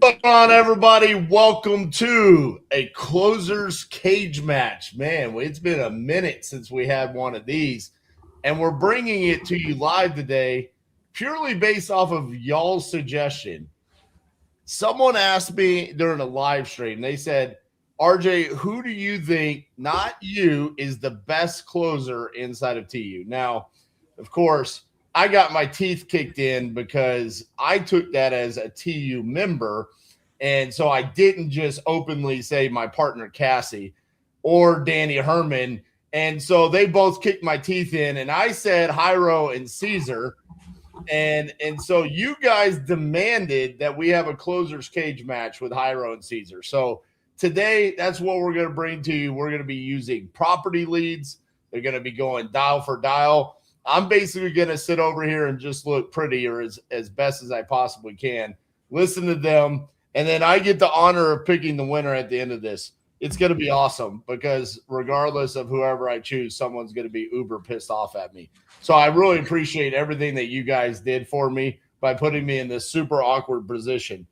What's going on, everybody? Welcome to a closer's cage match. Man, it's been a minute since we had one of these, and we're bringing it to you live today purely based off of y'all's suggestion. Someone asked me during a live stream, they said, RJ, who do you think, not you, is the best closer inside of TU? Now, of course, I got my teeth kicked in because I took that as a TU member. And so I didn't just openly say my partner, Cassie, or Danny Herman. And so they both kicked my teeth in. And I said Hyro and Caesar. And so you guys demanded that we have a closer's cage match with Hyro and Caesar. So today, that's what we're going to bring to you. We're going to be using property leads. They're going to be going dial for dial. I'm basically going to sit over here and just look pretty, or as best as I possibly can, listen to them, and then I get the honor of picking the winner at the end of this. It's going to be awesome because regardless of whoever I choose, someone's going to be uber pissed off at me. So I really appreciate everything that you guys did for me by putting me in this super awkward position.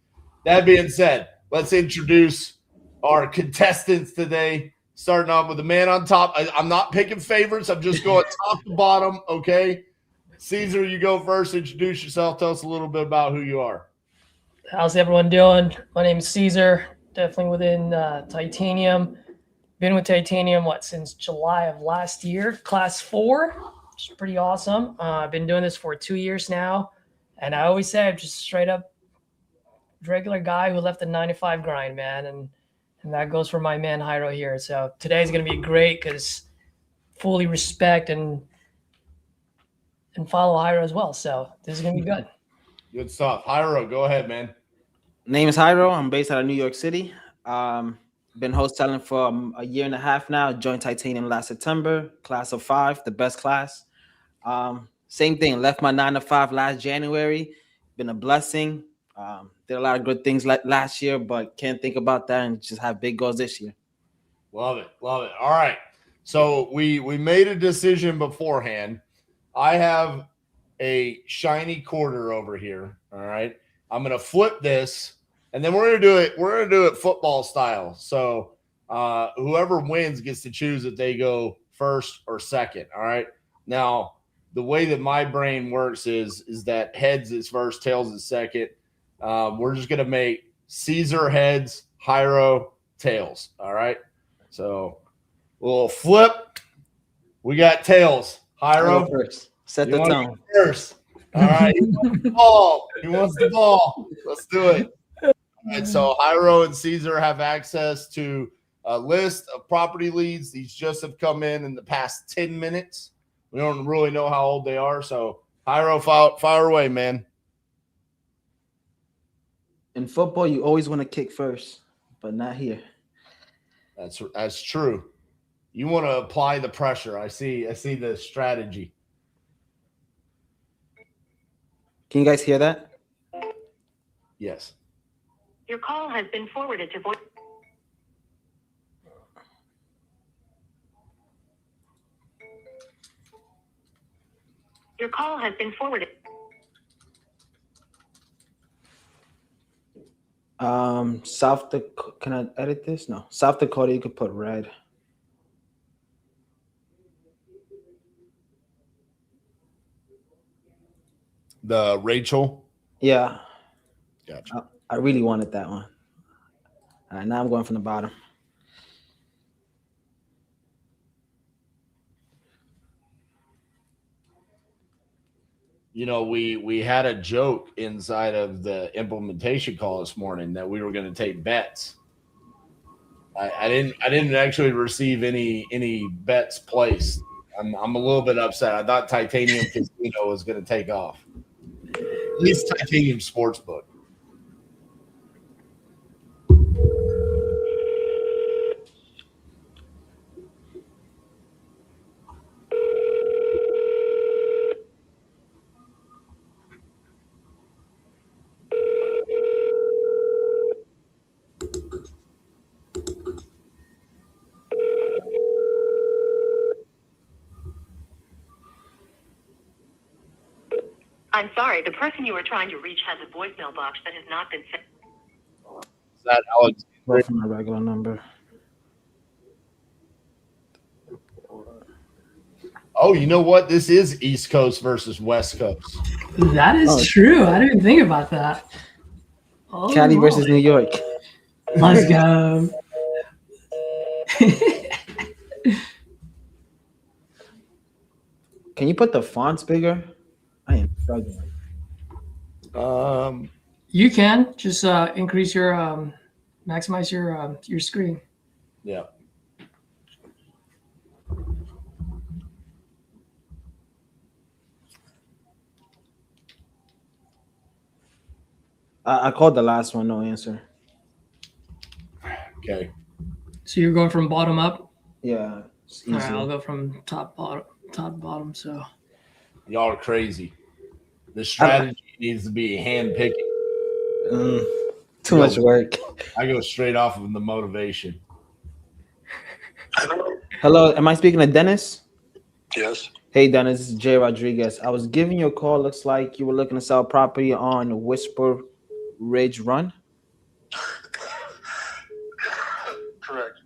That being said, let's introduce our contestants today. Starting off with the man on top. I'm not picking favorites. I'm just going top to bottom, okay? Caesar, you go first. Introduce yourself. Tell us a little bit about who you are. How's everyone doing? My name is Caesar, definitely within Titanium. Been with Titanium, since July of last year, class 4, which is pretty awesome. I've been doing this for 2 years now, and I always say I'm just straight up regular guy who left the 9-to-5 grind, man, and that goes for my man Hyro here. So today's going to be great because fully respect and follow Hyro as well. So this is going to be good. Good stuff. Hyro, go ahead, man. Name is Hyro. I'm based out of New York City. Been wholesaling for a year and a half now. Joined Titanium last September, class of 5, the best class. Same thing. Left my 9-to-5 last January. Been a blessing. Did a lot of good things last year, but can't think about that and just have big goals this year. Love it. Love it. All right. So we made a decision beforehand. I have a shiny quarter over here. All right. I'm going to flip this, and then we're going to do it. We're going to do it football style. So whoever wins gets to choose if they go first or second. All right. Now, the way that my brain works is that heads is first, tails is second. We're just going to make Caesar heads, Hyro tails. All right. So we'll flip. We got tails. Hyro first. Set the tone. First. All right. He wants the ball. He wants the ball. Let's do it. All right. So Hyro and Caesar have access to a list of property leads. These just have come in the past 10 minutes. We don't really know how old they are. So Hyro, fire away, man. In football, you always want to kick first, but not here. That's true. You want to apply the pressure. I see the strategy. Can you guys hear that? Yes. Your call has been forwarded to voice. Your call has been forwarded. South Dakota. Can I edit this? No. South Dakota, you could put red. The Rachel? Yeah. Gotcha. I really wanted that one. All right, now I'm going from the bottom. You know, we had a joke inside of the implementation call this morning that we were going to take bets. I didn't actually receive any bets placed. I'm a little bit upset. I thought Titanium Casino was going to take off. At least Titanium Sportsbook. I'm sorry, the person you were trying to reach has a voicemail box that has not been set. that Alex? Go from my regular number. Oh, you know what? This is East Coast versus West Coast. That is true. I didn't even think about that. Oh, Cali versus New York. Let's go. Can you put the fonts bigger? I am struggling. You can just increase your maximize your screen. Yeah. I called the last one, no answer. Okay. So you're going from bottom up? Yeah. It's All easy. right, I'll go from top bottom. So Y'all are crazy. The strategy needs to be hand picking. Too much work. I go straight off of the motivation. Hello, am I speaking to Dennis? Yes. Hey, Dennis, this is Jay Rodriguez. I was giving you a call. Looks like you were looking to sell property on Whisper Ridge Run. Correct.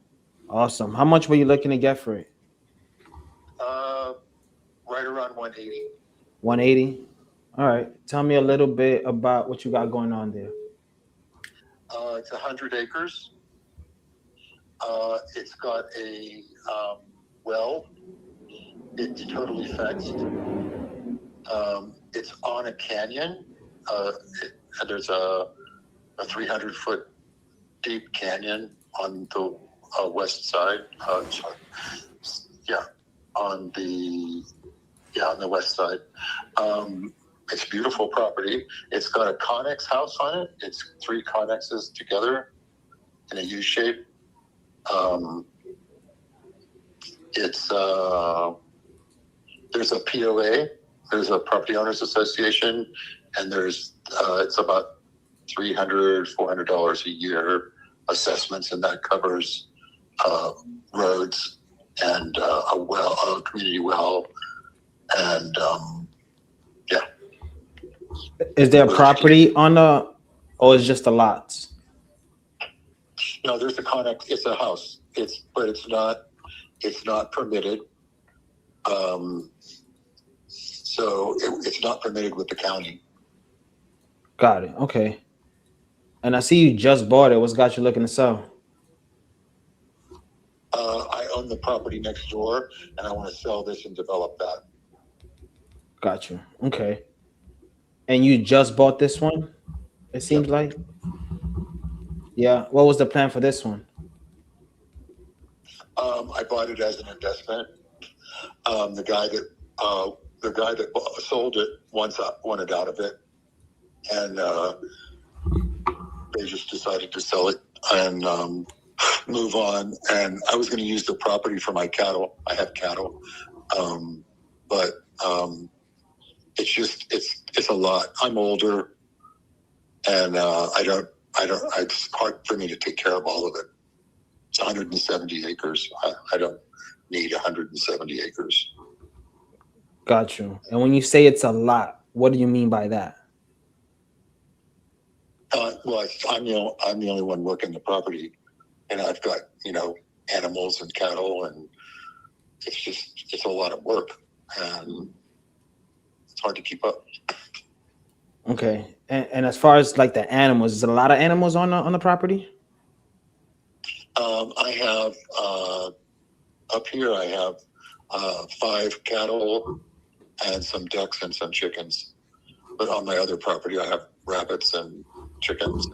Awesome. How much were you looking to get for it? Right around 180. 180. All right. Tell me a little bit about what you got going on there. It's 100 acres. It's got a well. It's totally fenced. It's on a canyon. There's a 300-foot deep canyon on the west side. On the west side. It's a beautiful property. It's got a connex house on it. It's 3 connexes together in a U shape. There's a POA. There's a property owners association, and there's it's about $300-400 a year assessments, and that covers roads and a community well, and Is there property on the, or is just the lots? No, there's a connex. It's a house. It's not permitted. So it's not permitted with the county. Got it. Okay. And I see you just bought it. What's got you looking to sell? I own the property next door, and I want to sell this and develop that. Got you. Okay. And you just bought this one? It seems like. Yeah. What was the plan for this one? I bought it as an investment. The guy that sold it wanted out of it, and they just decided to sell it and move on. And I was going to use the property for my cattle. I have cattle, but it's a lot. I'm older, and it's hard for me to take care of all of it. It's 170 acres. I don't need 170 acres. Got you. And when you say it's a lot, what do you mean by that? Well, I'm the only one working the property, and I've got animals and cattle, and it's a lot of work, and it's hard to keep up. Okay. And as far as like the animals, is there a lot of animals on the property? I have up here. I have 5 cattle and some ducks and some chickens. But on my other property, I have rabbits and chickens.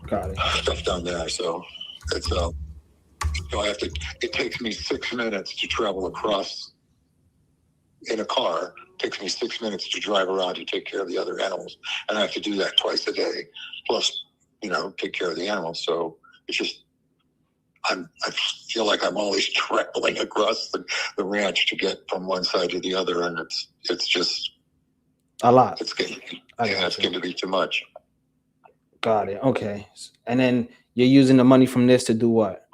Got it. Stuff down there. So it's it takes me 6 minutes to travel across in a car. It takes me 6 minutes to drive around to take care of the other animals, and I have to do that twice a day. Plus, take care of the animals. So it's just, I feel like I'm always traveling across the ranch to get from one side to the other, and it's just a lot. It's getting to be too much. Got it. Okay. And then you're using the money from this to do what?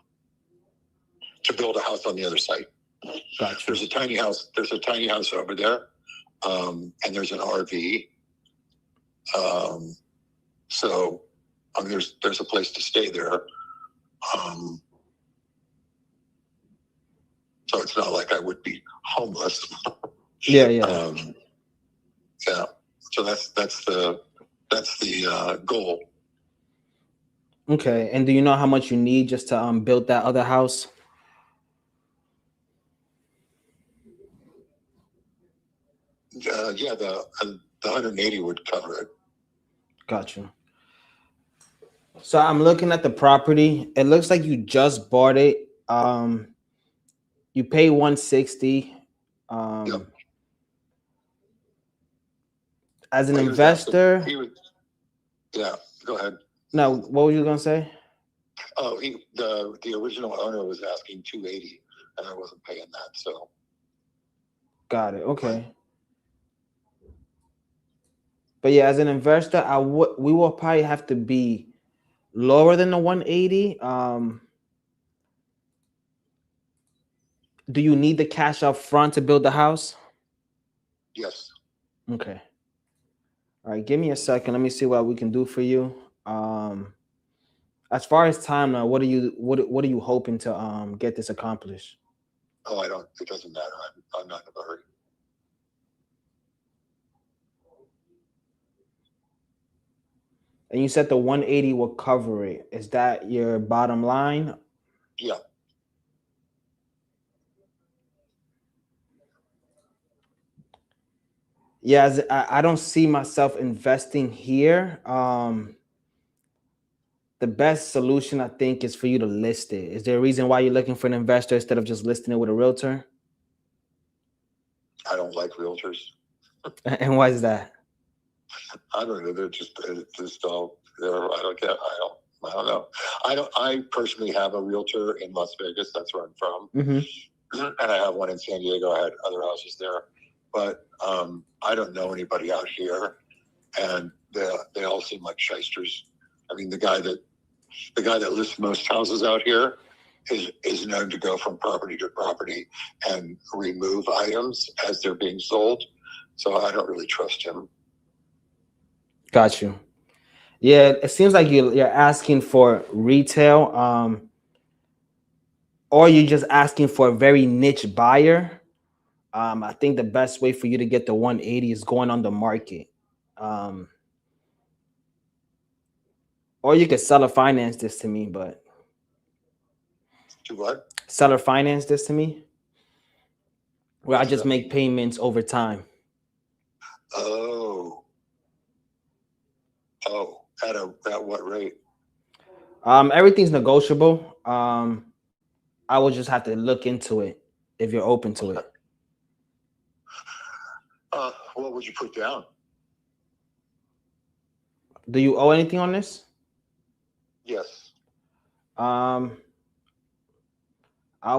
To build a house on the other side. Gotcha. There's a tiny house. There's a tiny house over there, and there's an RV. So I mean, there's a place to stay there. So it's not like I would be homeless. Yeah, yeah. Yeah. So that's the goal. Okay. And do you know how much you need just to build that other house? Yeah, the 180 would cover it. Gotcha. So I'm looking at the property. It looks like you just bought it. You pay 160. Yep. As an Well, investor. Yeah, go ahead. No, what were you gonna say? Oh, the original owner was asking 280, and I wasn't paying that. So. Got it. Okay. But yeah, as an investor, we will probably have to be lower than the 180. Do you need the cash up front to build the house? Yes. Okay. All right, give me a second. Let me see what we can do for you. As far as time now, what are you hoping to get this accomplished? Oh, it doesn't matter. I'm not in a hurry. And you said the 180 will cover it. Is that your bottom line? Yeah. Yeah, I don't see myself investing here. The best solution, I think, is for you to list it. Is there a reason why you're looking for an investor instead of just listing it with a realtor? I don't like realtors. And why is that? I don't know. They're just all there. I don't get. I don't know. I personally have a realtor in Las Vegas. That's where I'm from. Mm-hmm. And I have one in San Diego. I had other houses there, but I don't know anybody out here, and they all seem like shysters. I mean, the guy that lists most houses out here is known to go from property to property and remove items as they're being sold. So I don't really trust him. Got you. Yeah, it seems like you're asking for retail, or you're just asking for a very niche buyer. I think the best way for you to get the 180 is going on the market. Or you could seller finance this to me, but To what? Seller finance this to me, where I just make payments over time. Oh, at what rate? Everything's negotiable. I will just have to look into it if you're open to it. What would you put down? Do you owe anything on this? Yes. I'll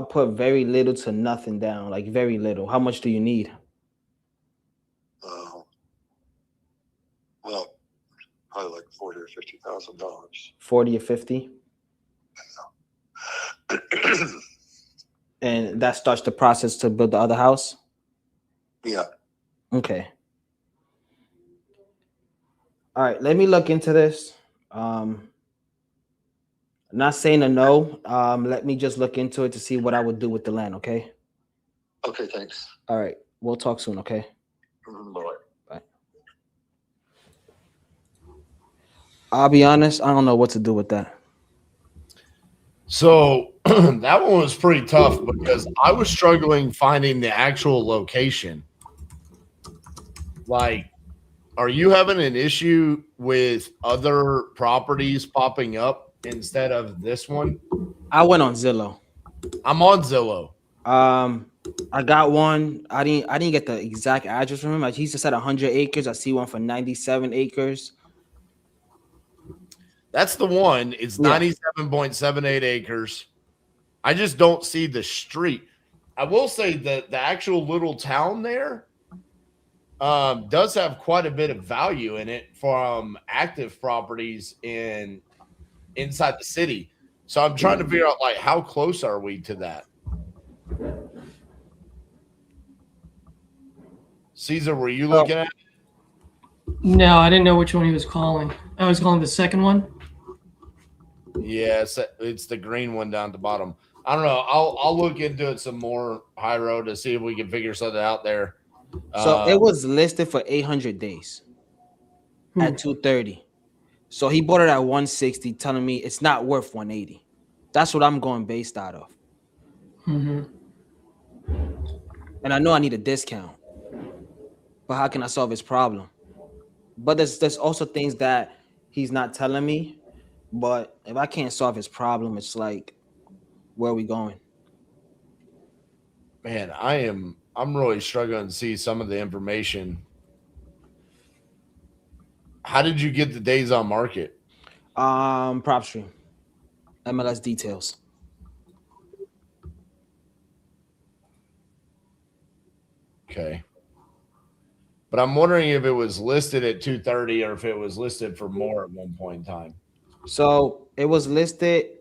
put very little to nothing down, like very little. How much do you need? Well, probably like $40,000 or $50,000. 40 or 50? And that starts the process to build the other house? Yeah. Okay. All right, let me look into this. Not saying a no. Let me just look into it to see what I would do with the land, okay? Okay, thanks. All right, we'll talk soon, okay? Bye. Bye. I'll be honest, I don't know what to do with that. So that one was pretty tough because I was struggling finding the actual location. Like, are you having an issue with other properties popping up instead of this one? I went on Zillow. I'm on Zillow. I got one. I didn't get the exact address from him. Like, he just said 100 acres. I see one for 97 acres. That's the one. It's 97.78 acres. I just don't see the street. I will say that the actual little town there does have quite a bit of value in it from active properties inside the city. So I'm trying to figure out, like, how close are we to that? Caesar, were you looking at it? No, I didn't know which one he was calling. I was calling the second one. Yes, it's the green one down at the bottom. I don't know. I'll look into it some more, Hyro, to see if we can figure something out there. So it was listed for 800 days at 230. So he bought it at 160, telling me it's not worth 180. That's what I'm going based out of. Mm-hmm. And I know I need a discount, but how can I solve his problem? But there's also things that he's not telling me. But if I can't solve his problem, it's like, where are we going? Man, I'm really struggling to see some of the information. How did you get the days on market? PropStream, MLS details. Okay. But I'm wondering if it was listed at 230 or if it was listed for more at one point in time. So it was listed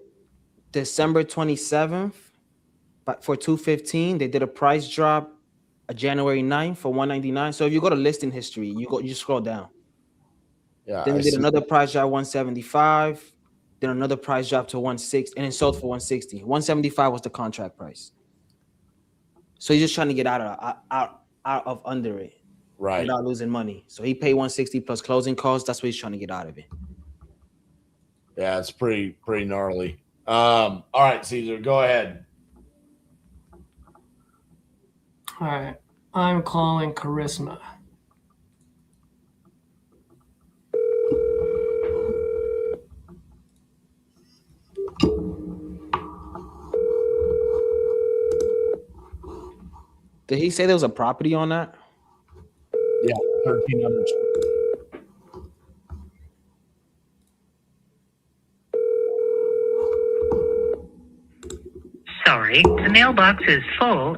December 27th, but for 215, they did a price drop January 9th for 199. So if you go to listing history, you scroll down. Yeah. Then they did another price drop 175, then another price drop to 160, and it sold for 160. 175 was the contract price. So he's just trying to get out of under it, right, without losing money. So he paid 160 plus closing costs. That's what he's trying to get out of it. Yeah, it's pretty gnarly. All right, Caesar, go ahead. All right. I'm calling Charisma. Did he say there was a property on that? Yeah, 1,300. Sorry, the mailbox is full.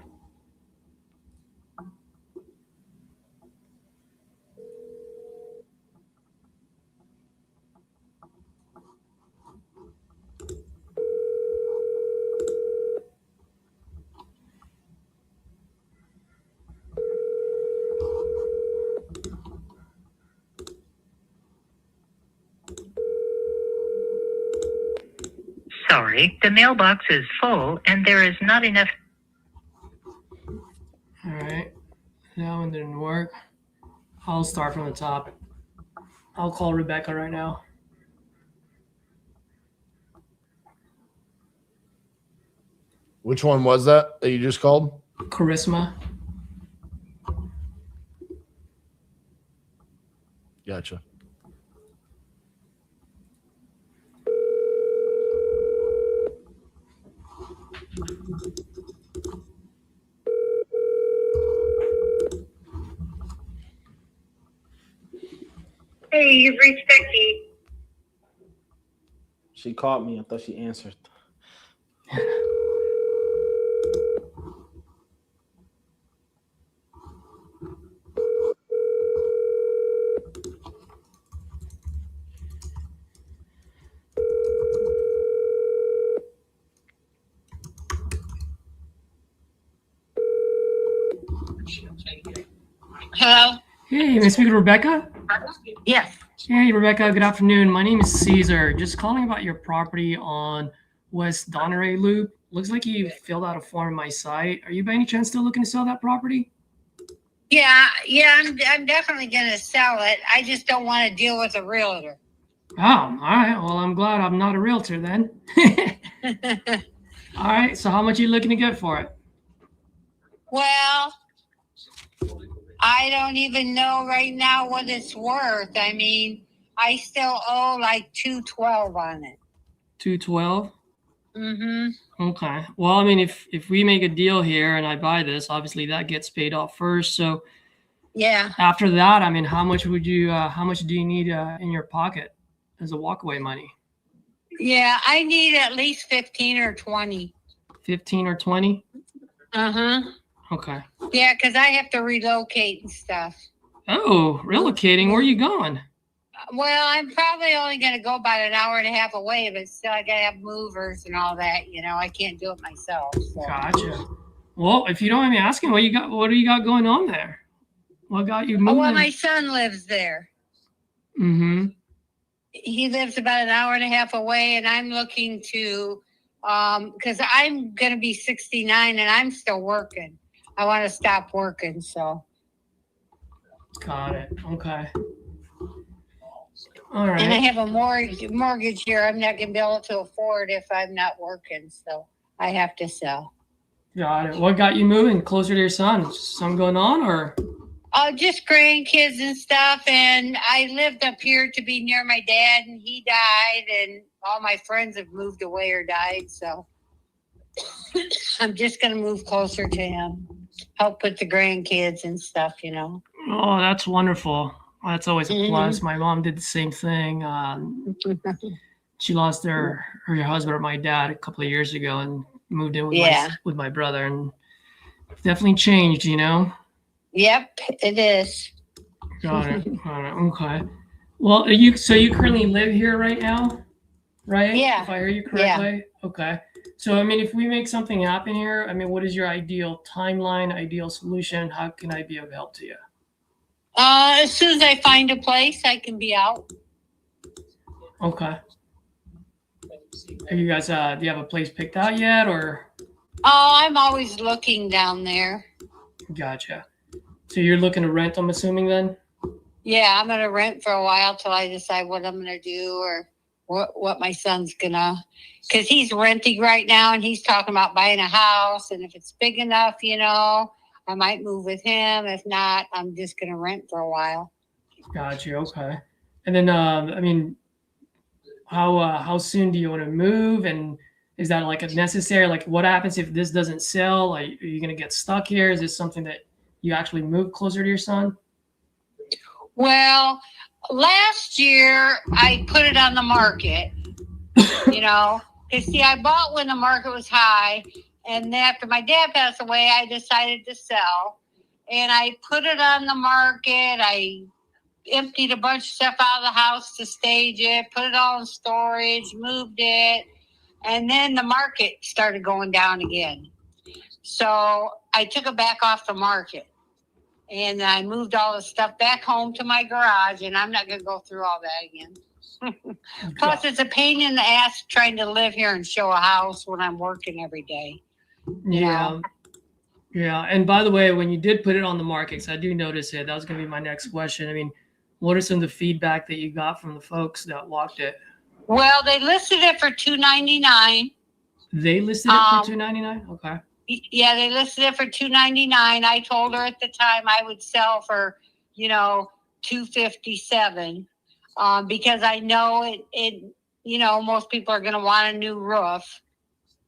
Sorry, the mailbox is full and there is not enough. All right. That one didn't work. I'll start from the top. I'll call Rebecca right now. Which one was that you just called? Charisma. Gotcha. Hey, you've reached Becky. She called me. I thought she answered. Hello? Hey, may I speak to Rebecca? Yes. Hey, Rebecca. Good afternoon. My name is Caesar. Just calling about your property on West Donneray Loop. Looks like you filled out a form on my site. Are you by any chance still looking to sell that property? Yeah, I'm definitely going to sell it. I just don't want to deal with a realtor. Oh, all right. Well, I'm glad I'm not a realtor then. All right. So how much are you looking to get for it? Well, I don't even know right now what it's worth. I mean, I still owe like $212 on it. $212? Mm-hmm. Okay. Well, I mean, if we make a deal here and I buy this, obviously that gets paid off first. So Yeah. after that, I mean, how much do you need in your pocket as a walkaway money? Yeah, I need at least 15 or 20. 15 or 20? Uh-huh. Okay. Yeah, because I have to relocate and stuff. Oh, relocating? Where are you going? Well, I'm probably only going to go about an hour and a half away, but still I got to have movers and all that. You know, I can't do it myself. So. Gotcha. Well, if you don't mind me asking, what do you got going on there? What got you moving? Oh, well, my son lives there. Mm-hmm. he lives about an hour and a half away, and I'm looking to, because I'm going to be 69 and I'm still working. I want to stop working, so. Got it. Okay. All right. And I have a mortgage here I'm not going to be able to afford if I'm not working, so I have to sell. Got it. What got you moving closer to your son? Something going on, or? Just grandkids and stuff, and I lived up here to be near my dad, and he died, and all my friends have moved away or died, so I'm just going to move closer to him, help with the grandkids and stuff, you know. Oh, that's wonderful. That's always a plus. My mom did the same thing. She lost her husband or my dad a couple of years ago and moved in with my brother, and definitely changed, you know. Yep, it is. Got it. Okay. Well, you currently live here right now, right? Yeah. If I hear you correctly. Yeah. Okay. So, I mean, if we make something happen here, I mean, what is your ideal timeline, ideal solution? How can I be of help to you? As soon as I find a place, I can be out. Okay. Are you guys, do you have a place picked out yet, or? Oh, I'm always looking down there. Gotcha. So you're looking to rent, I'm assuming, then? Yeah, I'm going to rent for a while till I decide what I'm going to do or what my son's going to, because he's renting right now and he's talking about buying a house. And if it's big enough, you know, I might move with him. If not, I'm just going to rent for a while. Gotcha. Okay. And then, I mean, how soon do you want to move? And is that like a necessary, like what happens if this doesn't sell? Like, are you going to get stuck here? Is this something that you actually move closer to your son? Well, last year I put it on the market, you know, because see, I bought when the market was high. And then after my dad passed away, I decided to sell. And I put it on the market. I emptied a bunch of stuff out of the house to stage it, put it all in storage, moved it. And then the market started going down again. So I took it back off the market. And I moved all the stuff back home to my garage. And I'm not going to go through all that again. Plus, it's a pain in the ass trying to live here and show a house when I'm working every day. Yeah. Yeah. And by the way, when you did put it on the market, because I do notice it, that was going to be my next question. I mean, what are some of the feedback that you got from the folks that walked it? Well, they listed it for $299. They listed it for $299? Okay. Yeah, they listed it for $299. I told her at the time I would sell for, you know, $257, because I know it, you know, most people are going to want a new roof.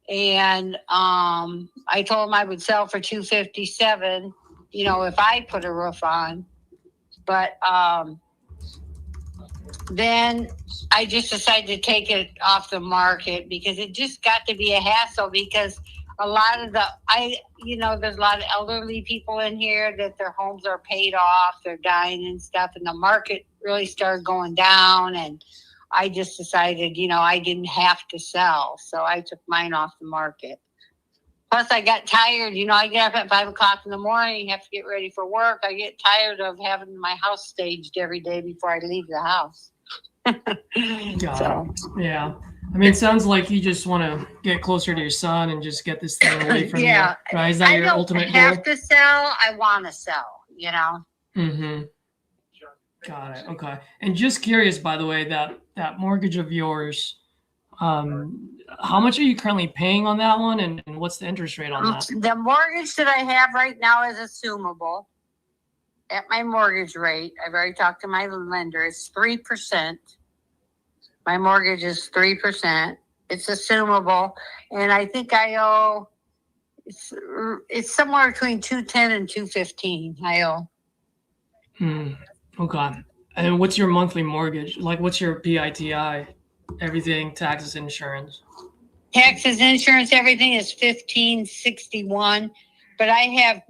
And I told them I would sell for $257, you know, if I put a roof on. But then I just decided to take it off the market because it just got to be a hassle, because a lot of there's a lot of elderly people in here that their homes are paid off, they're dying and stuff, and the market really started going down, and I just decided, you know, I didn't have to sell, so I took mine off the market. Plus, I got tired. You know, I get up at 5 o'clock in the morning, have to get ready for work. I get tired of having my house staged every day before I leave the house. Yeah. I mean, it sounds like you just want to get closer to your son and just get this thing away from you. Right? Is that your ultimate goal? I don't have to sell. I want to sell, you know? Mm-hmm. Got it. Okay. And just curious, by the way, that mortgage of yours, how much are you currently paying on that one, and what's the interest rate on that? The mortgage that I have right now is assumable at my mortgage rate. I've already talked to my lender. It's 3%. My mortgage is 3%. It's assumable, and I think I owe. It's somewhere between $210 and $215. I owe. Okay. And what's your monthly mortgage? Like, what's your PITI? Everything, taxes, insurance. Taxes, insurance, everything is $1,561. But I have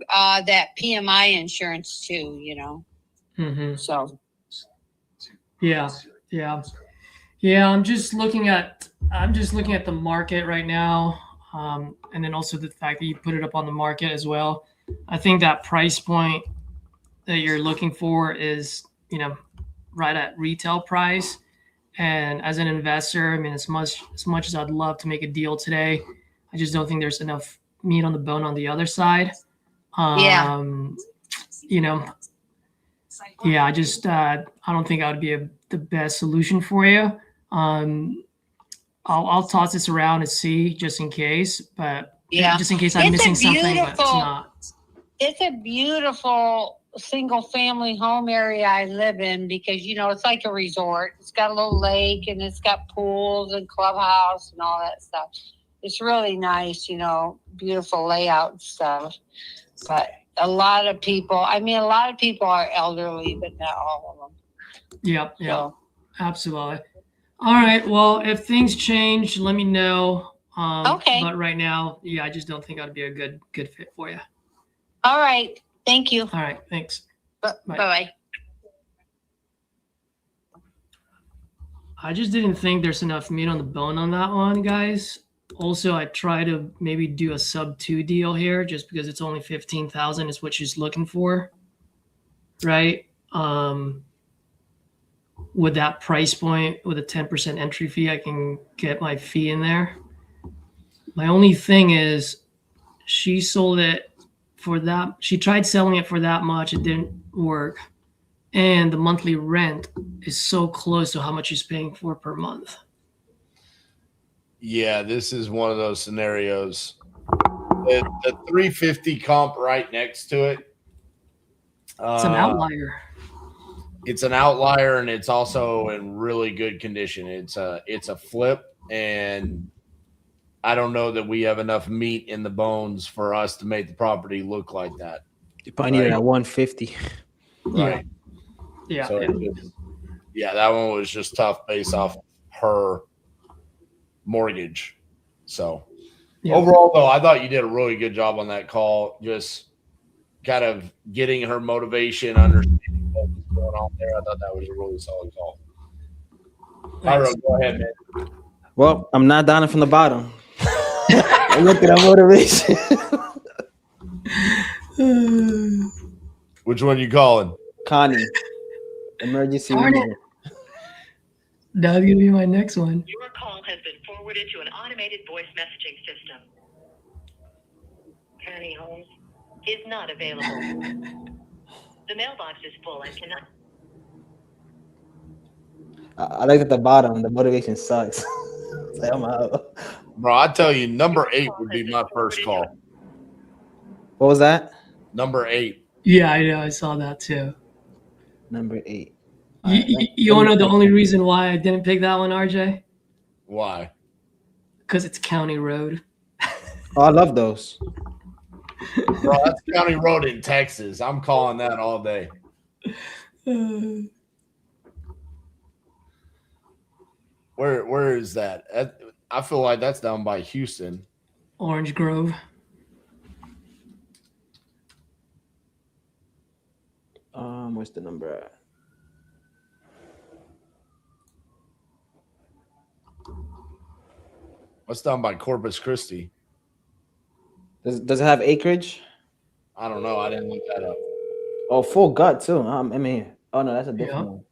that PMI insurance too, you know. Mm-hmm. So. Yeah. I'm just looking at the market right now, and then also the fact that you put it up on the market as well. I think that price point that you're looking for is, you know, right at retail price. And as an investor, I mean, as much as I'd love to make a deal today, I just don't think there's enough meat on the bone on the other side. Yeah. You know, yeah, I don't think I would be the best solution for you. I'll toss this around and see just in case, but just in case I'm missing something, but it's not. It's a beautiful single family home area I live in because, it's like a resort. It's got a little lake and it's got pools and clubhouse and all that stuff. It's really nice, beautiful layout and stuff. But a lot of people are elderly, but not all of them. Yep. Yeah, absolutely. All right. Well, if things change, let me know. Okay. But right now, yeah, I just don't think I'd be a good fit for you. All right. Thank you. All right. Thanks. Bye-bye. I just didn't think there's enough meat on the bone on that one, guys. Also, I try to maybe do a sub 2 deal here just because it's only 15,000 is what she's looking for. Right? With that price point, with a 10% entry fee, I can get my fee in there. My only thing is she sold it for that. She tried selling it for that much. It didn't work. And the monthly rent is so close to how much she's paying for per month. Yeah, this is one of those scenarios. The 350 comp right next to it. It's an outlier. It's an outlier, and it's also in really good condition. It's a flip, and I don't know that we have enough meat in the bones for us to make the property look like that. You probably need it at 150. Right. Yeah. So that one was just tough based off her mortgage. So overall, though, I thought you did a really good job on that call. Just kind of getting her motivation, understanding what was going on there. I thought that was a really solid call. Pyro, go ahead, man. Well, I'm not down from the bottom. I looked at our motivation. Which one you calling? Connie. Emergency. That'll be my next one. Your call has been forwarded to an automated voice messaging system. Connie Holmes is not available. The mailbox is full and cannot. I looked at the bottom. The motivation sucks. Like, I'm out. Bro, I tell you, number 8 would be my first call. What was that? Number 8. Yeah, I know. I saw that too. Number 8. You want to know the only reason why I didn't pick that one, RJ? Why? Because it's county road. Oh, I love those. Bro, that's county road in Texas. I'm calling that all day. Where is that? I feel like that's down by Houston. Orange Grove. Where's the number at? What's down by Corpus Christi? Does it have acreage? I don't know. I didn't look that up. Oh, full gut too. I mean, oh no, that's a different one.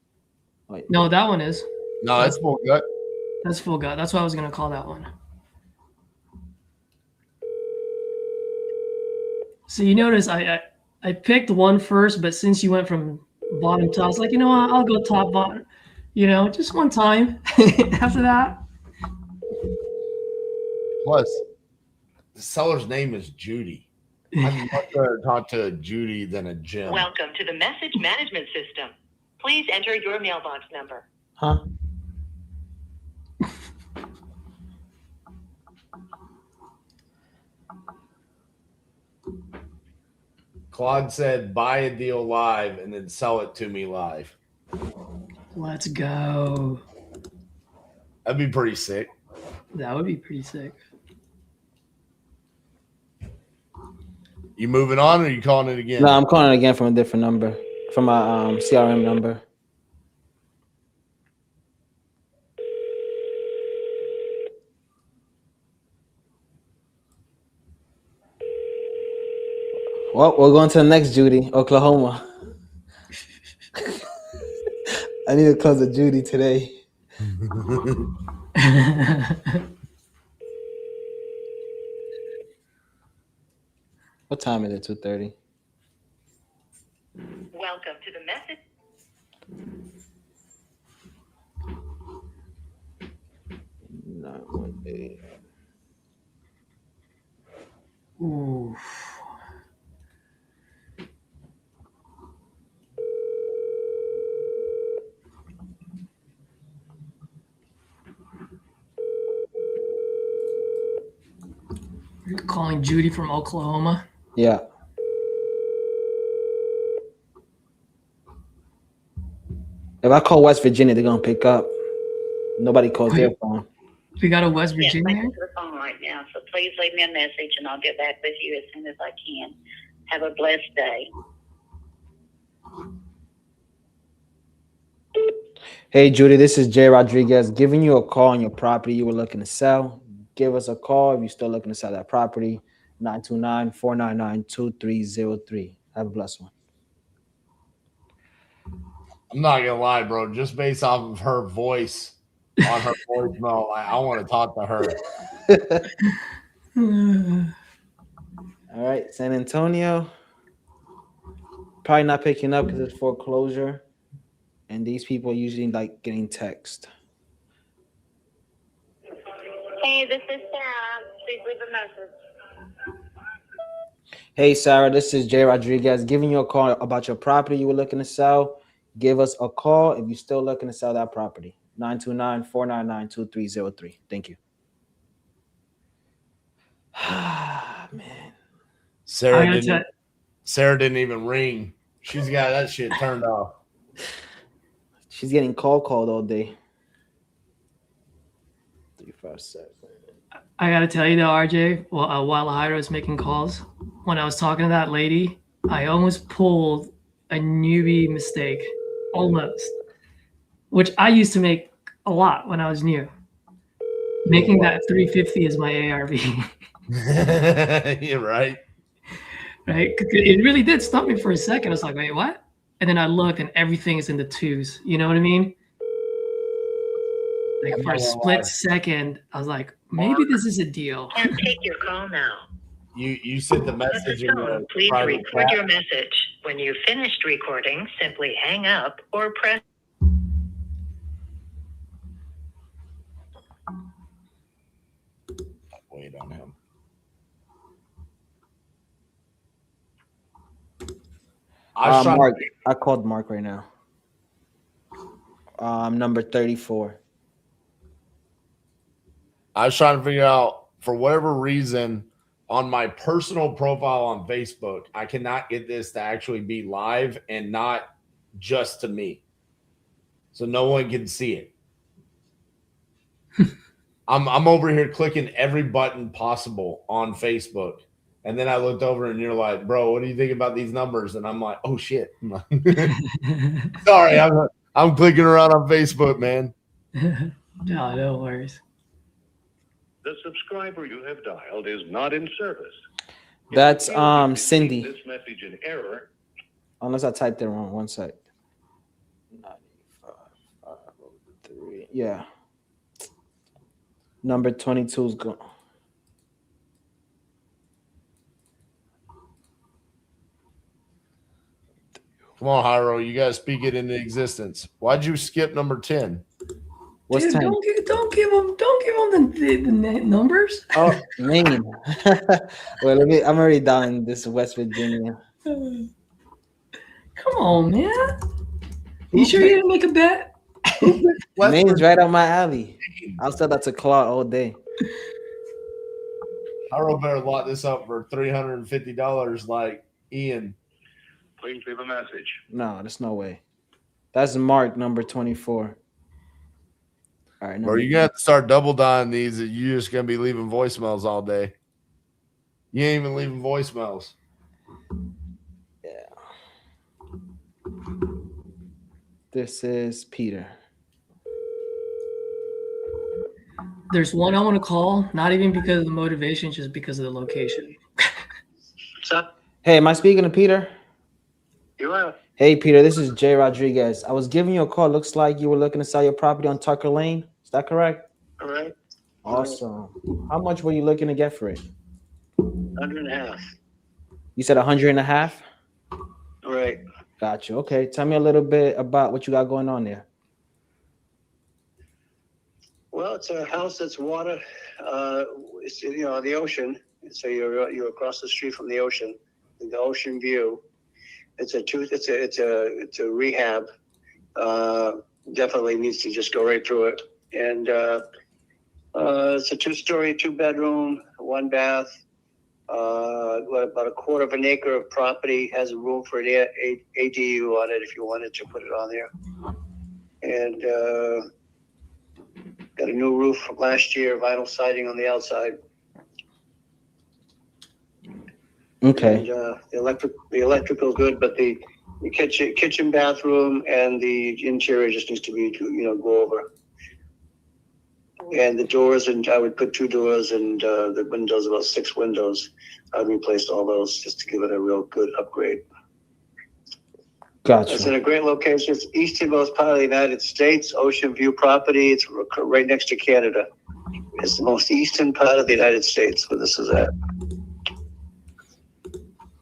Wait. No, that one is. No, that's full gut. That's full gut. That's why I was gonna call that one. So you notice I picked one first, but since you went from bottom to, I was like, you know what, I'll go top bottom. Just one time. After that. Plus, the seller's name is Judy. I'd much rather talk to a Judy than a Jim. Welcome to the message management system. Please enter your mailbox number. Huh? Claude said, buy a deal live and then sell it to me live. Let's go. That'd be pretty sick. That would be pretty sick. You moving on, or are you calling it again? No, I'm calling it again from a different number, from my CRM number. Well, we're going to the next Judy, Oklahoma. I need to close the Judy today. What time is it? 2:30. Welcome to the message. Not 1 Ooh. You're calling Judy from Oklahoma. Yeah. If I call West Virginia, they're gonna pick up. Nobody calls their phone. We got a West Yes, Virginia. I'm to the phone right now, so please leave me a message and I'll get back with you as soon as I can. Have a blessed day. Hey, Judy, this is Jay Rodriguez giving you a call on your property you were looking to sell. Give us a call if you're still looking to sell that property. 929-499-2303. Have a blessed one. I'm not gonna lie, bro. Just based off of her voice on her voicemail, I want to talk to her. All right, San Antonio. Probably not picking up because it's foreclosure. And these people usually like getting text. Hey, this is Sarah. Please leave a message. Hey, Sarah, this is Jay Rodriguez giving you a call about your property you were looking to sell. Give us a call if you're still looking to sell that property. 929-499-2303. Thank you. Man. Sarah didn't even ring. She's got that shit turned off. She's getting called all day. 357. I gotta tell you though, RJ, while Hyra was making calls, when I was talking to that lady, I almost pulled a newbie mistake, almost, which I used to make a lot when I was new. Making that 350 as my ARV. You're right. Right? It really did stop me for a second. I was like, wait, what? And then I looked and everything is in the twos. You know what I mean? Like for a split second, I was like, maybe this is a deal. Can't take your call now. You sent the message in your Please private record chat. your message. When you've finished recording, simply hang up or press. Wait on him. Mark, I called Mark right now. Number 34. I was trying to figure out, for whatever reason, on my personal profile on Facebook, I cannot get this to actually be live and not just to me. So no one can see it. I'm over here clicking every button possible on Facebook. And then I looked over and you're like, bro, what do you think about these numbers? And I'm like, oh shit. Sorry, I'm clicking around on Facebook, man. No worries. The subscriber you have dialed is not in service. That's Cindy. This message in error. Unless I typed it wrong. 1 sec. 95.503. Yeah. Number 22 is gone. Come on, Hyro, you guys speak it into existence. Why'd you skip number 10? What's Dude, 10? don't give them the numbers. Oh, Maine. Well, I'm already down this West Virginia. Come on, man. You sure you didn't make a bet? Maine's right up my alley. I'll sell that to Claude all day. Hyro better lock this up for $350 like Ian. Please leave a message. No, there's no way. That's Mark, number 24. All right. Or you're gonna have to start double dialing these. That you're just gonna be leaving voicemails all day. You ain't even leaving voicemails. Yeah. This is Peter. There's one I want to call, not even because of the motivation, just because of the location. What's up? Hey, am I speaking to Peter? You are. Hey, Peter, this is Jay Rodriguez. I was giving you a call. Looks like you were looking to sell your property on Tucker Lane. Is that correct? All right. Awesome. How much were you looking to get for it? 100.5. You said 100.5? All right. Got you. Okay. Tell me a little bit about what you got going on there. Well, it's a house that's water. It's the ocean. So you're across the street from the ocean, the ocean view. It's a rehab. Definitely needs to just go right through it. And it's a 2-story, 2-bedroom, 1 bath. About a quarter of an acre of property, has a room for an ADU on it if you wanted to put it on there. And got a new roof from last year, vinyl siding on the outside. Okay. And the electrical good, but the kitchen, bathroom, and the interior just needs to be go over. And the doors, and I would put 2 doors, and the windows, about 6 windows. I'd replace all those just to give it a real good upgrade. Gotcha. It's in a great location. It's easternmost part of the United States, ocean view property. It's right next to Canada. It's the most eastern part of the United States where this is at.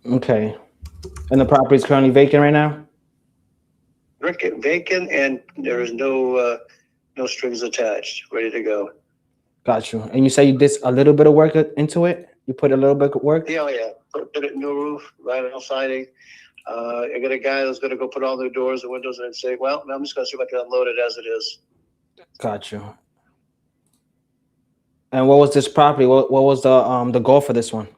Okay. And the property is currently vacant right now? Vacant, and there is no strings attached. Ready to go. Got you. And you say you did a little bit of work into it? You put a little bit of work? Yeah, put it new roof, vinyl siding. I got a guy that's going to go put all the doors and windows in and say, well, I'm just going to see if I can unload it as it is. Got you. And what was this property? What was the goal for this one?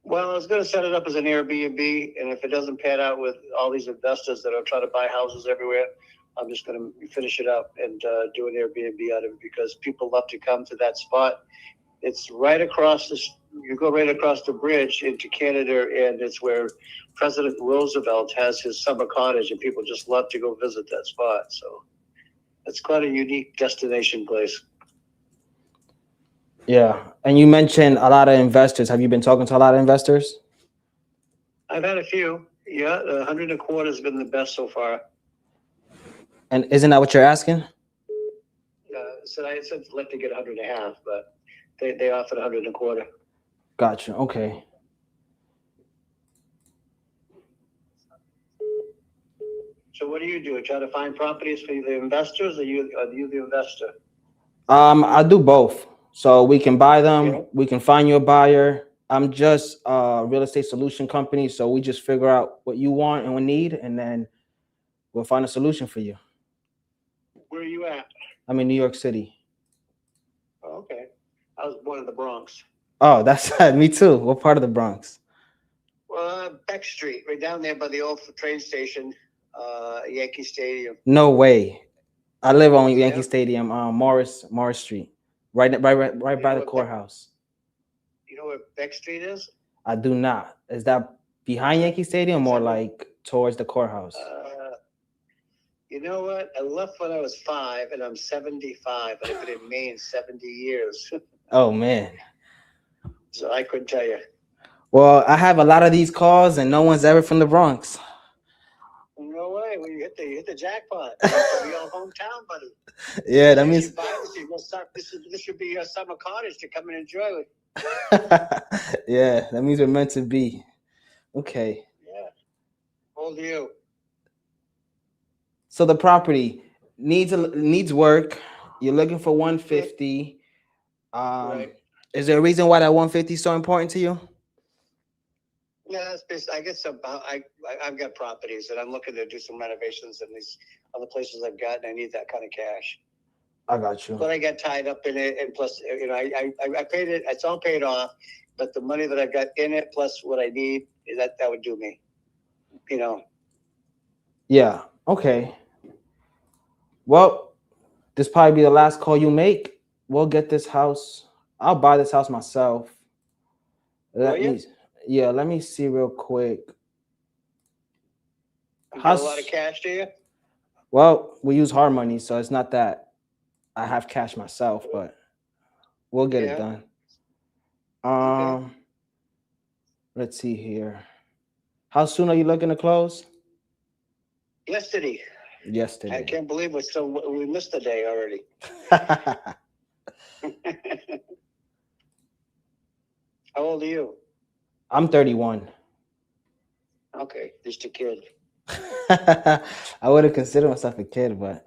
Well, I was going to set it up as an Airbnb, and if it doesn't pan out with all these investors that are trying to buy houses everywhere, I'm just going to finish it up and do an Airbnb out of it, because people love to come to that spot. It's right across you go right across the bridge into Canada, and it's where President Roosevelt has his summer cottage, and people just love to go visit that spot. So it's quite a unique destination place. Yeah. And you mentioned a lot of investors. Have you been talking to a lot of investors? I've had a few. Yeah, 125 has been the best so far. And isn't that what you're asking? So I said let to get 100.5, but they offered 125. Gotcha. Okay. So what do you do? Try to find properties for the investors, or are you the investor? I do both. So we can buy them. Yeah. We can find you a buyer. I'm just a real estate solution company. So we just figure out what you want and we need, and then we'll find a solution for you. Where are you at? I'm in New York City. Oh, okay. I was born in the Bronx. Oh, that's me too. What part of the Bronx? Well, Beck Street, right down there by the old train station, Yankee Stadium. No way. I live on Yankee Yeah. Stadium, Morris Street, right by the courthouse. You know where Beck Street is? I do not. Is that behind Yankee Stadium or like towards the courthouse? You know what? I left when I was 5, and I'm 75, and I've been in Maine 70 years. Oh man. So I couldn't tell you. Well, I have a lot of these calls, and no one's ever from the Bronx. No way. Well, you hit the jackpot. That's your hometown, buddy. Yeah, that means. This should be your summer cottage to come and enjoy it. Yeah, that means we're meant to be. Okay. Yeah. How old are you? So the property needs work. You're looking for 150. Right. Is there a reason why that 150 is so important to you? Yeah, that's based. I guess I've got properties that I'm looking to do some renovations in these other places I've got, and I need that kind of cash. I got you. But I got tied up in it, and plus, I paid it. It's all paid off, but the money that I've got in it, plus what I need, that would do me. Yeah. Okay. Well, this probably be the last call you make. We'll get this house. I'll buy this house myself. Let me see real quick. You got a lot of cash, do you? Well, we use hard money, so it's not that I have cash myself, but we'll get it done. Okay. Let's see here. How soon are you looking to close? Yesterday. Yesterday. I can't believe we missed a day already. How old are you? I'm 31. Okay, just a kid. I wouldn't consider myself a kid, but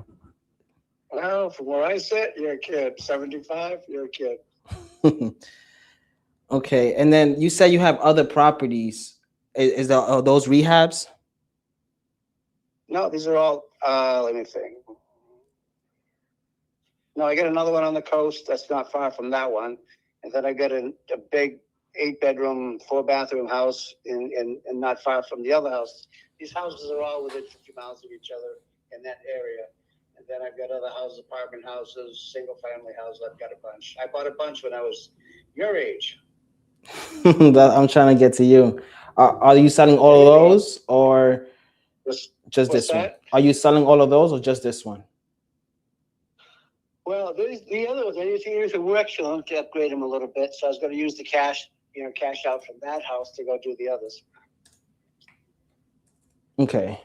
Well, from where I sit, you're a kid. 75, you're a kid. okay. And then you said you have other properties. Are those rehabs? No, these are all, let me think. No, I got another one on the coast that's not far from that one. And then I got a big 8-bedroom, 4-bathroom house in not far from the other house. These houses are all within 50 miles of each other in that area. And then I've got other houses, apartment houses, single family houses. I've got a bunch. I bought a bunch when I was your age. I'm trying to get to you. Are you selling all of those or just this one? Are you selling all of those or just this one? Well, the other ones, I need to use a workshop to upgrade them a little bit. So I was going to use the cash out from that house to go do the others. Okay.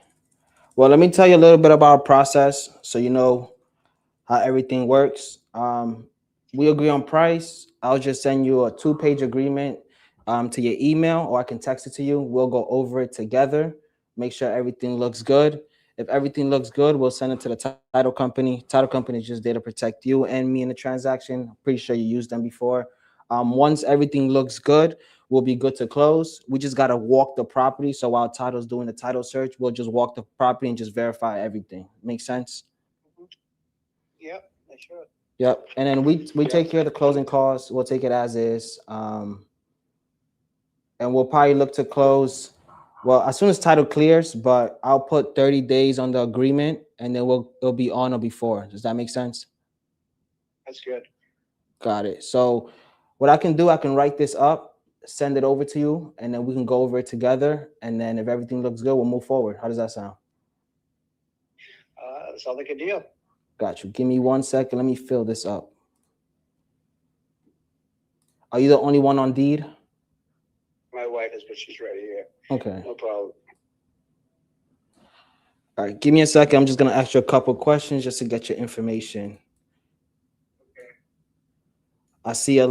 Well, let me tell you a little bit about our process so you know how everything works. We agree on price. I'll just send you a 2-page agreement to your email, or I can text it to you. We'll go over it together, make sure everything looks good. If everything looks good, we'll send it to the title company. Title company is just there to protect you and me in the transaction. I'm pretty sure you used them before. Once everything looks good, we'll be good to close. We just got to walk the property. So while title's doing the title search, we'll just walk the property and just verify everything. Make sense? Yep, I sure. Yep. And then we take care of the closing costs. We'll take it as is. And we'll probably look to close, well, as soon as title clears, but I'll put 30 days on the agreement and then it'll be on or before. Does that make sense? That's good. Got it. So what I can do, I can write this up, send it over to you, and then we can go over it together. And then if everything looks good, we'll move forward. How does that sound? That sounds like a deal. Got you. Give me 1 second. Let me fill this up. Are you the only one on deed? My wife is, but she's ready here. Okay. No problem. All right. Give me a second. I'm just going to ask you a couple questions just to get your information. I see a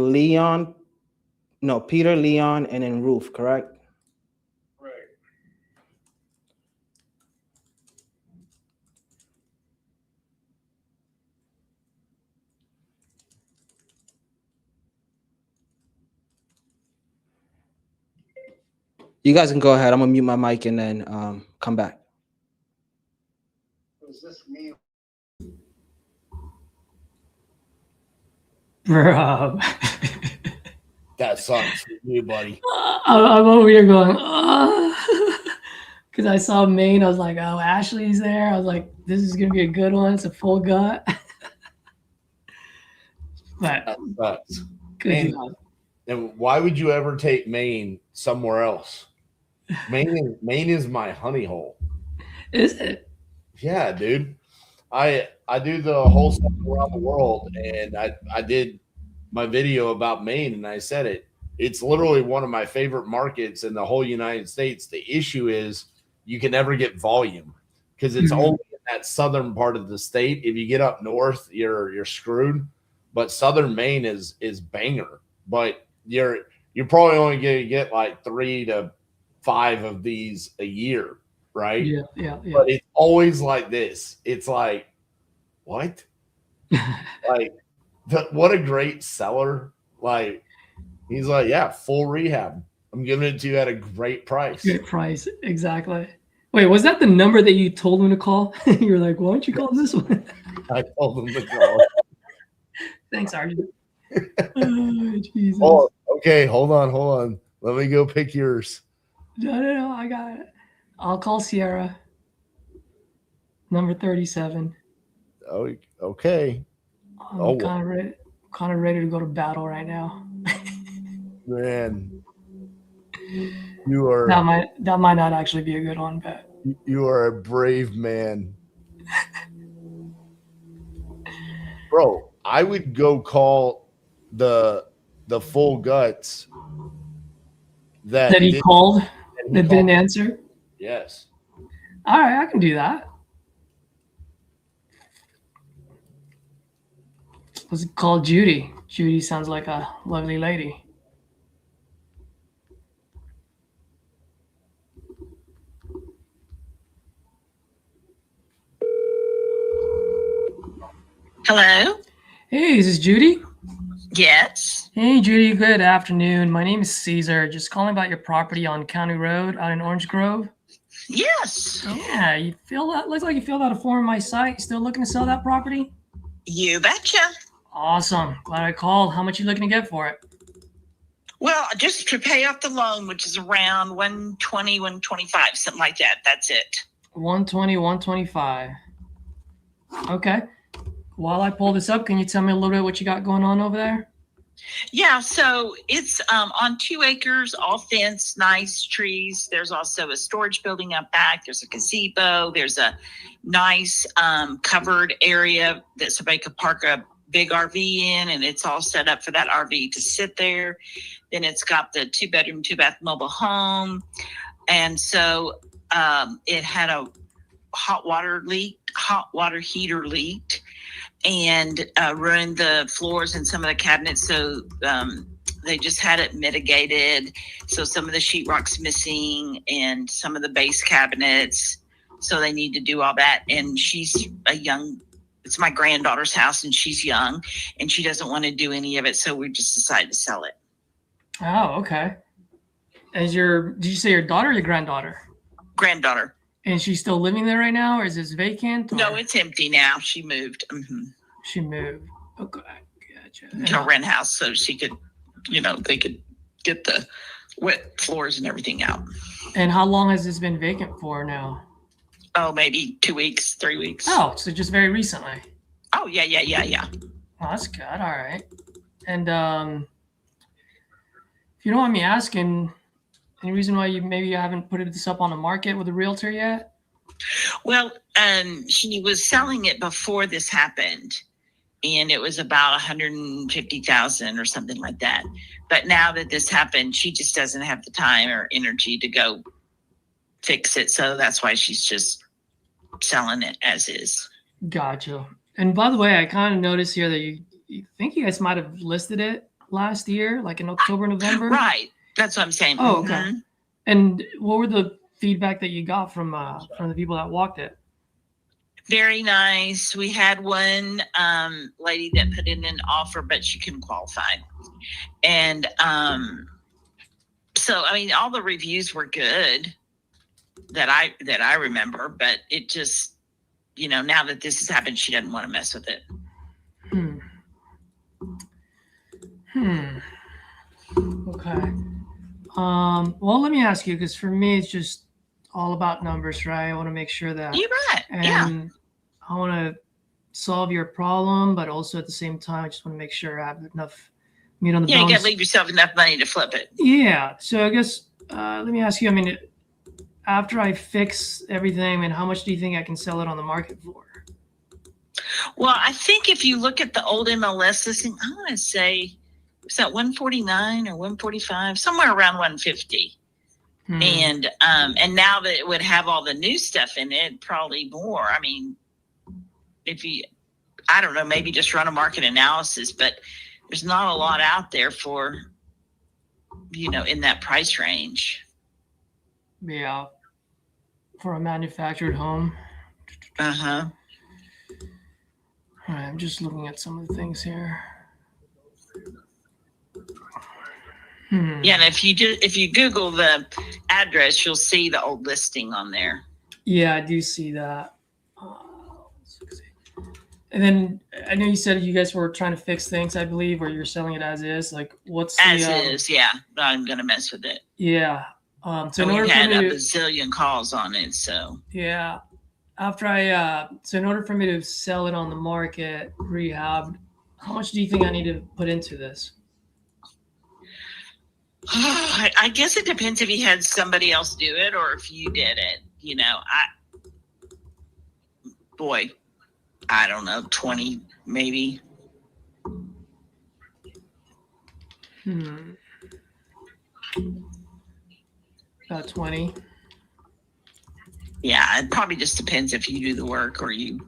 Peter, Leon, and then Ruth, correct? Right. You guys can go ahead. I'm going to mute my mic and then come back. Was this me? Bro. That sucks for you, buddy. I'm over here going, because I saw Maine. I was like, oh, Ashley's there. I was like, this is going to be a good one. It's a full gut. But That sucks. good job. And why would you ever take Maine somewhere else? Maine is my honey hole. Is it? Yeah, dude. I do the wholesale around the world, and I did my video about Maine, and I said it's literally one of my favorite markets in the whole United States. The issue is you can never get volume because it's only in that southern part of the state. If you get up north, you're screwed. But southern Maine is banger. But you're probably only going to get like 3 to 5 of these a year, right? Yeah. But it's always like this. It's like, what? Like, what a great seller. Like, he's like, yeah, full rehab. I'm giving it to you at a great price. Good price. Exactly. Wait, was that the number that you told him to call? You were like, why don't you call this one? I told him to call. Thanks, Arjun. Oh, Jesus. Oh, okay, hold on. Let me go pick yours. No, I got it. I'll call Sierra. Number 37. Oh, okay. I'm kind of ready to go to battle right now. Man, you are that might not actually be a good one, but you are a brave man. Bro, I would go call the full guts that he called that didn't answer. Yes. All right, I can do that. Let's call Judy. Judy sounds like a lovely lady. Hello? Hey, is this Judy? Yes. Hey, Judy. Good afternoon. My name is Caesar. Just calling about your property on County Road out in Orange Grove. Yes. Yeah, you filled out. Looks like you filled out a form on my site. You still looking to sell that property? You betcha. Awesome. Glad I called. How much you looking to get for it? Well, just to pay off the loan, which is around 120, 125, something like that. That's it. 120, 125. Okay. While I pull this up, can you tell me a little bit what you got going on over there? Yeah, so it's on 2 acres, all fenced, nice trees. There's also a storage building up back. There's a gazebo. There's a nice covered area that somebody could park a big RV in, and it's all set up for that RV to sit there. Then it's got the 2-bedroom, 2-bath mobile home. And so it had a hot water heater leaked, and ruined the floors and some of the cabinets. So they just had it mitigated. So some of the sheetrock's missing and some of the base cabinets. So they need to do all that. And it's my granddaughter's house, and she's young and she doesn't want to do any of it. So we just decided to sell it. Oh, okay. Did you say your daughter or your granddaughter? Granddaughter. And she's still living there right now, or is this vacant? Or? No, it's empty now. She moved. Mm-hmm. She moved. Okay, gotcha. To a rent house so she could, they could get the wet floors and everything out. And how long has this been vacant for now? Oh, maybe 2 weeks, 3 weeks. Oh, so just very recently. Oh, yeah. Well, that's good. All right. And if you don't mind me asking, any reason why you haven't put this up on the market with a realtor yet? Well, she was selling it before this happened, and it was about $150,000 or something like that. But now that this happened, she just doesn't have the time or energy to go fix it. So that's why she's just selling it as is. Gotcha. And by the way, I kind of noticed here that you think you guys might have listed it last year, like in October, November. Right. That's what I'm saying. Oh, okay. Mm-hmm. And what were the feedback that you got from the people that walked it? Very nice. We had one lady that put in an offer, but she couldn't qualify. And so, I mean, all the reviews were good that I remember, but it just, now that this has happened, she doesn't want to mess with it. Okay. Well, let me ask you, because for me, it's just all about numbers, right? I want to make sure that you bet. And yeah. I want to solve your problem, but also at the same time, I just want to make sure I have enough meat on the bones. You got to leave yourself enough money to flip it. Yeah. So I guess let me ask you. I mean, after I fix everything, and how much do you think I can sell it on the market for? Well, I think if you look at the old MLS listing, I want to say, was that 149 or 145, somewhere around 150. And now that it would have all the new stuff in it, probably more. I mean, I don't know, maybe just run a market analysis, but there's not a lot out there for, in that price range. Yeah. For a manufactured home. Uh-huh. All right, I'm just looking at some of the things here. Yeah, and if you Google the address, you'll see the old listing on there. Yeah, I do see that. And then I know you said you guys were trying to fix things, I believe, or you're selling it as is. Like, what's as is? Yeah, not even gonna mess with it. Yeah. So we had a bazillion calls on it. So yeah, so in order for me to sell it on the market, rehab, how much do you think I need to put into this? I guess it depends if you had somebody else do it or if you did it. I don't know, 20 maybe. About 20. Yeah, it probably just depends if you do the work or you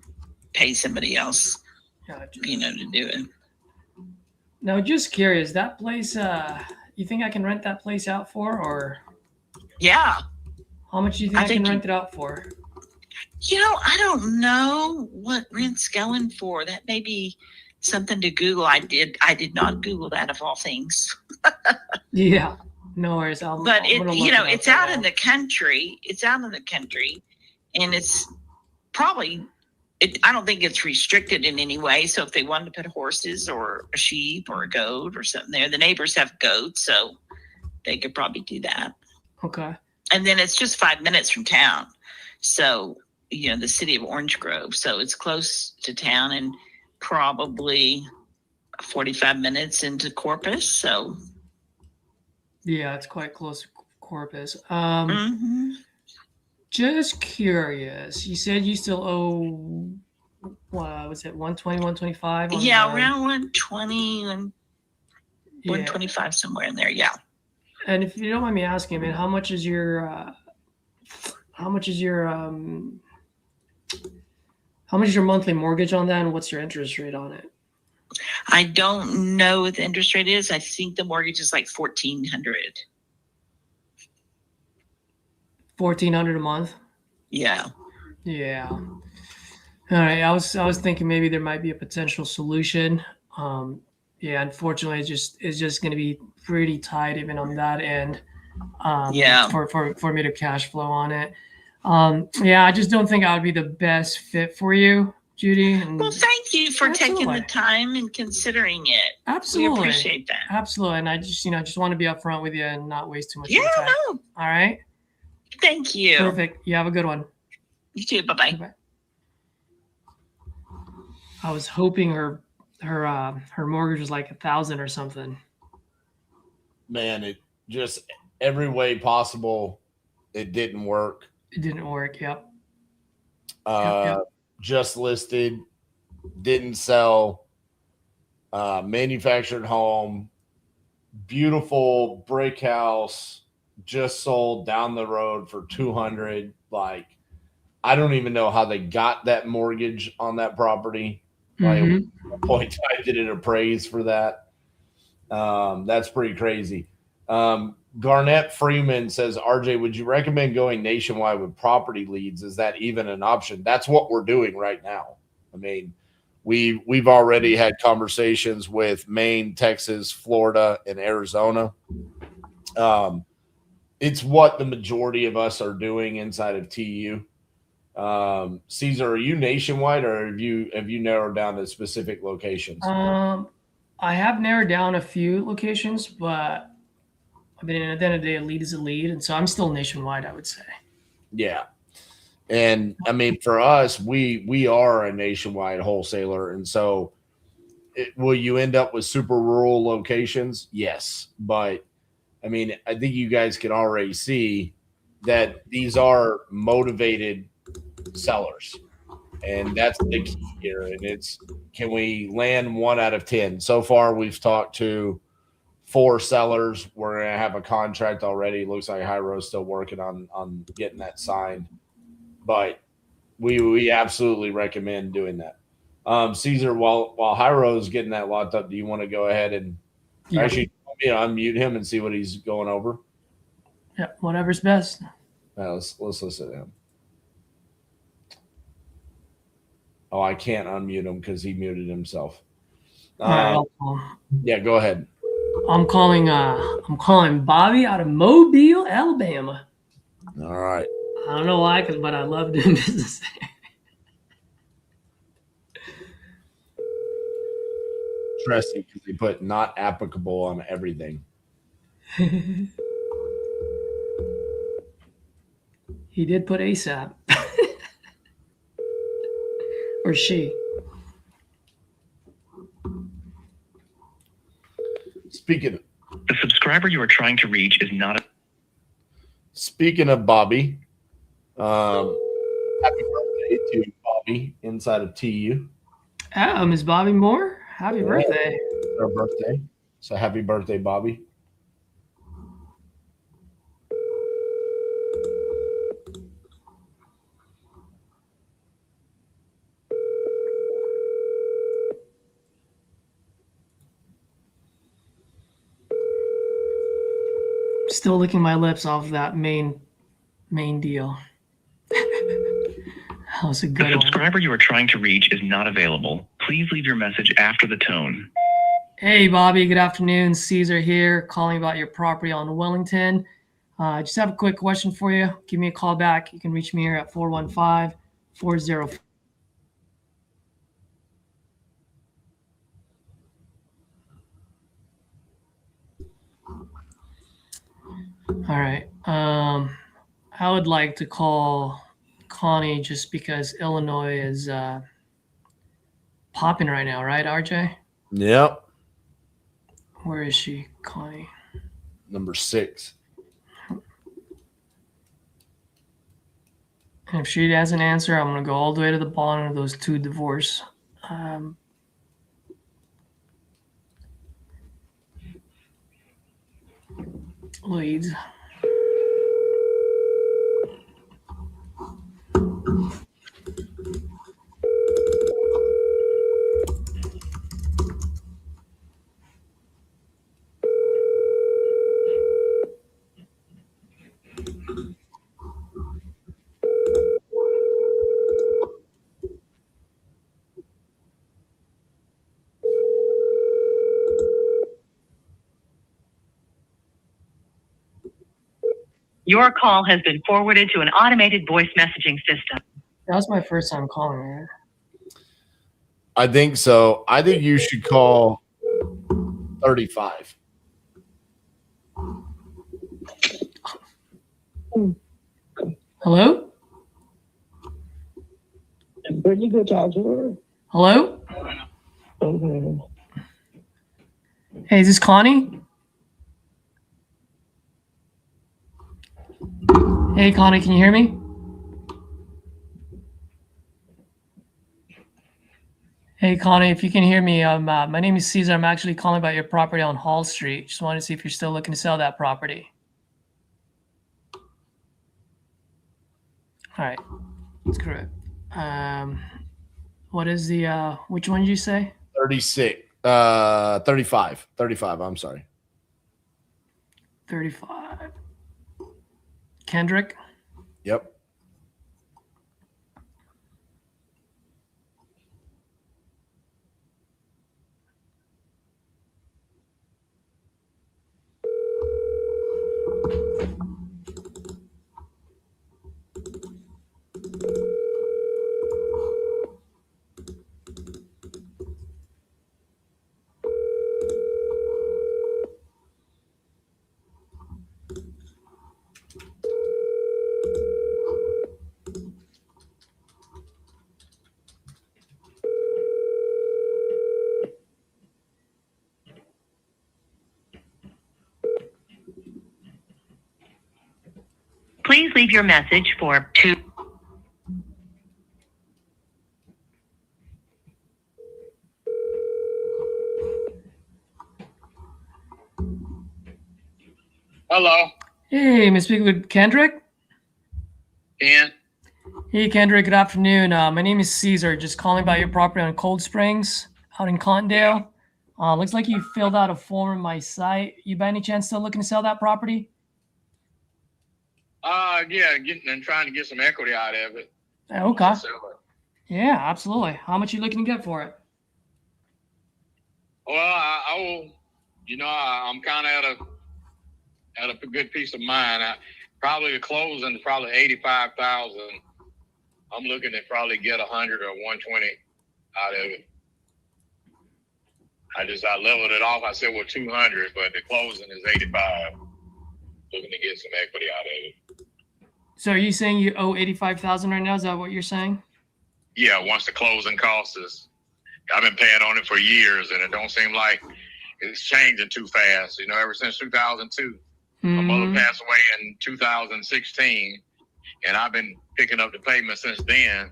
pay somebody else, Gotcha. to do it. Now, just curious, that place, you think I can rent that place out for, or Yeah. how much do you think I can rent it out for? I don't know what rent's going for. That may be something to Google. I did not Google that of all things. Yeah, no worries. But it's out in the country. It's out in the country, and it's probably. I don't think it's restricted in any way. So if they wanted to put horses or a sheep or a goat or something there, the neighbors have goats, so they could probably do that. Okay. And then it's just 5 minutes from town. So, the city of Orange Grove. So it's close to town and probably 45 minutes into Corpus. So. Yeah, it's quite close to Corpus. Just curious. You said you still owe, what was it, 120, 125? Yeah, around 120 and 125, somewhere in there. Yeah. And if you don't mind me asking, man, how much is your monthly mortgage on that, and what's your interest rate on it? I don't know what the interest rate is. I think the mortgage is like $1,400. $1,400 a month. Yeah. Yeah. All right. I was thinking maybe there might be a potential solution. Unfortunately, it's just going to be pretty tight even on that end. For me to cash flow on it. I just don't think I would be the best fit for you, Judy. Well, thank you for taking the time and considering it. Absolutely. We appreciate that. Absolutely. And I just want to be upfront with you and not waste too much time. No. All right. Thank you. Perfect. You have a good one. You too. Bye-bye. Bye-bye. I was hoping her mortgage was like 1,000 or something. Man, it just every way possible, it didn't work. It didn't work. Yep. Just listed, didn't sell. Manufactured home, beautiful brick house, just sold down the road for 200. Like, I don't even know how they got that mortgage on that property. Like, at one point, I did it appraised for that. That's pretty crazy. Garnett Freeman says, RJ, would you recommend going nationwide with property leads? Is that even an option? That's what we're doing right now. I mean, we've already had conversations with Maine, Texas, Florida, and Arizona. It's what the majority of us are doing inside of TU. Caesar, are you nationwide, or have you narrowed down to specific locations? I have narrowed down a few locations, but I mean, at the end of the day, a lead is a lead, and so I'm still nationwide, I would say. Yeah, and I mean, for us, we are a nationwide wholesaler, and so will you end up with super rural locations? Yes, but I mean, I think you guys can already see that these are motivated sellers, and that's the key here. And it's, can we land 1 out of 10? So far, we've talked to 4 sellers. We're going to have a contract already. Looks like Hyro's still working on getting that signed, but we absolutely recommend doing that. Caesar, while Hyro's getting that locked up, do you want to go ahead and actually unmute him and see what he's going over? Yeah, whatever's best. Let's listen to him. Oh, I can't unmute him because he muted himself. Yeah, go ahead. I'm calling Bobby out of Mobile, Alabama. All right. I don't know why, but I love doing business there. Interesting, because they put not applicable on everything. He did put ASAP. Or she. Speaking of, the subscriber you are trying to reach is not. Speaking of Bobby, happy birthday to Bobby inside of TU. Is Bobby Moore? Happy birthday. Her birthday. So happy birthday, Bobby. Still licking my lips off that main deal. That was a The good one. subscriber you are trying to reach is not available. Please leave your message after the tone. Hey, Bobby. Good afternoon. Caesar here, calling about your property on Wellington. I just have a quick question for you. Give me a call back. You can reach me here at 415-404. All right. I would like to call Connie just because Illinois is popping right now, right, RJ? Yep. Where is she, Connie? Number 6. And if she has an answer, I'm going to go all the way to the bottom of those 2 divorce. Leads. Your call has been forwarded to an automated voice messaging system. That was my first time calling her. I think so. I think you should call 35. Hello? Pretty good talk to her. Hello? Okay. Hey, is this Connie? Hey, Connie, can you hear me? Hey, Connie, if you can hear me, my name is Caesar. I'm actually calling about your property on Hall Street. Just wanted to see if you're still looking to sell that property. All right, that's correct. What is the, which one did you say? 36. 35. 35, I'm sorry. 35. Kendrick? Yep. Please leave your message for 2. Hello. Hey, may I speak with Kendrick? Ian. Hey, Kendrick, good afternoon. My name is Caesar, just calling about your property on Cold Springs out in Cottondale. Looks like you filled out a form on my site. You by any chance still looking to sell that property? Yeah, getting and trying to get some equity out of it. Okay. Yeah, absolutely. How much are you looking to get for it? Well, I will, I'm kind of at a good peace of mind. Probably the closing is probably $85,000. I'm looking to probably get 100 or 120 out of it. I leveled it off. I said, well, 200, but the closing is 85. Looking to get some equity out of it. So are you saying you owe $85,000 right now? Is that what you're saying? Yeah, once the closing cost is, I've been paying on it for years, and it don't seem like it's changing too fast. Ever since 2002, my mother passed away in 2016, and I've been picking up the payment since then.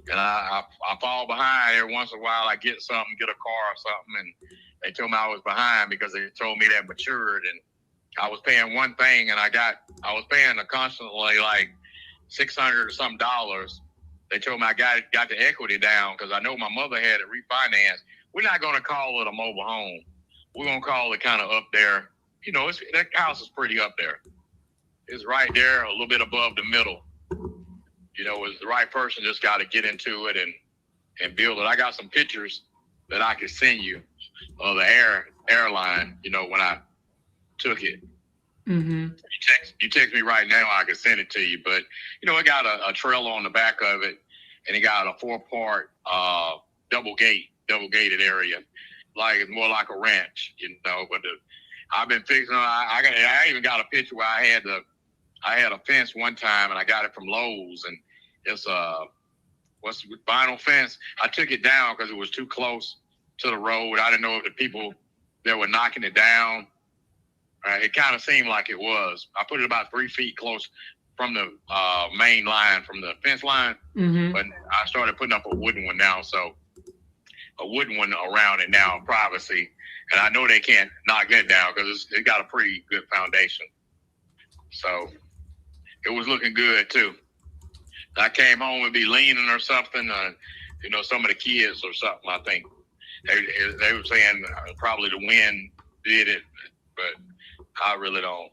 And I fall behind every once in a while. I get something, get a car or something, and they told me I was behind because they told me that matured, and I was paying one thing, and I was paying constantly like $600 or some dollars. They told me I got the equity down because I know my mother had it refinanced. We're not going to call it a mobile home. We're going to call it kind of up there. That house is pretty up there. It's right there, a little bit above the middle. You know, it's the right person just got to get into it and build it. I got some pictures that I could send you of the airline, you know, when I took it. Mm-hmm. You text me right now, I can send it to you. But, you know, it got a trailer on the back of it, and it got a 4-part double-gated area. Like, it's more like a ranch, you know. But I've been fixing it. I even got a picture where I had a fence one time, and I got it from Lowe's, and it's vinyl fence. I took it down because it was too close to the road. I didn't know if the people that were knocking it down. It kind of seemed like it was. I put it about 3 feet close from the main line, from the fence line. Mm-hmm. But I started putting up a wooden one now, so a wooden one around it now, privacy. And I know they can't knock that down because it's got a pretty good foundation. So it was looking good too. I came home and be leaning or something. You know, some of the kids or something. I think they were saying probably the wind did it, but I really don't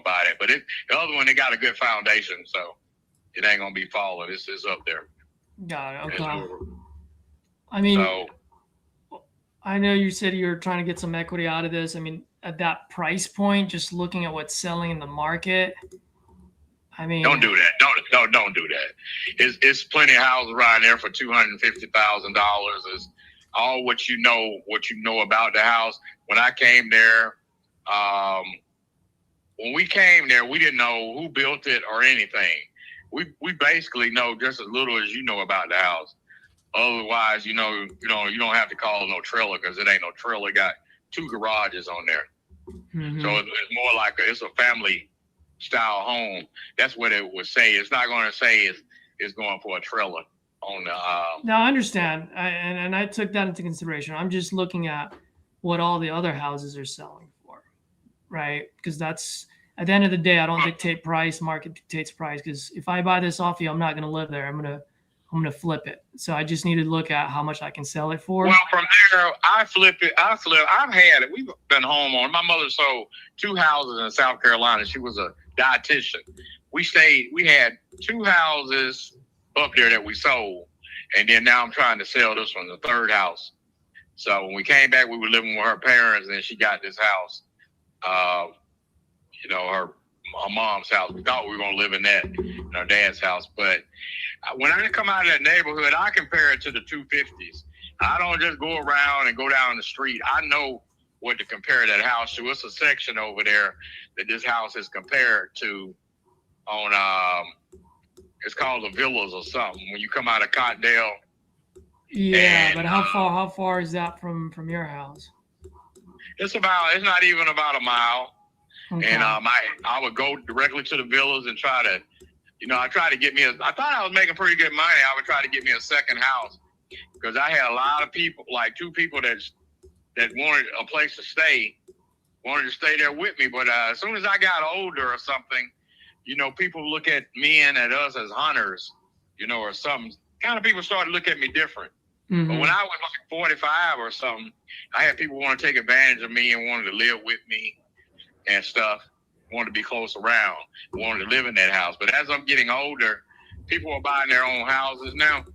buy that. But the other one, they got a good foundation, so it ain't gonna be falling. It's up there. Got it. Okay. I mean, so, I know you said you were trying to get some equity out of this. I mean, at that price point, just looking at what's selling in the market, I mean, don't do that. Don't do that. It's plenty of houses around there for $250,000. It's all what you know about the house. When I came there, when we came there, we didn't know who built it or anything. We basically know just as little as you know about the house. Otherwise, you don't have to call it no trailer because it ain't no trailer. It got 2 garages on there. Mm-hmm. So it's more like it's a family style home. That's what it would say. It's not going to say it's going for a trailer on the. No, I understand, and I took that into consideration. I'm just looking at what all the other houses are selling for, right? Because that's at the end of the day, I don't dictate price. Market dictates price. Because if I buy this off you, I'm not going to live there. I'm gonna flip it. So I just need to look at how much I can sell it for. Well, from there, I flip it. I've had it. We've been homeowners. My mother sold 2 houses in South Carolina. She was a dietitian. We had 2 houses up there that we sold. And then now I'm trying to sell this one, the 3rd house. So when we came back, we were living with her parents, and she got this house. Her mom's house. We thought we were going to live in that, in our dad's house. But when I come out of that neighborhood, I compare it to the 250s. I don't just go around and go down the street. I know what to compare that house to. It's a section over there that this house is compared to on, it's called the Villas or something. When you come out of Cottondale. Yeah, but how far is that from your house? It's not even about a mile. Okay. And I would go directly to the Villas and try to, I tried to get me I thought I was making pretty good money. I would try to get me a second house because I had a lot of people, like 2 people that wanted a place to stay, wanted to stay there with me. But as soon as I got older or something, people look at me and at us as hunters, or something. Kind of people started to look at me different. Mm-hmm. But when I was like 45 or something, I had people want to take advantage of me and wanted to live with me and stuff, wanted to be close around, wanted to live in that house. But as I'm getting older, people are buying their own houses now.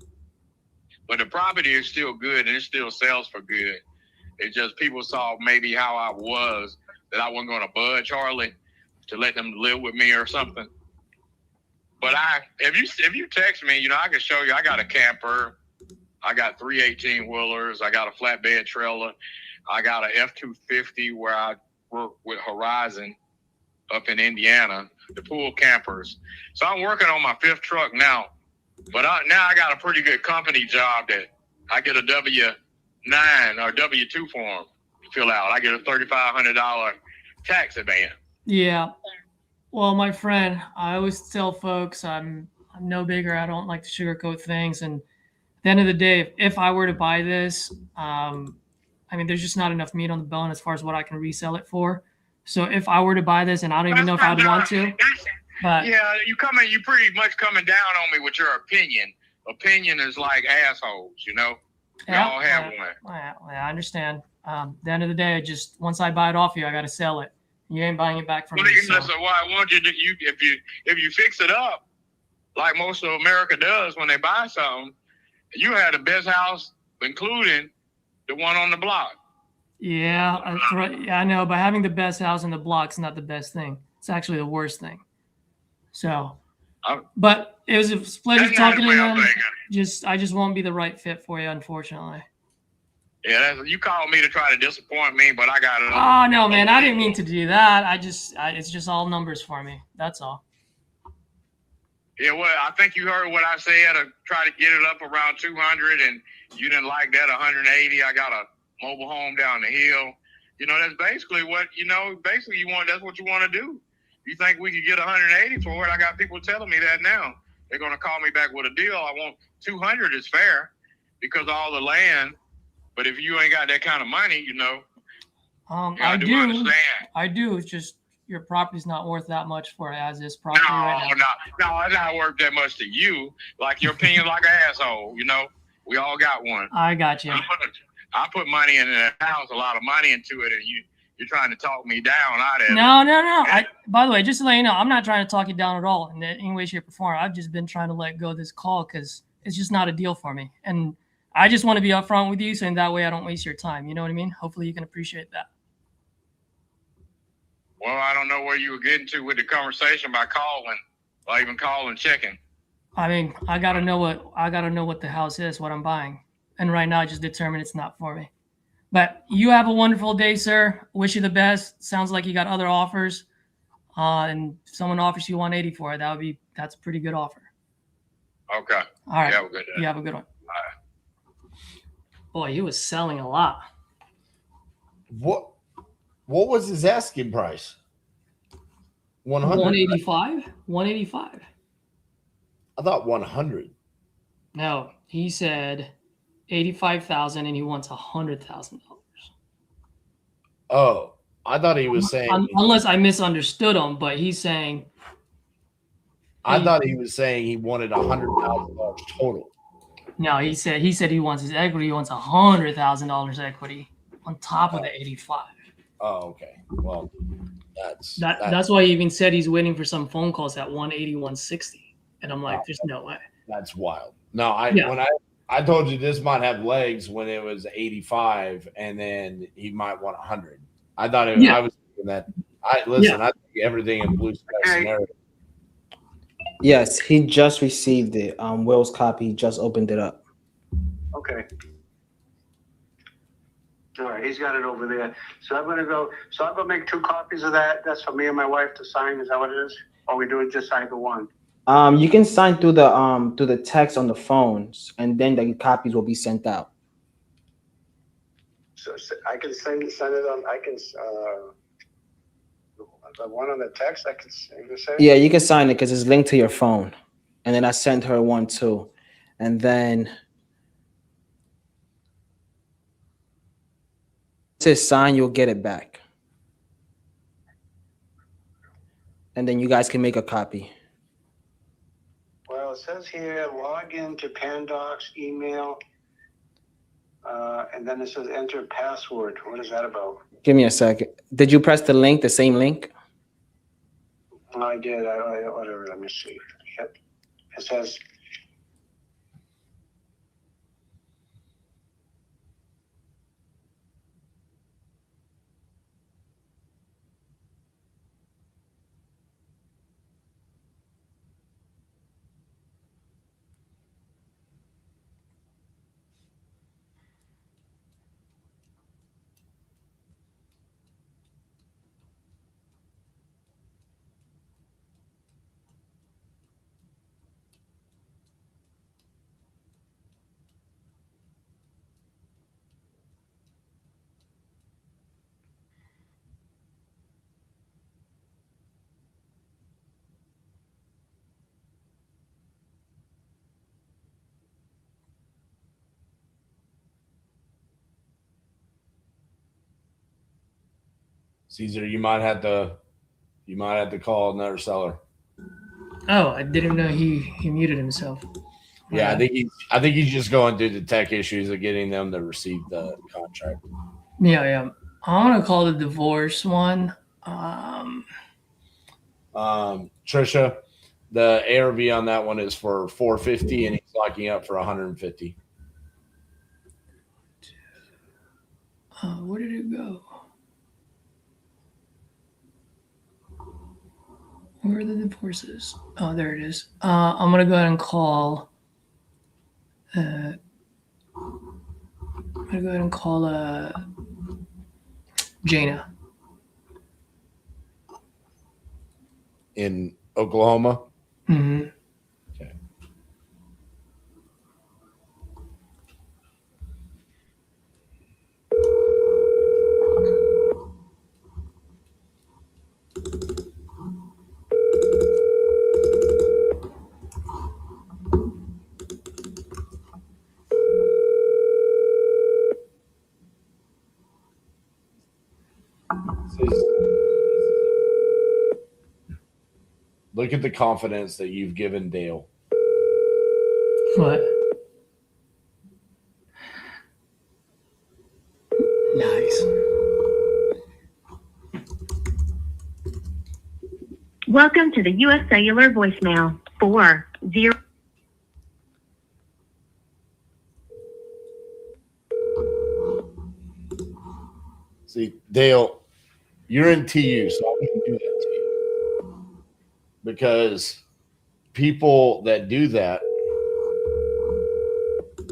But the property is still good and it still sells for good. It's just people saw maybe how I was, that I wasn't going to budge hardly to let them live with me or something. But if you text me, I can show you. I got a camper. I got 3 18-wheelers. I got a flatbed trailer. I got an F-250 where I work with Horizon up in Indiana, the pool campers. So I'm working on my 5th truck now. But now I got a pretty good company job that I get a W-9 or W-2 form to fill out. I get a $3,500 tax advance. Yeah. Well, my friend, I always tell folks I'm no bigger. I don't like to sugarcoat things. And at the end of the day, if I were to buy this, there's just not enough meat on the bone as far as what I can resell it for. So if I were to buy this, and I don't even know if I'd want to, but yeah, you pretty much coming down on me with your opinion. Opinion is like assholes, We all have one. I understand. At the end of the day, just once I buy it off you, I got to sell it. You ain't buying it back from Well, me. that's why I want you to, if you fix it up, like most of America does when they buy something, you had the best house, including the one on the block. Yeah, that's right. Yeah, I know, but having the best house in the block is not the best thing. It's actually the worst thing. So, but it was a pleasure talking to you. I just won't be the right fit for you, unfortunately. Yeah, you called me to try to disappoint me, but I got it. Oh no, man, I didn't mean to do that. It's just all numbers for me. That's all. Yeah, well, I think you heard what I said. I try to get it up around 200, and you didn't like that 180. I got a mobile home down the hill. You know, that's basically what basically you want. That's what you want to do. You think we could get 180 for it? I got people telling me that now. They're going to call me back with a deal. I want 200 is fair because of all the land. But if you ain't got that kind of money, I do understand. I do. It's just your property's not worth that much for it as is property right now. No, it's not worth that much to you. Like your opinion, like an asshole. We all got one. I got you. I put money in the house, a lot of money into it, and you're trying to talk me down out of it. No. By the way, just to let you know, I'm not trying to talk you down at all in any way, shape, or form. I've just been trying to let go of this call because it's just not a deal for me. And I just want to be upfront with you, so in that way I don't waste your time. You know what I mean? Hopefully you can appreciate that. Well, I don't know where you were getting to with the conversation by calling, or even calling, checking. I mean, I gotta know what the house is, what I'm buying. And right now I just determined it's not for me. But you have a wonderful day, sir. Wish you the best. Sounds like you got other offers. And if someone offers you 180 for it, that's a pretty good offer. Okay. All right. You have a good day. You have a good one. All right. Boy, he was selling a lot. What was his asking price? 100. 185? 185. I thought 100. No, he said 85,000 and he wants $100,000. Oh, I thought he was saying, unless I misunderstood him, but he's saying, I thought he was saying he wanted $100,000 total. No, he said he wants his equity. He wants $100,000 equity on top of the 85. Oh, okay. Well, that's why he even said he's waiting for some phone calls at 180, 160. And I'm like, there's no way. That's wild. No, when I told you this might have legs when it was 85, and then he might want 100. I thought it was. I was thinking that. I think everything in blue sky scenario. Yes, he just received it. Will's copy just opened it up. Okay. All right, he's got it over there. So I'm gonna make 2 copies of that. That's for me and my wife to sign. Is that what it is? Or we do it just sign the one? You can sign through the text on the phones, and then the copies will be sent out. So I can send it on. I can the one on the text. I can send. Yeah, you can sign it because it's linked to your phone, and then I sent her one too, and then to sign, you'll get it back, and then you guys can make a copy. Well, it says here, log in to Pandocs email, and then it says enter password. What is that about? Give me a second. Did you press the link, the same link? I did. Whatever. Let me see. Yep. It says. Caesar, you might have to call another seller. Oh, I didn't know he muted himself. Yeah, I think he's just going through the tech issues of getting them to receive the contract. Yeah. I want to call the divorce one. Trisha, the ARV on that one is for 450, and he's locking up for 150. Where did it go? Where are the divorces? Oh, there it is. I'm gonna go ahead and call. Jana in Oklahoma. Mm-hmm. Okay. Look at the confidence that you've given Dale. What? Nice. Welcome to the U.S. Cellular voicemail 40. See, Dale, you're in TU, so I wouldn't do that to you. Because people that do that,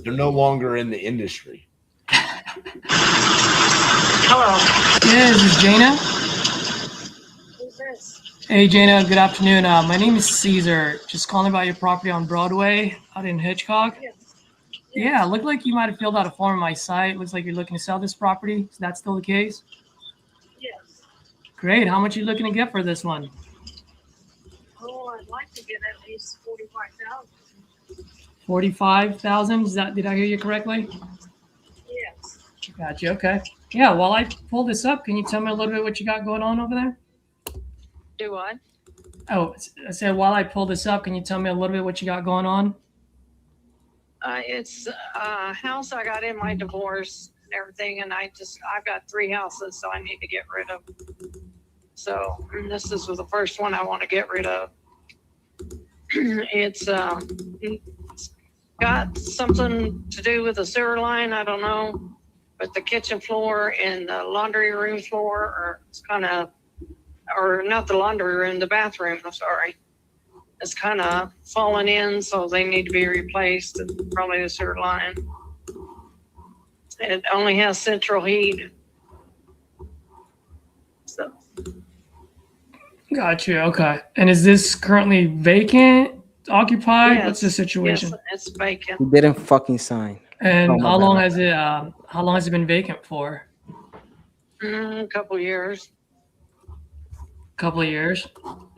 they're no longer in the industry. Hello. Yeah, this is Jana. Who's this? Hey, Jana. Good afternoon. My name is Caesar. Just calling about your property on Broadway out in Hitchcock. Yes. Yeah, it looked like you might have filled out a form on my site. Looks like you're looking to sell this property. Is that still the case? Yes. Great. How much are you looking to get for this one? Oh, I'd like to get at least 45,000. 45,000. Did I hear you correctly? Yes. Gotcha. Okay. Yeah. While I pull this up, can you tell me a little bit what you got going on over there? Do what? Oh, I said while I pull this up, can you tell me a little bit what you got going on? It's a house I got in my divorce and everything, and I've got 3 houses, so I need to get rid of. So this is the first one I want to get rid of. It's got something to do with the sewer line, I don't know, but the kitchen floor and the laundry room floor are kind of, or not the laundry room, the bathroom, I'm sorry. It's kind of fallen in, so they need to be replaced, and probably the sewer line. It only has central heat. So. Gotcha. Okay. And is this currently vacant, occupied? Yes, What's the situation? Yes, it's vacant. He didn't fucking sign. And Oh, my how bad. long has it been vacant for? A couple years. Couple of years.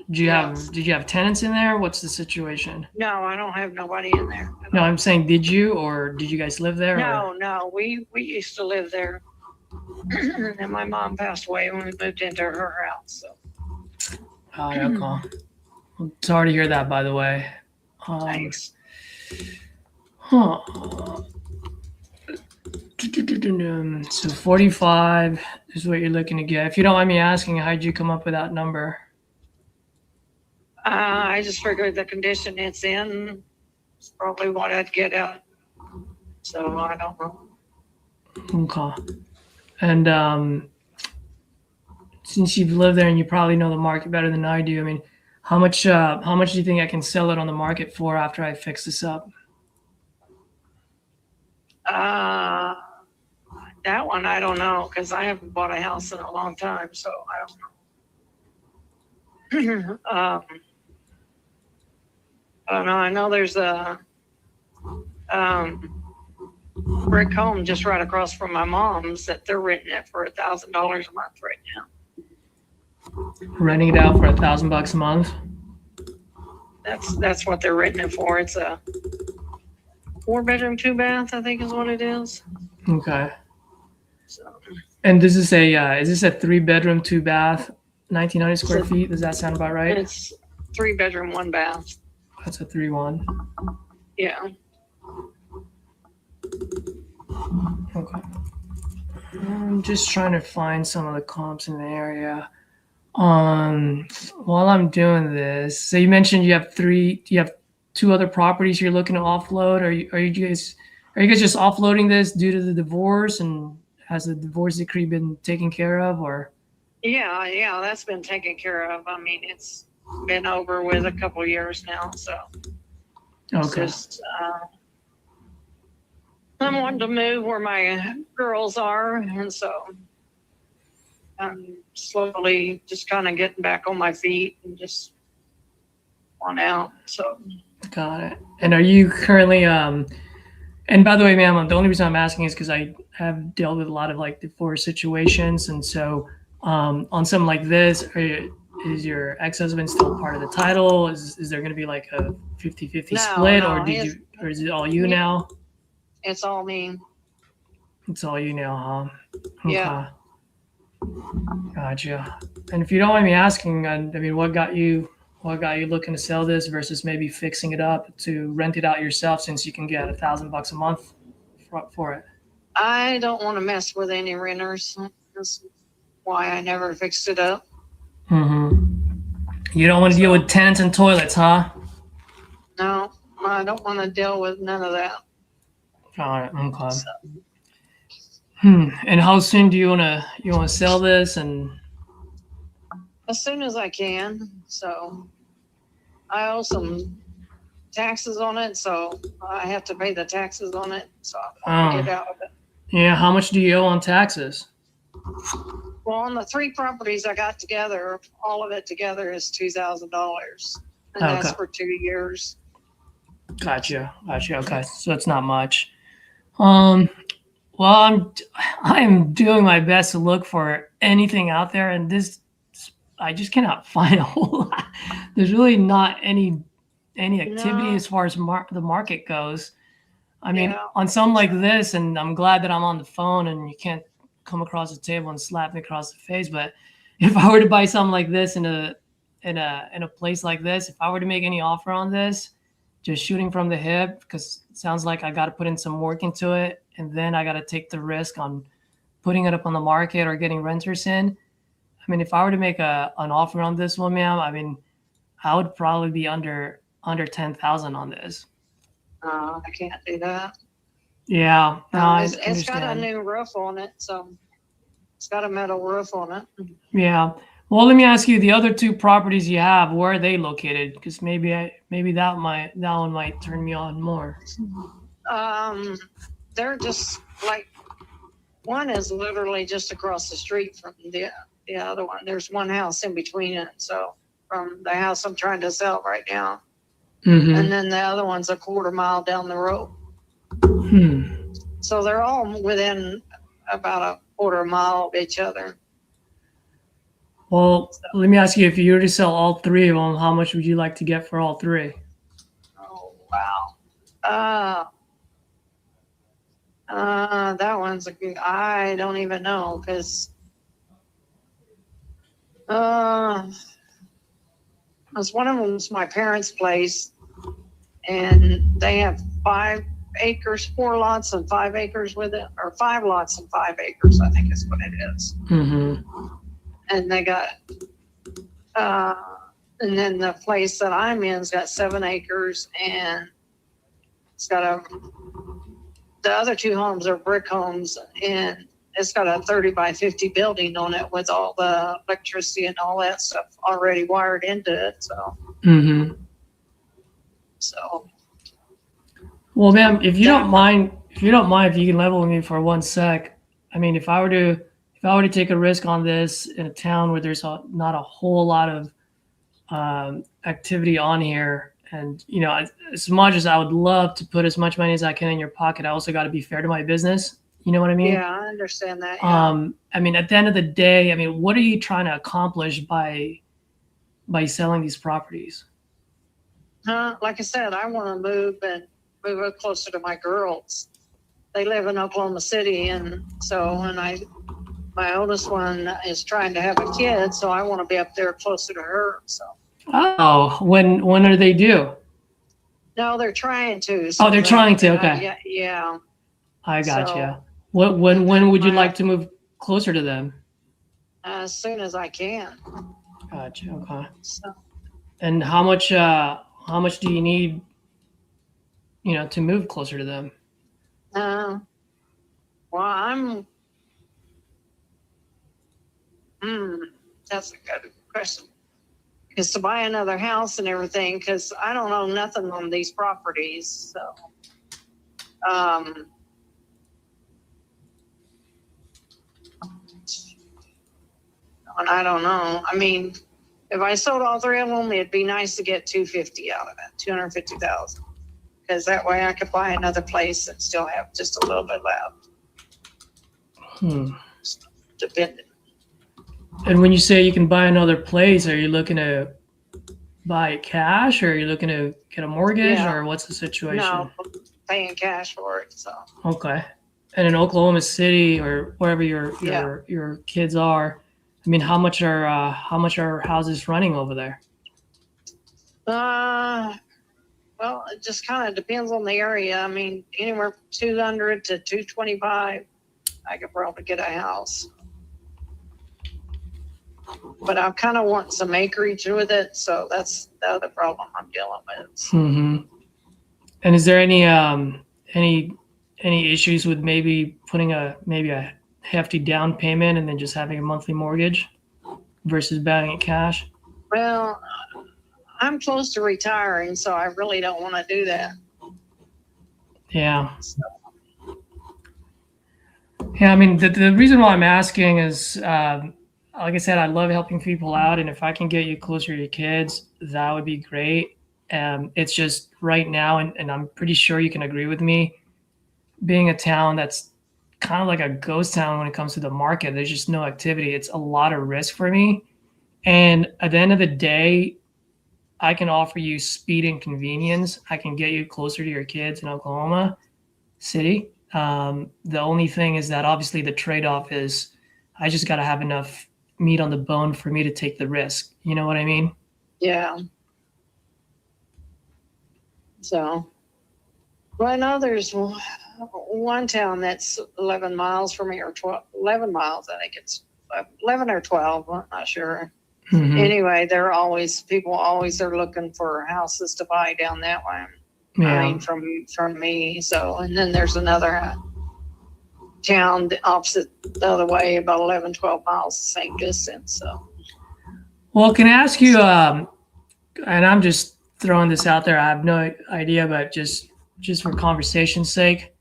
Did you have tenants in there? What's the situation? No, I don't have nobody in there. No, I'm saying, did you, or did you guys live there? No, we used to live there. And my mom passed away when we moved into her house. So. Oh, yeah, okay. I'm sorry to hear that, by the way. Thanks. Huh. So 45 is what you're looking to get. If you don't mind me asking, how'd you come up with that number? I just figured the condition it's in is probably what I'd get out. So I don't know. Okay. And since you've lived there and you probably know the market better than I do, I mean, how much do you think I can sell it on the market for after I fix this up? That one I don't know, because I haven't bought a house in a long time, so I don't know. I don't know. I know there's a brick home just right across from my mom's that they're renting it for $1,000 a month right now. Renting it out for $1,000 a month? That's what they're renting it for. It's a 4-bedroom, 2-bath, I think is what it is. Okay. So. And this is is this a 3-bedroom, 2-bath, 1,900 square feet? Does that sound about right? It's 3-bedroom, 1-bath. That's a 3-1. Yeah. Okay. I'm just trying to find some of the comps in the area. While I'm doing this, so you mentioned you have two other properties you're looking to offload. Are you guys just offloading this due to the divorce, and has the divorce decree been taken care of, or? Yeah, that's been taken care of. I mean, it's been over with a couple of years now, so it's Okay. just I'm wanting to move where my girls are, and so I'm slowly just kind of getting back on my feet and just on out. So Got it. And are you currently and by the way, ma'am, the only reason I'm asking is because I have dealt with a lot of like divorce situations, and so on something like this, is your ex-husband still part of the title? Is there going to be like a 50-50 split, or is it all you now? it's all me. It's all you now, huh? Yeah. Gotcha. And if you don't mind me asking, I mean, what got you looking to sell this versus maybe fixing it up to rent it out yourself, since you can get $1,000 a month for it? I don't want to mess with any renters. That's why I never fixed it up. You don't want to deal with tenants and toilets, huh? No, I don't want to deal with none of that. All right. Okay. And how soon do you want to sell this? And As soon as I can. So I owe some taxes on it, so I have to pay the taxes on it. So I want to get out of it. Yeah, how much do you owe on taxes? Well, on the 3 properties I got together, all of it together is $2,000, and that's for 2 years. Gotcha. Okay, so it's not much. Well, I'm doing my best to look for anything out there, and I just cannot find a whole lot. There's really not any activity as far as the market goes. I mean, on something like this, and I'm glad that I'm on the phone and you can't come across the table and slap me across the face. But if I were to buy something like this in a place like this, if I were to make any offer on this, just shooting from the hip, because it sounds like I got to put in some work into it, and then I got to take the risk on putting it up on the market or getting renters in. I mean, if I were to make an offer on this one, ma'am, I mean, I would probably be under 10,000 on this. I can't do that. Yeah, no, it's got a new roof on it, so it's got a metal roof on it. Yeah. Well, let me ask you, the other 2 properties you have, where are they located? Because maybe that one might turn me on more. They're just like, one is literally just across the street from the other one. There's one house in between it, so from the house I'm trying to sell right now. And then the other one's a quarter mile down the road. So they're all within about a quarter mile of each other. Well, let me ask you, if you were to sell all 3 of them, how much would you like to get for all 3? Oh, wow. That one's I don't even know, because one of them's my parents' place, and they have 5 acres, 4 lots and 5 acres with it, or 5 lots and 5 acres, I think is what it is. And they got, and then the place that I'm in's got 7 acres, and it's got the other 2 homes are brick homes, and it's got a 30 by 50 building on it with all the electricity and all that stuff already wired into it. So, so. Well, ma'am, if you don't mind, if you can level with me for 1 sec. I mean, if I were to take a risk on this in a town where there's not a whole lot of activity on here, and as much as I would love to put as much money as I can in your pocket, I also got to be fair to my business. You know what I mean? Yeah, I understand that. Yeah. I mean, at the end of the day, I mean, what are you trying to accomplish by selling these properties? Like I said, I want to move closer to my girls. They live in Oklahoma City, and so my oldest one is trying to have a kid, so I want to be up there closer to her. So. Oh, when are they due? No, they're trying to. So they're trying to. Okay. Yeah. I got you. When would you like to move closer to them? As soon as I can. Gotcha. Okay. So, And how much do you need, to move closer to them? well, that's a good question. Is to buy another house and everything, because I don't know nothing on these properties. So, and I don't know. I mean, if I sold all three of them, it'd be nice to get 250 out of it, 250,000, because that way I could buy another place and still have just a little bit left. Depending. And when you say you can buy another place, are you looking to buy it cash, or are you looking to get a mortgage, or what's the situation? No, paying cash for it. So. Okay. And in Oklahoma City or wherever your kids are, I mean, how much are houses running over there? Well, it just kind of depends on the area. I mean, anywhere from 200 to 225, I could probably get a house. But I kind of want some acreage with it, so that's the other problem I'm dealing with. Mm-hmm. And is there any issues with maybe putting a hefty down payment and then just having a monthly mortgage versus buying it cash? Well, I'm close to retiring, so I really don't want to do that. Yeah. Yeah, I mean, the reason why I'm asking is, like I said, I love helping people out, and if I can get you closer to your kids, that would be great. It's just right now, and I'm pretty sure you can agree with me, being a town that's kind of like a ghost town when it comes to the market. There's just no activity. It's a lot of risk for me. And at the end of the day, I can offer you speed and convenience. I can get you closer to your kids in Oklahoma City. The only thing is that obviously the trade-off is I just got to have enough meat on the bone for me to take the risk. You know what I mean? Yeah. So, well, I know there's one town that's 11 miles from me, or 11 miles. I think it's 11 or 12. I'm not sure. Mm-hmm. Anyway, people always are looking for houses to buy down that way. Yeah. I mean, from me. So, and then there's another town opposite the other way, about 11, 12 miles, the same distance. So, well, can I ask you, and I'm just throwing this out there, I have no idea, but just for conversation's sake,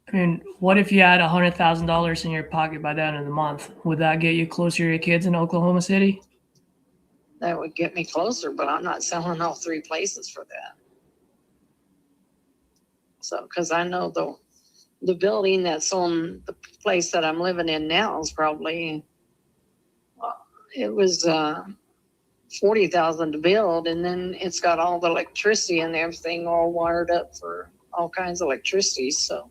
I mean, what if you had $100,000 in your pocket by the end of the month? Would that get you closer to your kids in Oklahoma City? that would get me closer, but I'm not selling all three places for that. So, because I know the building that's on the place that I'm living in now is probably, it was $40,000 to build, and then it's got all the electricity and everything all wired up for all kinds of electricity. So,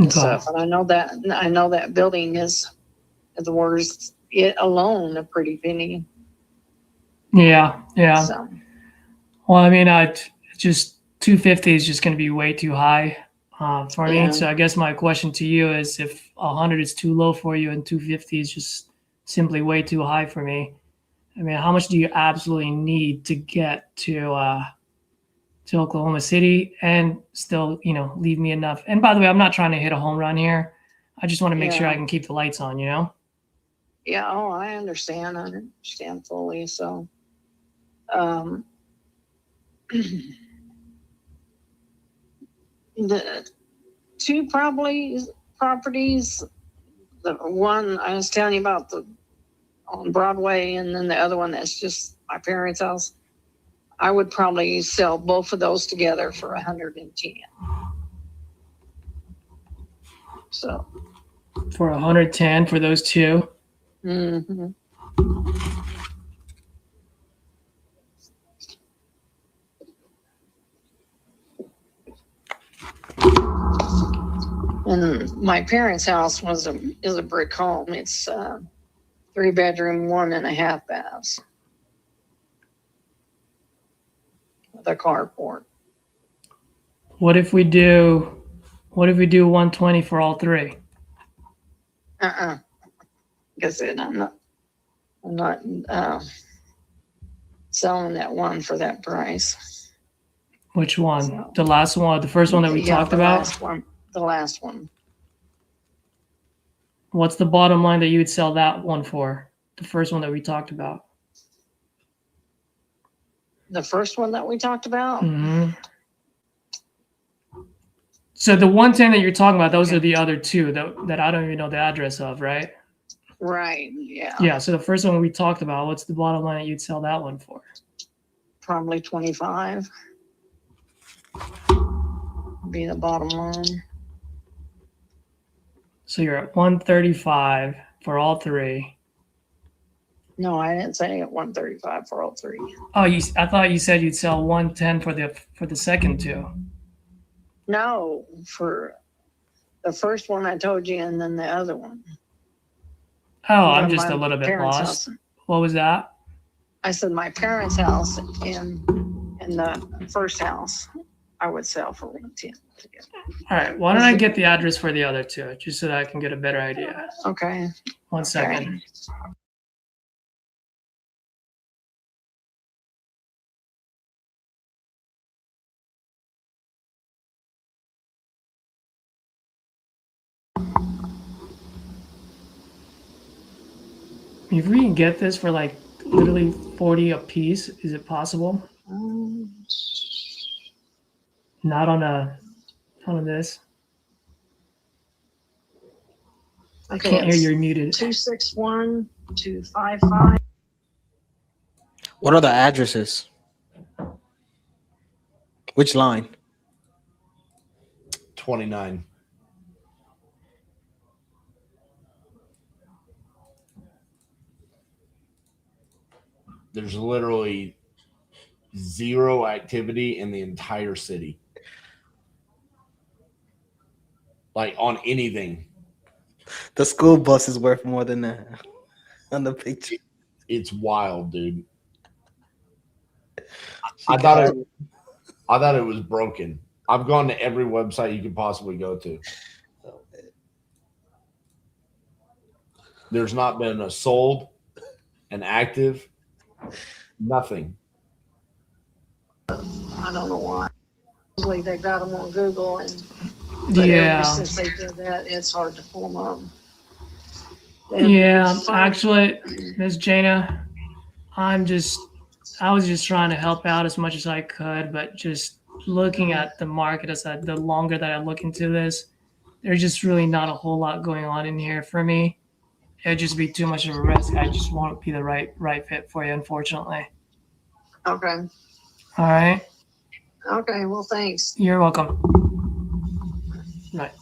stuff. And I know that building is worth it alone a pretty penny. Yeah. So. Well, I mean, just 250 is just going to be way too high for me. So I guess my question to you is, if 100 is too low for you and 250 is just simply way too high for me, I mean, how much do you absolutely need to get to Oklahoma City and still, leave me enough? And by the way, I'm not trying to hit a home run here. I just want to make sure I can keep the lights on, Yeah, I understand. I understand fully. So, the two properties, the one I was telling you about on Broadway, and then the other one that's just my parents' house, I would probably sell both of those together for 110. So for 110 for those two. Mm-hmm. And my parents' house is a brick home. It's 3-bedroom, 1.5 baths with a carport. What if we do 120 for all three? because then I'm not selling that one for that price. Which one? So- The last one, the first one that we talked about? The last one. What's the bottom line that you would sell that one for? The first one that we talked about. The first one that we talked about? Mm-hmm. So the 110 that you're talking about, those are the other two that I don't even know the address of, right? Right, yeah. Yeah, so the first one we talked about, what's the bottom line that you'd sell that one for? Probably 25. Be the bottom line. So you're at 135 for all three. No, I didn't say at 135 for all three. Oh, I thought you said you'd sell 110 for the second two. No, for the first one I told you, and then the other one. Oh, I'm My just a little bit parents' lost. house. What was that? I said my parents' house and the first house I would sell for 110. All right, why don't I get the address for the other two, just so that I can get a better idea. Okay. One second. If we can get this for like literally 40 a piece, is it possible? Not on this. I Okay, can't hear it's you're muted. 261 255. What are the addresses? Which line? 29. There's literally zero activity in the entire city. Like on anything. The school bus is worth more than that on the picture. It's wild, dude. I thought it was broken. I've gone to every website you could possibly go to. There's not been a sold, an active, nothing. I don't know why. Usually they got them on Google, and Yeah. ever since they did that, it's hard to pull them up. Yeah, actually, Miss Jana, I was just trying to help out as much as I could, but just looking at the market the longer that I look into this, there's just really not a whole lot going on in here for me. It'd just be too much of a risk. I just won't be the right fit for you, unfortunately. Okay. All right. Okay. Well, thanks. You're welcome. Right.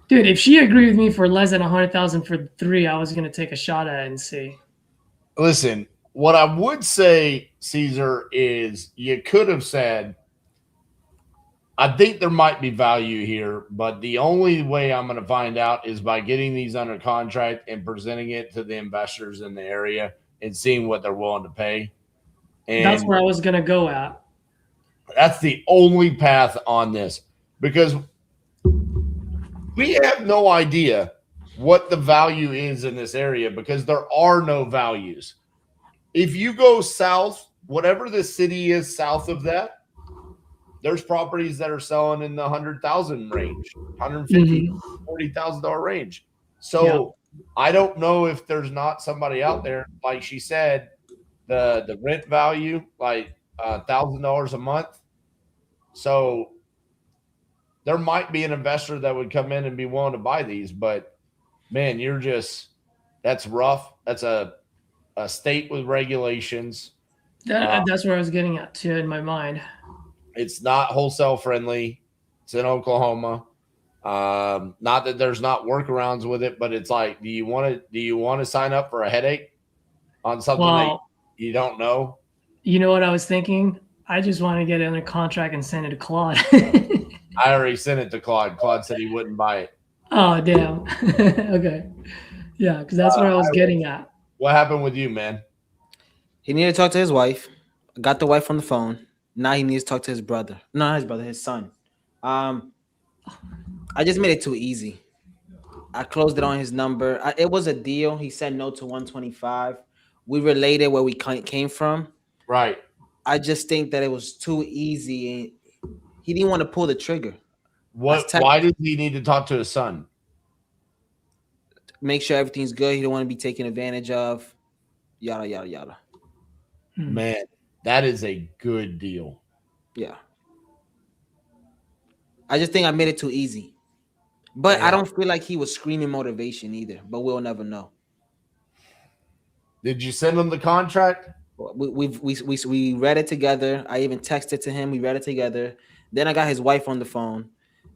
Dude, if she agreed with me for less than 100,000 for 3, I was gonna take a shot at it and see. Listen, what I would say, Caesar, is you could have said, I think there might be value here, but the only way I'm going to find out is by getting these under contract and presenting it to the investors in the area and seeing what they're willing to pay. And That's where I was gonna go at. that's the only path on this, because we have no idea what the value is in this area, because there are no values. If you go south, whatever the city is south of that, there's properties that are selling in the 100,000 range, $150,000, $40,000 range. So I don't know if there's not somebody out there, like she said, the rent value, like $1,000 a month. So there might be an investor that would come in and be willing to buy these, but man, that's rough. That's a state with regulations. That's where I was getting at too in my mind. It's not wholesale friendly. It's in Oklahoma. Not that there's not workarounds with it, but it's like, do you want to sign up for a headache on something that you don't know? You know what I was thinking? I just want to get it under contract and send it to Claude. I already sent it to Claude. Claude said he wouldn't buy it. Oh, damn. Okay. Yeah, because that's where I was getting at. What happened with you, man? He needed to talk to his wife. Got the wife on the phone. Now he needs to talk to his brother. No, not his brother, his son. I just made it too easy. I closed it on his number. It was a deal. He said no to 125. We related where we came from. Right. I just think that it was too easy. He didn't want to pull the trigger. Why does he need to talk to his son? Make sure everything's good. He don't want to be taken advantage of. Yada, yada, yada. Man, that is a good deal. Yeah. I just think I made it too easy. But I don't feel like he was screaming motivation either. But we'll never know. Did you send him the contract? We read it together. I even texted to him. We read it together. Then I got his wife on the phone.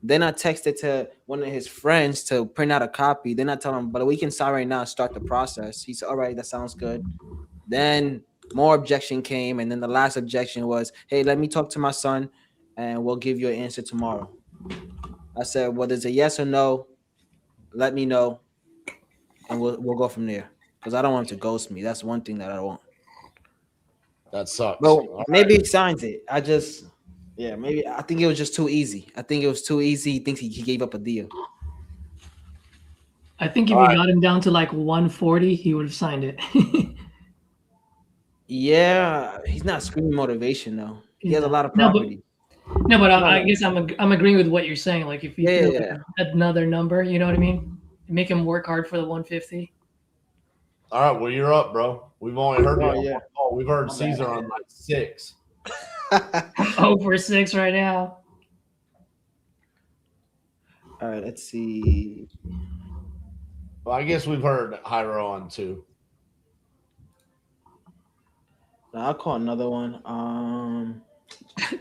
Then I texted to one of his friends to print out a copy. Then I tell him, but we can sign right now and start the process. He said, all right, that sounds good. Then more objection came. And then the last objection was, hey, let me talk to my son and we'll give you an answer tomorrow. I said, whether it's a yes or no, let me know. And we'll go from there. Because I don't want him to ghost me. That's one thing that I don't want. That sucks. Well, maybe he signs it. I think it was just too easy. I think it was too easy. He thinks he gave up a deal. I think if we got him down to like 140, he would have signed it. Yeah, he's not screaming motivation though. He has a lot of property. No, but I guess I'm agreeing with what you're saying. Like if you feel another number, you know what I mean? Make him work hard for the 150. All right, well, you're up, bro. We've only heard you on one call. We've heard Caesar on like 6. 0 for 6 right now. All right, let's see. Well, I guess we've heard Hyro on 2. I'll call another one.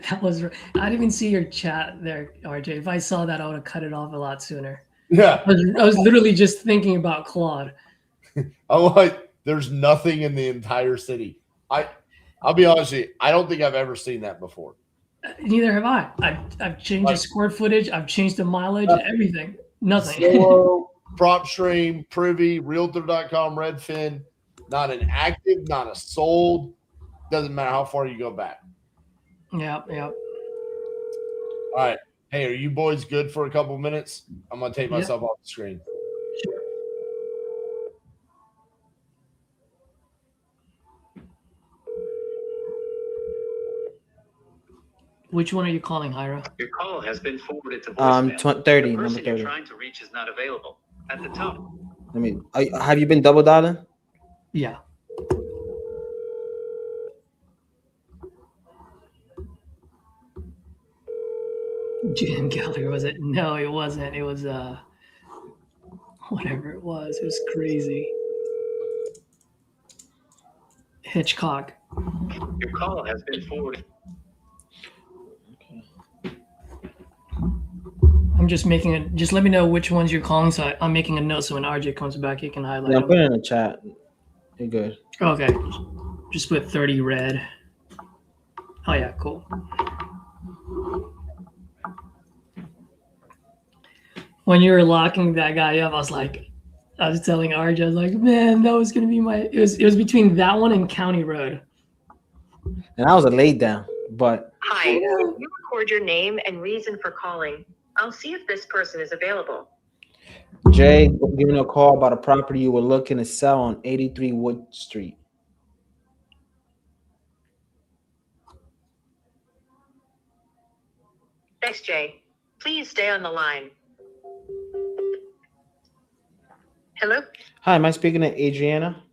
That was. I didn't even see your chat there, RJ. If I saw that, I would have cut it off a lot sooner. Yeah. I was literally just thinking about Claude. There's nothing in the entire city. I'll be honest with you, I don't think I've ever seen that before. Neither have I. I've changed the square footage. I've changed the mileage. Everything. Nothing. Zillow, PropStream, Privy, Realtor.com, Redfin. Not an active, not a sold. Doesn't matter how far you go back. Yeah. All right. Hey, are you boys good for a couple minutes? I'm going to take myself off the screen. Sure. Which one are you calling, Hyra? Your call has been forwarded to voicemail. 30, the number person 30. you're trying to reach is not available. At the tone. Have you been double dialing? Yeah. Jim Gallagher, was it? No, it wasn't. It was whatever it was. It was crazy. Hitchcock. Your call has been forwarded. I'm just making it. Just let me know which ones you're calling, so I'm making a note. So when RJ comes back, he can highlight. Yeah, them. put it in the chat. You're good. Okay. Just put 30 red. Oh yeah, cool. When you were locking that guy up, I was telling RJ, I was like, man, that was gonna be it was between that one and County Road. And I was a laid down, but Hi, you record your name and reason for calling. I'll see if this person is available. Jay giving a call about a property you were looking to sell on 83 Wood Street. Thanks, Jay. Please stay on the line. Hello? Hi, am I speaking to Adriana?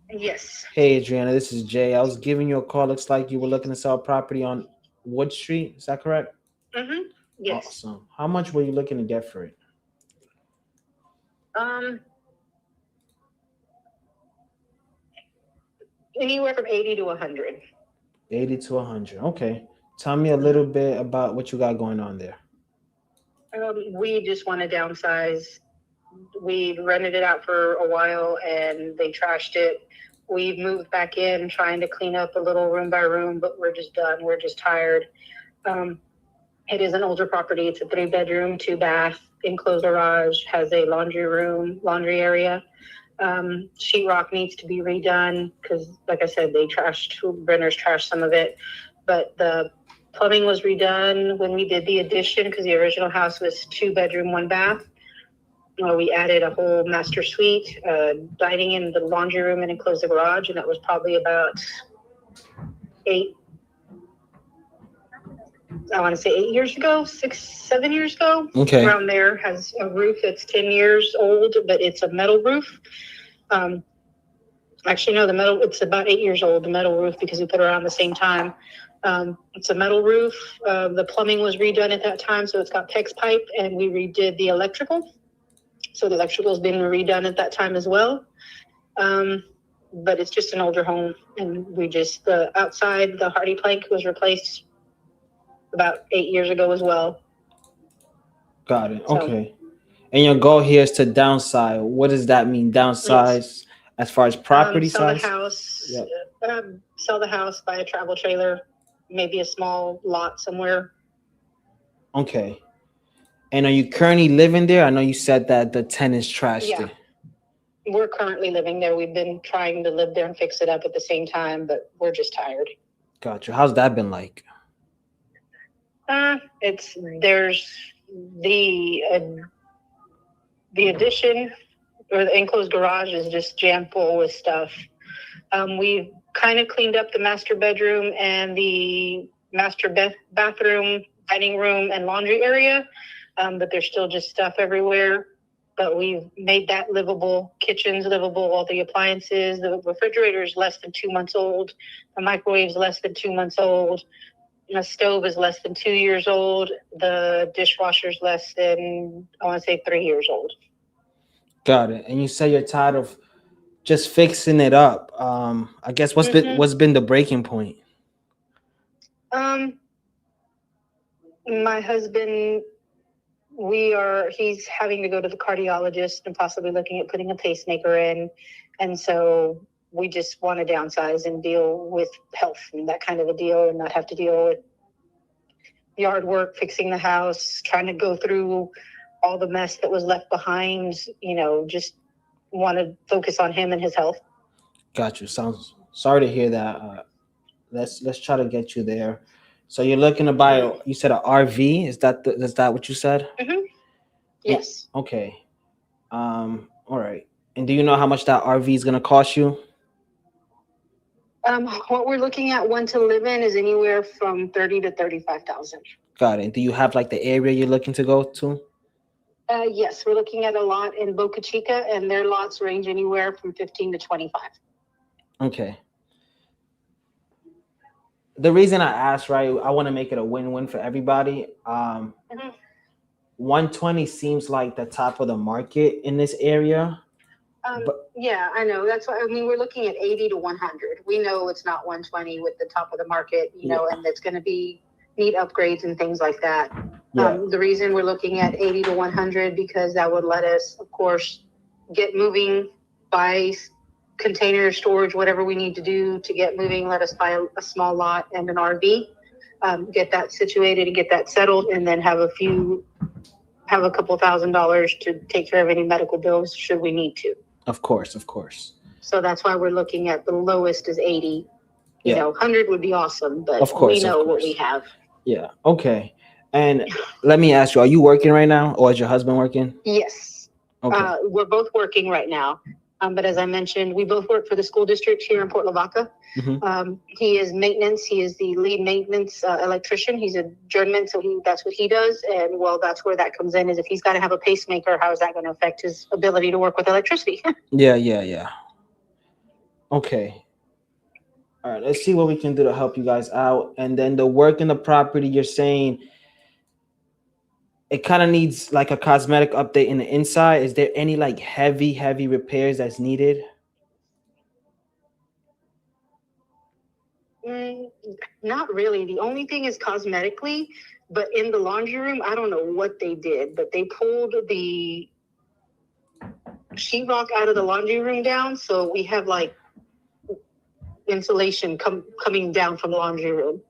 Yes. Hey, Adriana, this is Jay. I was giving you a call. Looks like you were looking to sell property on Wood Street. Is that correct? Mm-hmm. Yes. Awesome. How much were you looking to get for it? Anywhere from 80 to 100. 80 to 100. Okay. Tell me a little bit about what you got going on there. We just want to downsize. We rented it out for a while and they trashed it. We've moved back in trying to clean up a little room by room, but we're just done. We're just tired. It is an older property. It's a 3-bedroom, 2-bath, enclosed garage, has a laundry area. Sheetrock needs to be redone because, like I said, renters trashed some of it. But the plumbing was redone when we did the addition because the original house was 2-bedroom, 1-bath. We added a whole master suite, dining in the laundry room, and enclosed the garage, and that was probably about 8 years ago, 7 years ago. Okay. Around there. Has a roof that's 10 years old, but it's a metal roof. Actually, no, it's about 8 years old, the metal roof, because we put it around the same time. It's a metal roof. The plumbing was redone at that time, so it's got PEX pipe, and we redid the electrical. So the electrical's been redone at that time as well. But it's just an older home, and the outside, the hardy plank was replaced about 8 years ago as well. Got it. Okay. And your goal here is to downsize. What does that mean? Downsize as far as property size? Sell the house. Yep. Sell the house, buy a travel trailer, maybe a small lot somewhere. Okay. And are you currently living there? I know you said that the tenants trashed it. We're currently living there. We've been trying to live there and fix it up at the same time, but we're just tired. Gotcha. How's that been like? There's the addition or the enclosed garage is just jam full with stuff. We've kind of cleaned up the master bedroom and the master bathroom, dining room, and laundry area, but there's still just stuff everywhere. But we've made that livable. Kitchen's livable. All the appliances, the refrigerator's less than 2 months old. The microwave's less than 2 months old. The stove is less than 2 years old. The dishwasher's less than, 3 years old. Got it. And you say you're tired of just fixing it up. I guess what's been the breaking point? My husband, he's having to go to the cardiologist and possibly looking at putting a pacemaker in. And so we just want to downsize and deal with health and that kind of a deal, and not have to deal with yard work, fixing the house, trying to go through all the mess that was left behind. Just want to focus on him and his health. Got you. Sorry to hear that. Let's try to get you there. So you're looking to buy, you said an RV. Is that what you said? Mm-hmm. Yes. Okay. All right. And do you know how much that RV is going to cost you? What we're looking at, one to live in, is anywhere from $30,000 to $35,000. Got it. Do you have like the area you're looking to go to? Yes, we're looking at a lot in Boca Chica, and their lots range anywhere from 15 to 25. Okay. The reason I asked, right, I want to make it a win-win for everybody. 120 seems like the top of the market in this area. Yeah, I know. That's why, we're looking at 80 to 100. We know it's not 120 with the top of the market, and it's going to need upgrades and things like that. Yeah. The reason we're looking at 80 to 100, because that would let us, of course, get moving, buy container storage, whatever we need to do to get moving. Let us buy a small lot and an RV, get that situated and get that settled, and then have a couple $1,000s to take care of any medical bills should we need to. Of course. So that's why we're looking at the lowest is 80. 100 would be awesome, but we know what we have. Yeah. Okay. And let me ask you, are you working right now, or is your husband working? Yes. Okay. We're both working right now. But as I mentioned, we both work for the school district here in Port Lavaca. Mm-hmm. He is maintenance. He is the lead maintenance electrician. He's a journeyman, so that's what he does. And that's where that comes in, is if he's got to have a pacemaker, how is that going to affect his ability to work with electricity? Yeah. Okay. All right, let's see what we can do to help you guys out. And then the work in the property, you're saying it kind of needs like a cosmetic update in the inside. Is there any like heavy repairs that's needed? Not really. The only thing is cosmetically, but in the laundry room, I don't know what they did, but they pulled the sheetrock out of the laundry room down. So we have like insulation coming down from the laundry room.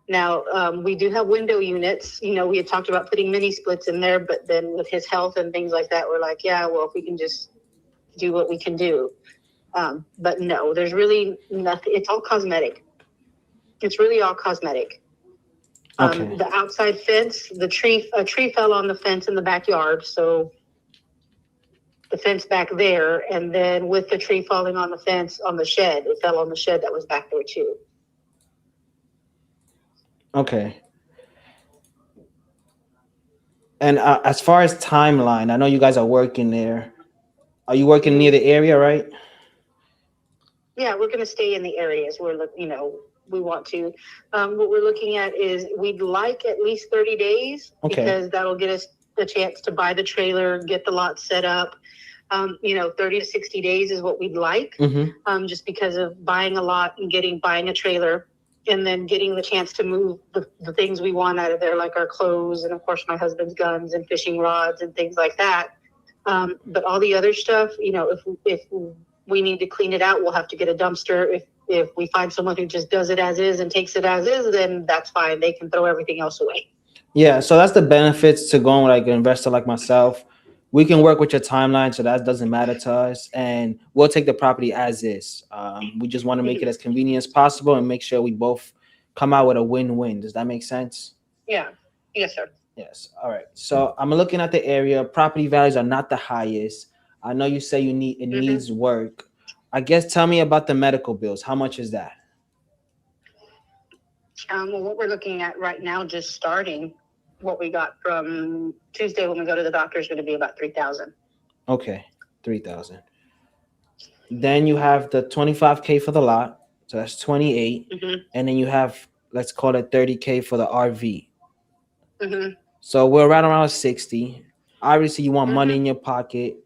Now, we do have window units. We had talked about putting mini splits in there, but then with his health and things like that, we're like, if we can just do what we can do. But no, there's really nothing. It's all cosmetic. It's really all cosmetic. The outside fence, a tree fell on the fence in the backyard. So the fence back there, and then with the tree falling on the fence on the shed, it fell on the shed that was back there too. Okay. And as far as timeline, I know you guys are working there. Are you working near the area, right? Yeah, we're going to stay in the areas where, we want to. What we're looking at is we'd like at least 30 days because that'll get us the chance to buy the trailer, get the lot set up. 30 to 60 days is what we'd like, just because of buying a lot and buying a trailer and then getting the chance to move the things we want out of there, like our clothes and, of course, my husband's guns and fishing rods and things like that. But all the other stuff, if we need to clean it out, we'll have to get a dumpster. If we find someone who just does it as is and takes it as is, then that's fine. They can throw everything else away. Yeah, so that's the benefits to going with like an investor like myself. We can work with your timeline, so that doesn't matter to us, and we'll take the property as is. We just want to make it as convenient as possible and make sure we both come out with a win-win. Does that make sense? Yeah. Yes, sir. Yes. All right. So I'm looking at the area. Property values are not the highest. I know you say it needs work. I guess tell me about the medical bills. How much is that? What we're looking at right now, just starting, what we got from Tuesday when we go to the doctor is going to be about $3,000. Okay, $3,000. Then you have the $25K for the lot, so that's 28, and then you have, let's call it $30K for the RV. So we're right around 60. Obviously, you want money in your pocket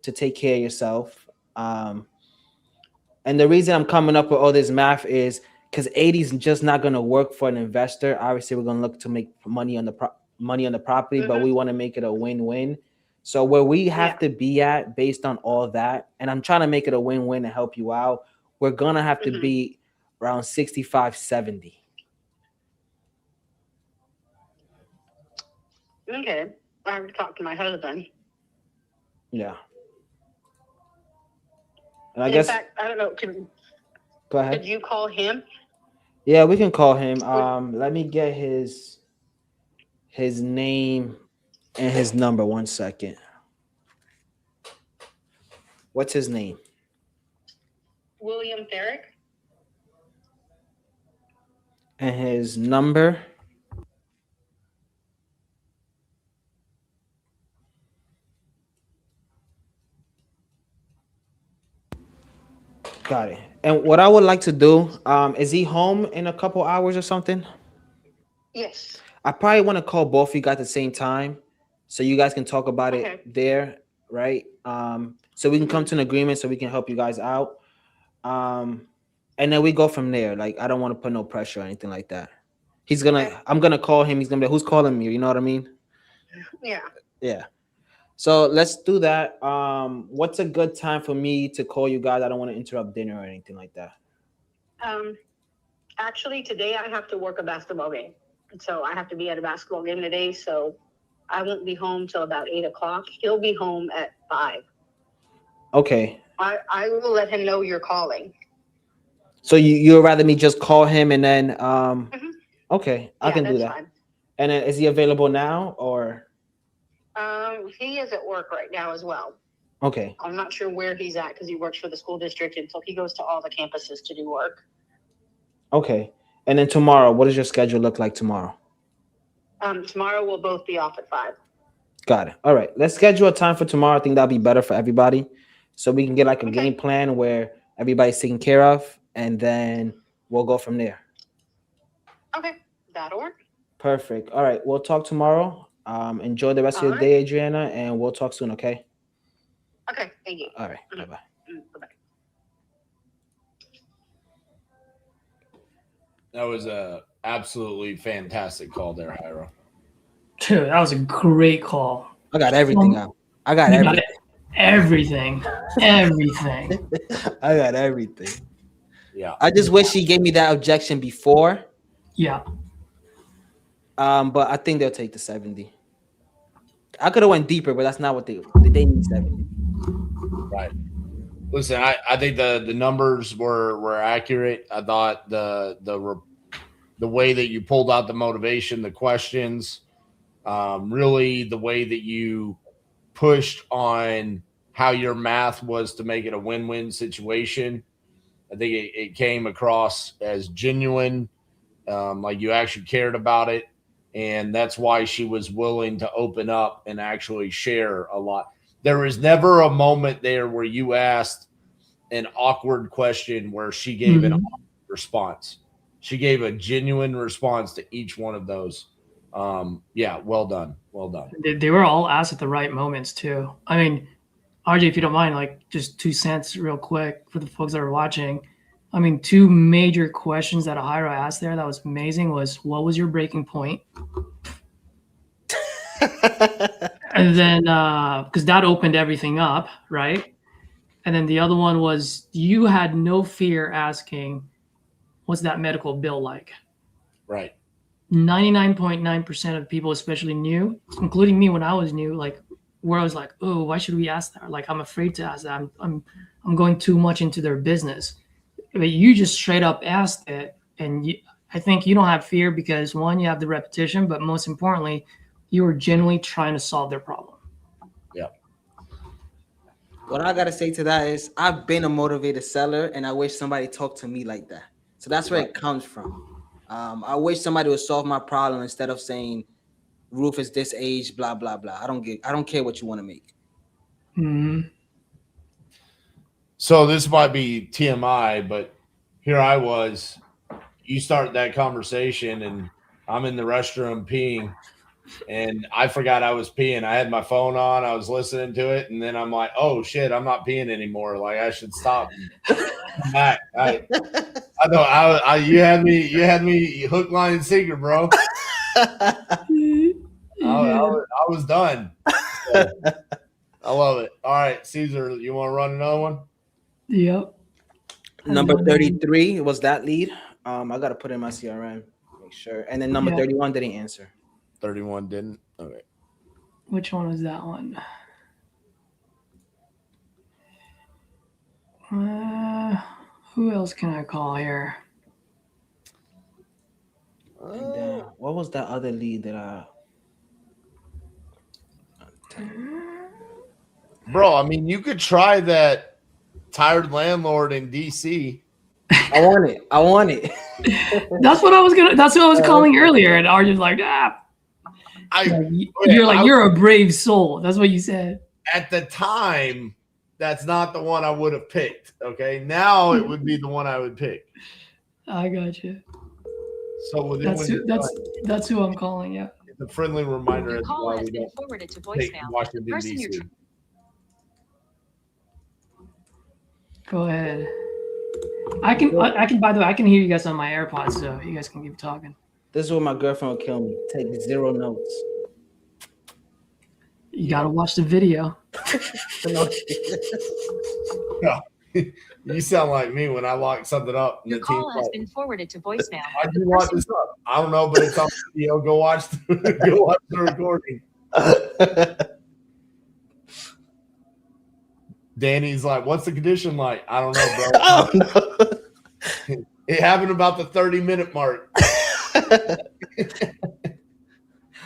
to take care of yourself. And the reason I'm coming up with all this math is because 80 is just not going to work for an investor. Obviously, we're going to look to make money on the property, but we want to make it a win-win. So where we have to be at based on all that, and I'm trying to make it a win-win and help you out, we're going to have to be around 65, 70. Okay. I have to talk to my husband. Yeah. And In fact, I don't know. Go ahead. Could you call him? Yeah, we can call him. Let me get his name and his number. 1 second. What's his name? William Therick. And his number? Got it. And what I would like to do, is he home in a couple hours or something? Yes. I probably want to call both of you guys at the same time so you guys can talk about it there, right? So we can come to an agreement so we can help you guys out. And then we go from there. Like, I don't want to put no pressure or anything like that. I'm going to call him. He's going to be, who's calling me? You know what I mean? Yeah. Yeah. So let's do that. What's a good time for me to call you guys? I don't want to interrupt dinner or anything like that. Actually, today I have to work a basketball game. So I have to be at a basketball game today. So I won't be home till about 8 o'clock. He'll be home at 5. Okay. I will let him know you're calling. So you'd rather me just call him and then, okay, I can do that. Fine. And then is he available now or? He is at work right now as well. Okay. I'm not sure where he's at because he works for the school district, and so he goes to all the campuses to do work. Okay. And then tomorrow, what does your schedule look like tomorrow? Tomorrow we'll both be off at 5. Got it. All right. Let's schedule a time for tomorrow. I think that'll be better for everybody. So we can get like a game plan where everybody's taken care of, and then we'll go from there. Okay. That'll work. Perfect. All right. We'll talk tomorrow. Enjoy the rest of your day, Adriana, and we'll talk soon, okay? Okay. Thank you. All right. Bye-bye. Bye-bye. That was a absolutely fantastic call there, Jairo. Dude, that was a great call. I got everything out. I got everything. Everything. I got everything. Yeah. I just wish he gave me that objection before. Yeah. But I think they'll take the 70. I could have went deeper, but that's not what they need 70. Right. Listen, I think the numbers were accurate. I thought the way that you pulled out the motivation, the questions, really the way that you pushed on how your math was to make it a win-win situation. I think it came across as genuine, like you actually cared about it. And that's why she was willing to open up and actually share a lot. There was never a moment there where you asked an awkward question where she gave an awkward response. She gave a genuine response to each one of those. Yeah, well done. Well done. They were all asked at the right moments too. I mean, RJ, if you don't mind, like just 2 cents real quick for the folks that are watching. I mean, 2 major questions that Ahira asked there that was amazing was, what was your breaking point? And then, because that opened everything up, right? And then the other one was, you had no fear asking, what's that medical bill like? Right. 99.9% of people, especially new, including me when I was new, like where I was like, oh, why should we ask that? Like, I'm afraid to ask that. I'm going too much into their business. But you just straight up asked it. And I think you don't have fear because, one, you have the repetition, but most importantly, you were genuinely trying to solve their problem. Yeah. What I got to say to that is I've been a motivated seller, and I wish somebody talked to me like that. So that's where it comes from. I wish somebody would solve my problem instead of saying roof is this age, blah, blah, blah. I don't care what you want to make. Mm-hmm. So this might be TMI, but here I was. You start that conversation, and I'm in the restroom peeing, and I forgot I was peeing. I had my phone on. I was listening to it, and then I'm like, "Oh shit, I'm not peeing anymore. Like I should stop." Come back. I know. You had me hook, line, and sinker, bro. I was done. So, I love it. All right, Caesar, you want to run another one? Yep. Number 33 was that lead. I got to put in my CRM, make sure. And then number 31 didn't answer. 31 didn't? Okay. Which one was that one? Who else can I call here? And what was that other lead that I... Bro, I mean, you could try that tired landlord in DC. I want it. That's what I was calling earlier, and RJ's like, you're a brave soul. That's what you said. At the time, that's not the one I would have picked. Okay, now it would be the one I would pick. I got you. So that's who I'm calling. Yeah. It's a friendly reminder. Your as call why has we been don't forwarded to take voicemail. Washington, The person DC. Go ahead. I can. By the way, I can hear you guys on my AirPods, so you guys can keep talking. This is where my girlfriend will kill me. Take 0 notes. You gotta watch the video. No. You sound like me when I lock something up. Your call has been forwarded to voicemail. Why'd you lock this up? I don't know, but it's on video. Go watch the recording. Danny's like, what's the condition like? I don't know, bro. Oh, no. It happened about the 30-minute mark.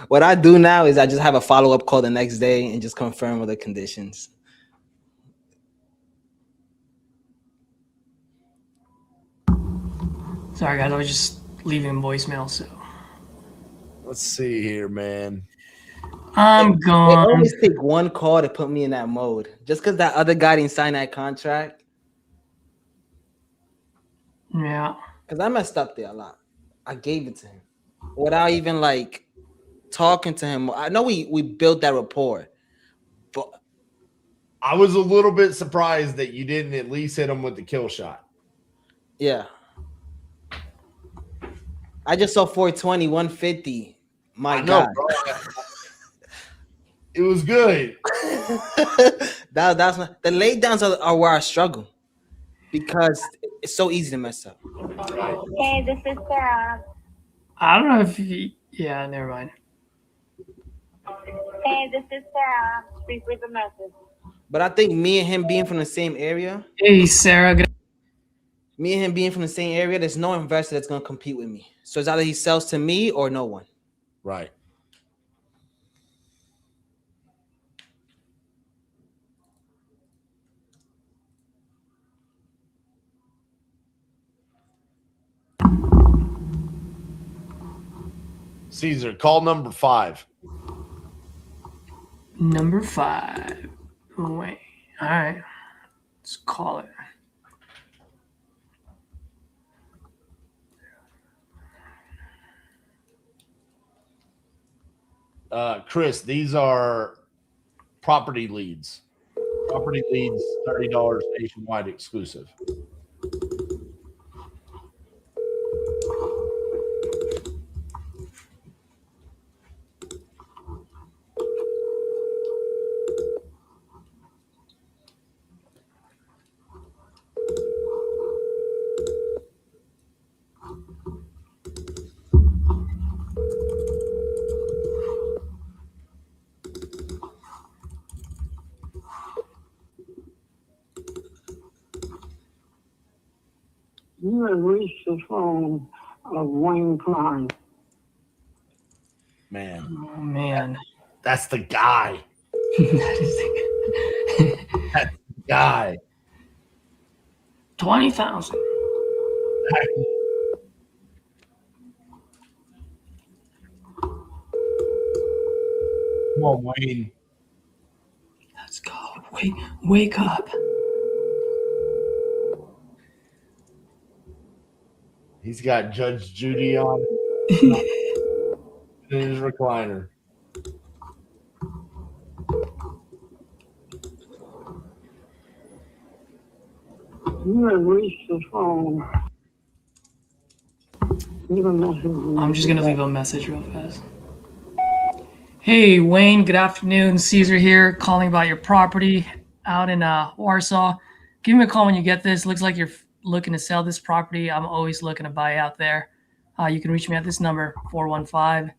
What I do now is I just have a follow-up call the next day and just confirm with the conditions. Sorry, guys. I was just leaving voicemail, so. Let's see here, man. I'm gone. It always take one call to put me in that mode. Just because that other guy didn't sign that contract. Yeah. Because I messed up there a lot. I gave it to him without even like talking to him. I know we built that rapport, but I was a little bit surprised that you didn't at least hit him with the kill shot. Yeah. I just saw 420, 150. My God. Bro. It was good. That's not, the laydowns are where I struggle because it's so easy to mess up. Hey, this is Sarah. I don't know if yeah, never mind. Hey, this is Sarah. Please leave a message. But I think me and him being from the same area. Hey, Sarah. Me and him being from the same area, there's no investor that's going to compete with me. So it's either he sells to me or no one. Right. Caesar, call number 5. Number 5. Oh, wait. All right. Let's call it. Chris, these are property leads. Property leads, $30 nationwide exclusive. You have reached the phone of Wayne Klein. Man. Oh, man. That's the guy. That is the That's the guy. 20,000. Come on, Wayne. Let's go. Wake up. He's got Judge Judy on in his recliner. You have reached the phone. Leave a message. I'm just going to leave a message real fast. Hey, Wayne, good afternoon. Caesar here, calling about your property out in Warsaw. Give me a call when you get this. Looks like you're looking to sell this property. I'm always looking to buy out there. You can reach me at this number, 415.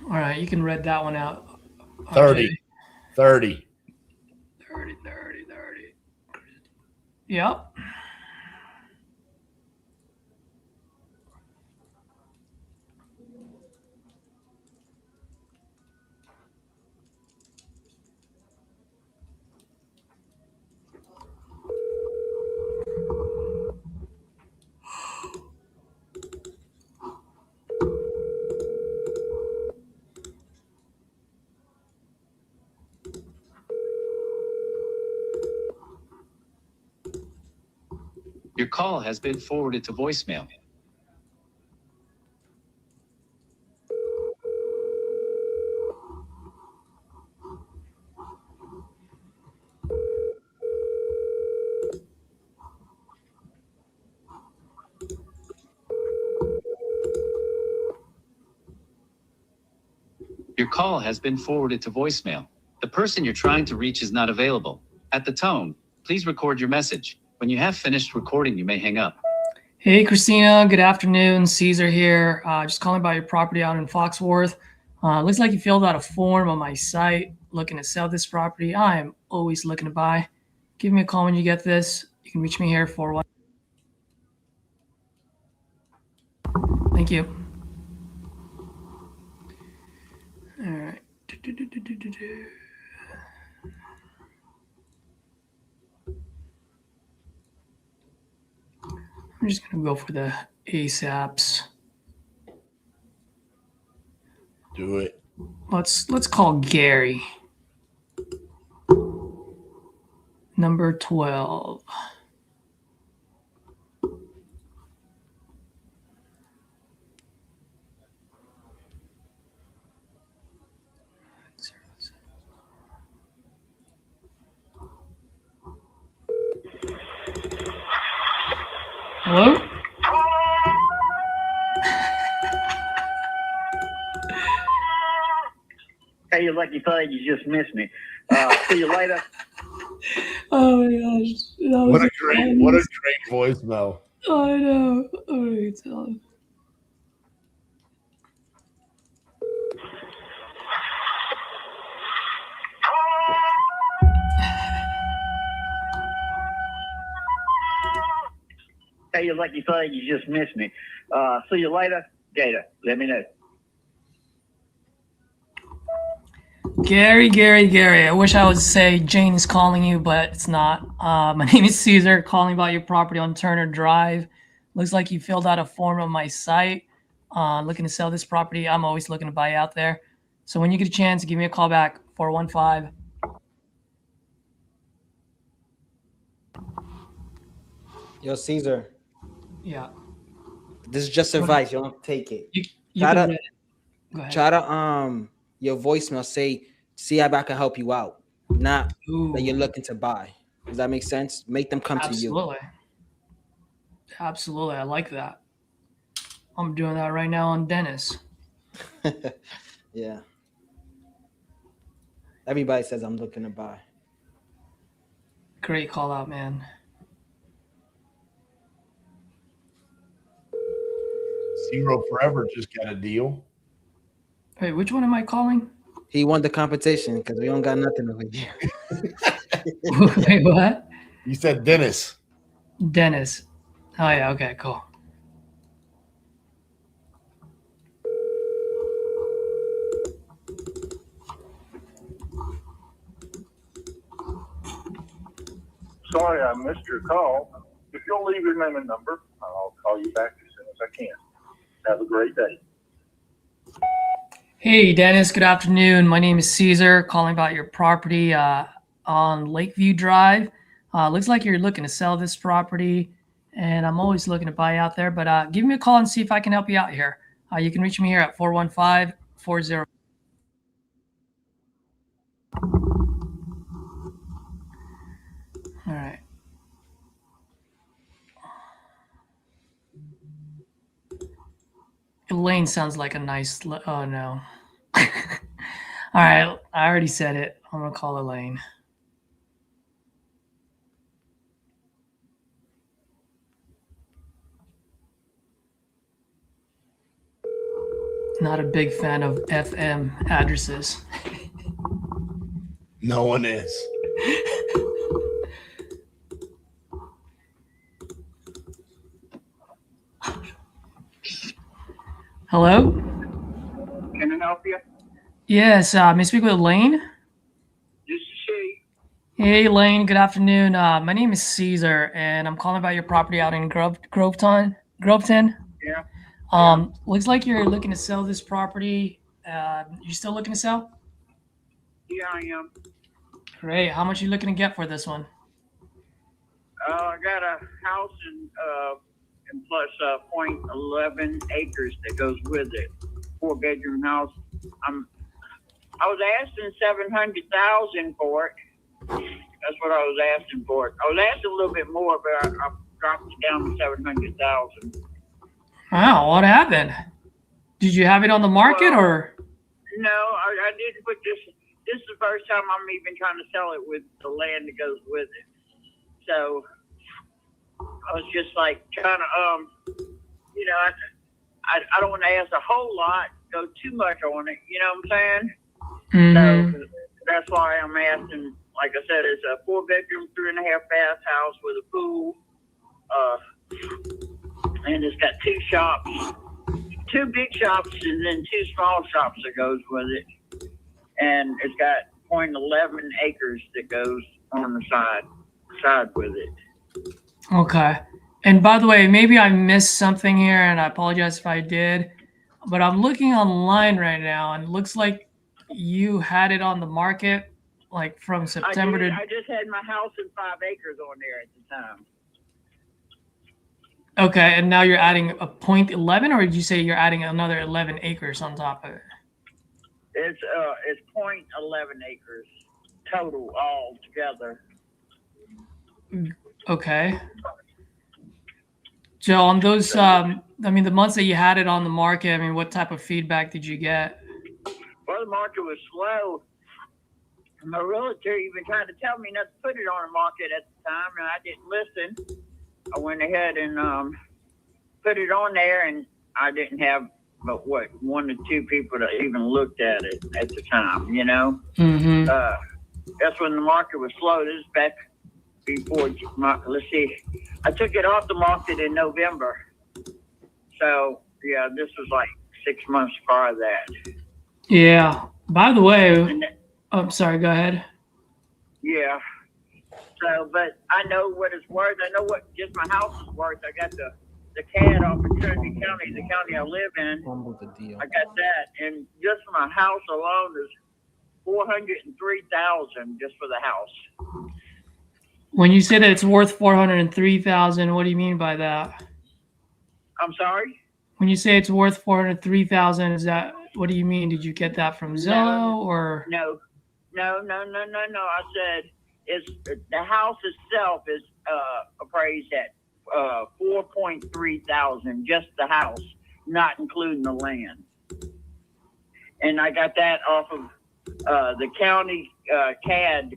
All right, you can read that one out. 30. 30. 30. Yep. Your call has been forwarded to voicemail. Your call has been forwarded to voicemail. The person you're trying to reach is not available. At the tone, please record your message. When you have finished recording, you may hang up. Hey, Christina. Good afternoon. Caesar here. Just calling about your property out in Foxworth. Looks like you filled out a form on my site looking to sell this property. I am always looking to buy. Give me a call when you get this. You can reach me here for one. Thank you. All right. I'm just gonna go for the ASAPs. Do it. Let's call Gary. Number 12. Hello? Hey, you lucky thug, you just missed me. See you later. Oh my gosh. What a great voicemail. I know. Oh, my God. Hey, you lucky thug, you just missed me. See you later. Gator, let me know. Gary. I wish I would say Jane is calling you, but it's not. My name is Caesar, calling about your property on Turner Drive. Looks like you filled out a form on my site. Looking to sell this property. I'm always looking to buy out there. So when you get a chance, give me a call back, 415. Yo, Caesar. Yeah. This is just advice. You don't take it. You Try can to, read it. Go ahead. try to your voicemail say, see how I can help you out. Not that you're looking to buy. Does that make sense? Make them come Absolutely. Absolutely. I like that. I'm doing that right now on Dennis. to you. Yeah. Everybody says I'm looking to buy. Great call out, man. Zero Forever just got a deal. Wait, which one am I calling? He won the competition because we don't got nothing over here. Wait, what? You said Dennis. Dennis. Oh, yeah. Okay, cool. Sorry I missed your call. If you'll leave your name and number, I'll call you back as soon as I can. Have a great day. Hey, Dennis. Good afternoon. My name is Caesar, calling about your property on Lakeview Drive. Looks like you're looking to sell this property, and I'm always looking to buy out there. But give me a call and see if I can help you out here. You can reach me here at 415-40. All right. Elaine sounds like a nice. Oh no. All right, I already said it. I'm gonna call Elaine. Not a big fan of FM addresses. No one is. Hello? Can I help you? Yes, may I speak with Elaine? This is she. Hey, Elaine, good afternoon. My name is Caesar, and I'm calling about your property out in Groveton. Yeah. Looks like you're looking to sell this property. You still looking to sell? Yeah, I am. Great. How much are you looking to get for this one? I got a house and plus 0.11 acres that goes with it. 4-bedroom house. I was asking $700,000 for it. That's what I was asking for it. I was asking a little bit more, but I dropped it down to $700,000. Wow, what happened? Did you have it on the market or? No, I didn't put this. This is the first time I'm even trying to sell it with the land that goes with it. So I was just like trying to, I don't want to ask a whole lot, go too much on it. You know what I'm saying? Mm-hmm. So that's why I'm asking. Like I said, it's a 4-bedroom, 3.5-bath house with a pool, and it's got 2 shops, 2 big shops, and then 2 small shops that goes with it. And it's got 0.11 acres that goes on the side with it. Okay. And by the way, maybe I missed something here, and I apologize if I did, but I'm looking online right now, and it looks like you had it on the market like from September to. I just had my house and 5 acres on there at the time. Okay, and now you're adding a 0.11, or did you say you're adding another 11 acres on top of it? It's 0.11 acres total all together. Okay. So on those, the months that you had it on the market, what type of feedback did you get? Well, the market was slow. My realtor even tried to tell me not to put it on the market at the time, and I didn't listen. I went ahead and put it on there, and I didn't have but 1 or 2 people that even looked at it at the time, you know? Mm-hmm. That's when the market was slow. This is back before, let's see, I took it off the market in November. So, yeah, this was like 6 months prior to that. Yeah. By the way, Oh, I'm sorry. Go ahead. Yeah. So, but I know what it's worth. I know what just my house is worth. I got the CAD off of Trinity County, the county I live in. I got that, and just my house alone is $403,000 just for the house. When you say that it's worth $403,000, what do you mean by that? I'm sorry? When you say it's worth $403,000, is that, what do you mean? Did you get that from Zillow or? No. I said the house itself is appraised at $4,300, just the house, not including the land. And I got that off of the county CAD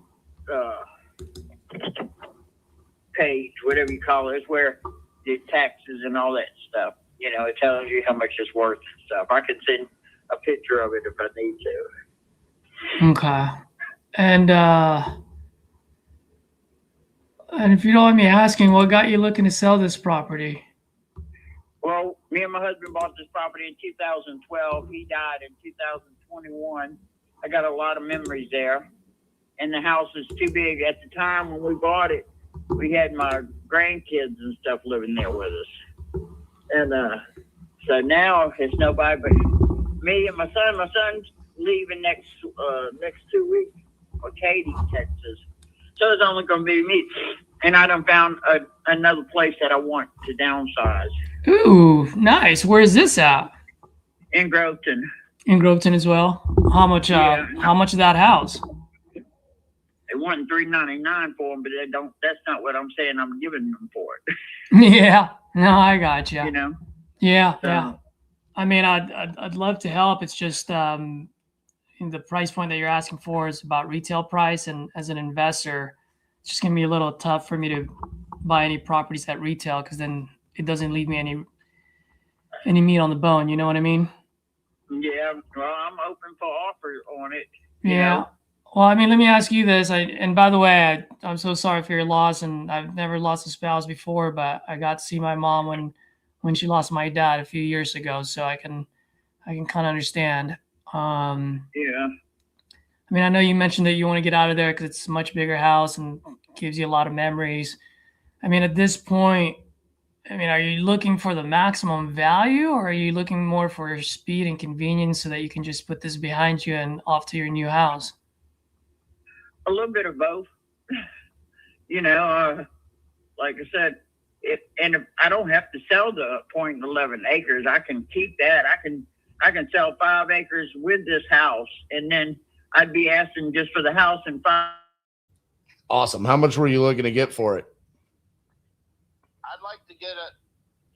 page, whatever you call it, is where the taxes and all that stuff. You know, it tells you how much it's worth and stuff. I could send a picture of it if I need to. Okay. And if you don't mind me asking, what got you looking to sell this property? Well, me and my husband bought this property in 2012. He died in 2021. I got a lot of memories there. And the house is too big. At the time when we bought it, we had my grandkids and stuff living there with us. And so now it's nobody but me and my son. My son's leaving next 2 weeks for Katy, Texas. So it's only going to be me. And I done found another place that I want to downsize. Ooh, nice. Where is this at? In Groveton. In Groveton as well. How much? How much of that house? They want $399 for them, but they don't. That's not what I'm saying. I'm giving them for it. Yeah. No, I got you. You know. Yeah. So, yeah. I mean, I'd love to help. It's just the price point that you're asking for is about retail price, and as an investor, it's just gonna be a little tough for me to buy any properties at retail because then it doesn't leave me any meat on the bone. You know what I mean? Yeah. Well, I'm open for offers on it. Yeah. know? Well, I mean, let me ask you this. And by the way, I'm so sorry for your loss, and I've never lost a spouse before, but I got to see my mom when she lost my dad a few years ago, so I can kind of understand. Yeah. I mean, I know you mentioned that you want to get out of there because it's a much bigger house and gives you a lot of memories. I mean, at this point, I mean, are you looking for the maximum value, or are you looking more for speed and convenience so that you can just put this behind you and off to your new house? A little bit of both. You know, like I said, if I don't have to sell the 0.11 acres, I can keep that. I can sell 5 acres with this house, and then I'd be asking just for the house and 5. Awesome. How much were you looking to get for it? I'd like to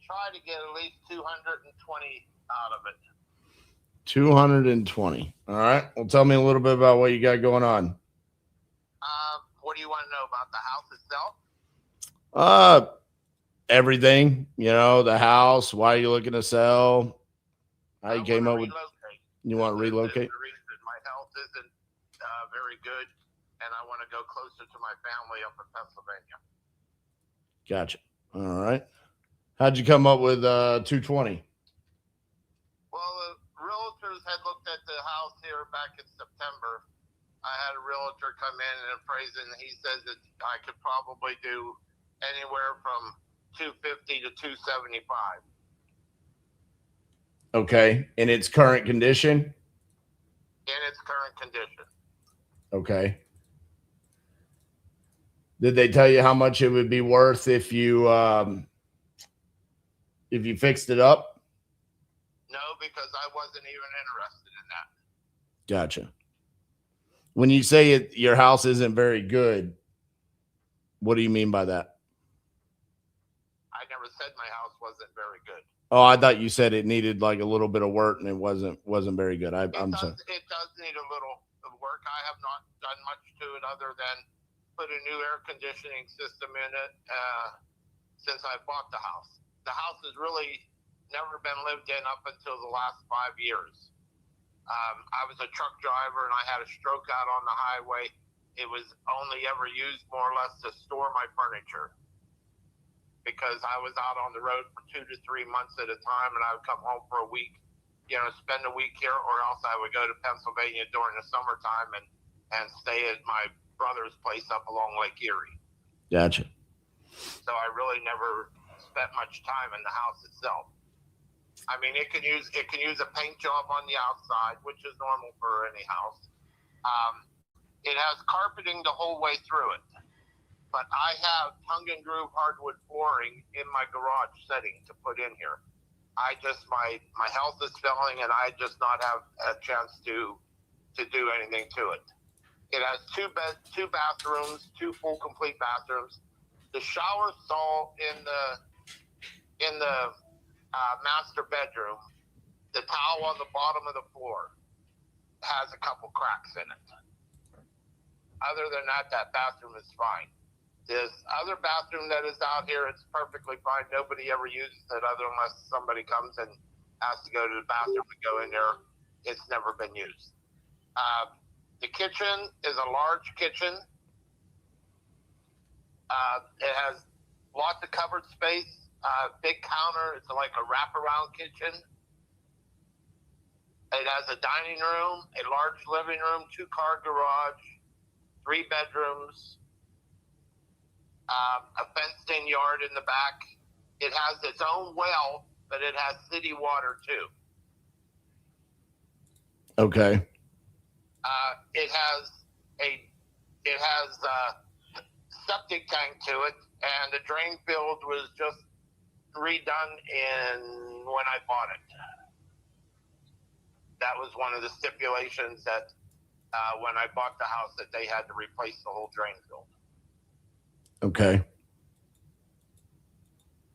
try to get at least 220 out of it. 220. All right. Well, tell me a little bit about what you got going on. What do you want to know about the house itself? Everything. You know, the house. Why are you looking to sell? How you came up with? You want to relocate? My health isn't very good, and I want to go closer to my family up in Pennsylvania. Gotcha. All right. How'd you come up with 220? Well, the realtors had looked at the house here back in September. I had a realtor come in and appraise it, and he says that I could probably do anywhere from 250 to 275. Okay. In its current condition? In its current condition. Okay. Did they tell you how much it would be worth if you fixed it up? No, because I wasn't even interested in that. Gotcha. When you say your house isn't very good, what do you mean by that? I never said my house wasn't very good. Oh, I thought you said it needed like a little bit of work and it wasn't very good. I'm sorry. It does need a little work. I have not done much to it other than put a new air conditioning system in it since I bought the house. The house has really never been lived in up until the last 5 years. I was a truck driver and I had a stroke out on the highway. It was only ever used more or less to store my furniture because I was out on the road for 2 to 3 months at a time, and I would come home for a week, you know, spend a week here, or else I would go to Pennsylvania during the summertime and and stay at my brother's place up along Lake Erie. Gotcha. So I really never spent much time in the house itself. I mean, it can use a paint job on the outside, which is normal for any house. It has carpeting the whole way through it, but I have tongue and groove hardwood flooring in my garage setting to put in here. My health is failing, and I just not have a chance to do anything to it. It has two bathrooms, two full complete bathrooms. The shower stall in the master bedroom, the towel on the bottom of the floor has a couple cracks in it. Other than that, that bathroom is fine. This other bathroom that is out here, it's perfectly fine. Nobody ever uses it unless somebody comes and has to go to the bathroom to go in there. It's never been used. The kitchen is a large kitchen. It has lots of covered space, big counter. It's like a wraparound kitchen. It has a dining room, a large living room, 2-car garage, 3 bedrooms, a fenced-in yard in the back. It has its own well, but it has city water too. Okay. It has a septic tank to it, and the drain field was just redone when I bought it. That was one of the stipulations that when I bought the house, that they had to replace the whole drain field. Okay.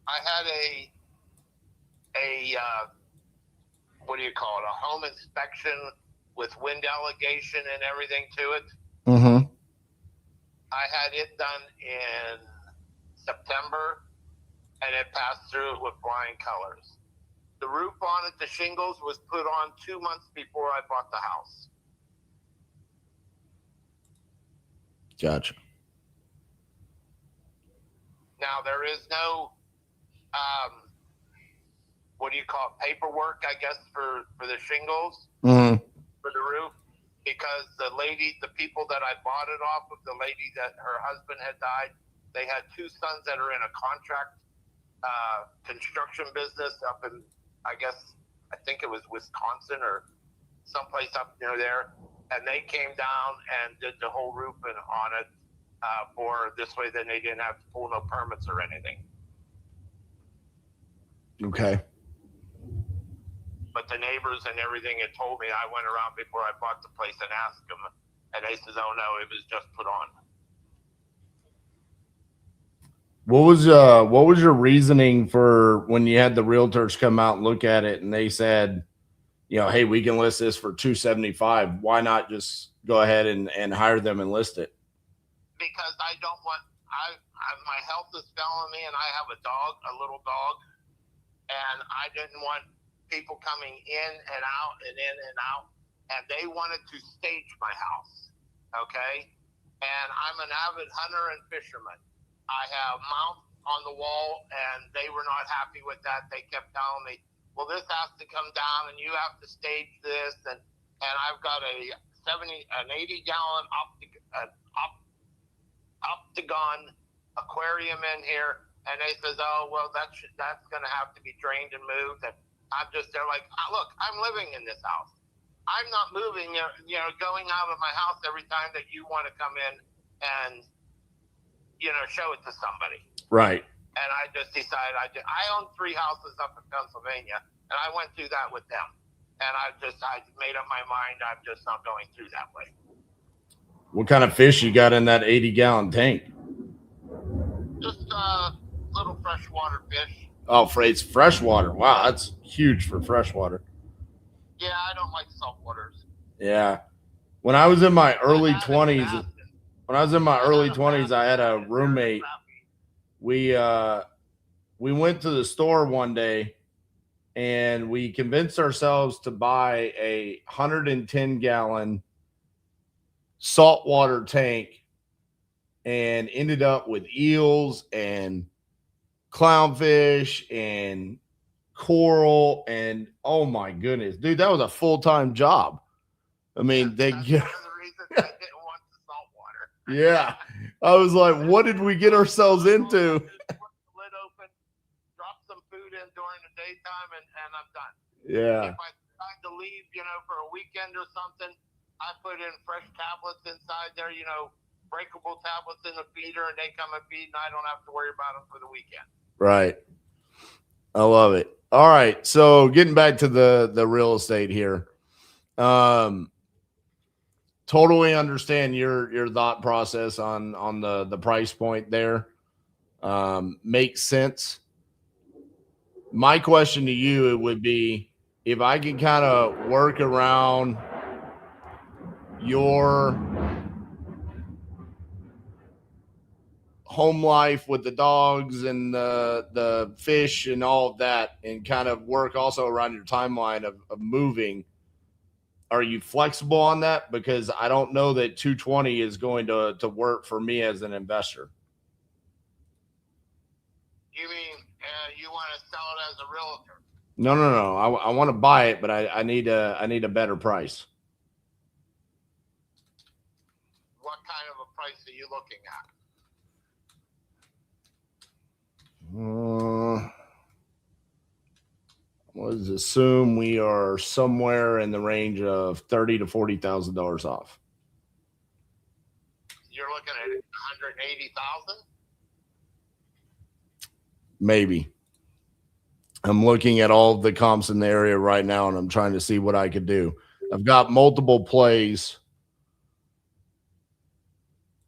I had a what do you call it? A home inspection with wind allegation and everything to it. Mm-hmm. I had it done in September, and it passed through with flying colors. The roof on it, the shingles, was put on 2 months before I bought the house. Gotcha. Now, there is no, what do you call it, paperwork, I guess, for the shingles, Mm-hmm. for the roof, because the people that I bought it off of, the lady that her husband had died, they had 2 sons that are in a contract construction business up in, I think it was Wisconsin or someplace up near there, and they came down and did the whole roof on it for this way. Then they didn't have to pull no permits or anything. Okay. But the neighbors and everything had told me. I went around before I bought the place and asked them, and they says, "Oh no, it was just put on." What was your reasoning for when you had the realtors come out and look at it and they said, hey, we can list this for $275. Why not just go ahead and hire them and list it? Because I don't want, my health is failing me, and I have a dog, a little dog, and I didn't want people coming in and out and in and out, and they wanted to stage my house, okay? And I'm an avid hunter and fisherman. I have mounts on the wall, and they were not happy with that. They kept telling me, well, this has to come down, and you have to stage this, and I've got an 80-gallon octagon aquarium in here, and they says, oh, well, that's going to have to be drained and moved, and they're like, look, I'm living in this house. I'm not moving, going out of my house every time that you want to come in and, show it to somebody. Right. And I just decided I own 3 houses up in Pennsylvania, and I went through that with them. And I made up my mind, I'm just not going through that way. What kind of fish you got in that 80-gallon tank? Just little freshwater fish. Oh, it's freshwater. Wow, that's huge for freshwater. Yeah, I don't like salt waters. Yeah. When I was in my early 20s, I had a roommate. We went to the store one day, and we convinced ourselves to buy a 110-gallon saltwater tank, and ended up with eels and clownfish and coral, and oh my goodness, dude, that was a full-time job. I mean, That's one of the reasons I didn't want Yeah. I was like, what did we get ourselves into? Lid open, drop some food in during the daytime, and I'm done. Yeah. If I decide to leave, for a weekend or something, I put in fresh tablets inside there, breakable tablets in the feeder, and they come and feed, and I don't have to worry about them for the weekend. Right. I love it. All right. So getting back to the real estate here. Totally understand your thought process on the price point there. Makes sense. My question to you would be, if I could kind of work around your home life with the dogs and the fish and all of that, and kind of work also around your timeline of moving, are you flexible on that? Because I don't know that 220 is going to work for me as an investor. You mean you want to sell it as a realtor? No. I want to buy it, but I need a better price. What kind of a price are you looking at? Let's assume we are somewhere in the range of $30,000 to $40,000 off. You're looking at 180,000. Maybe. I'm looking at all the comps in the area right now, and I'm trying to see what I could do. I've got multiple plays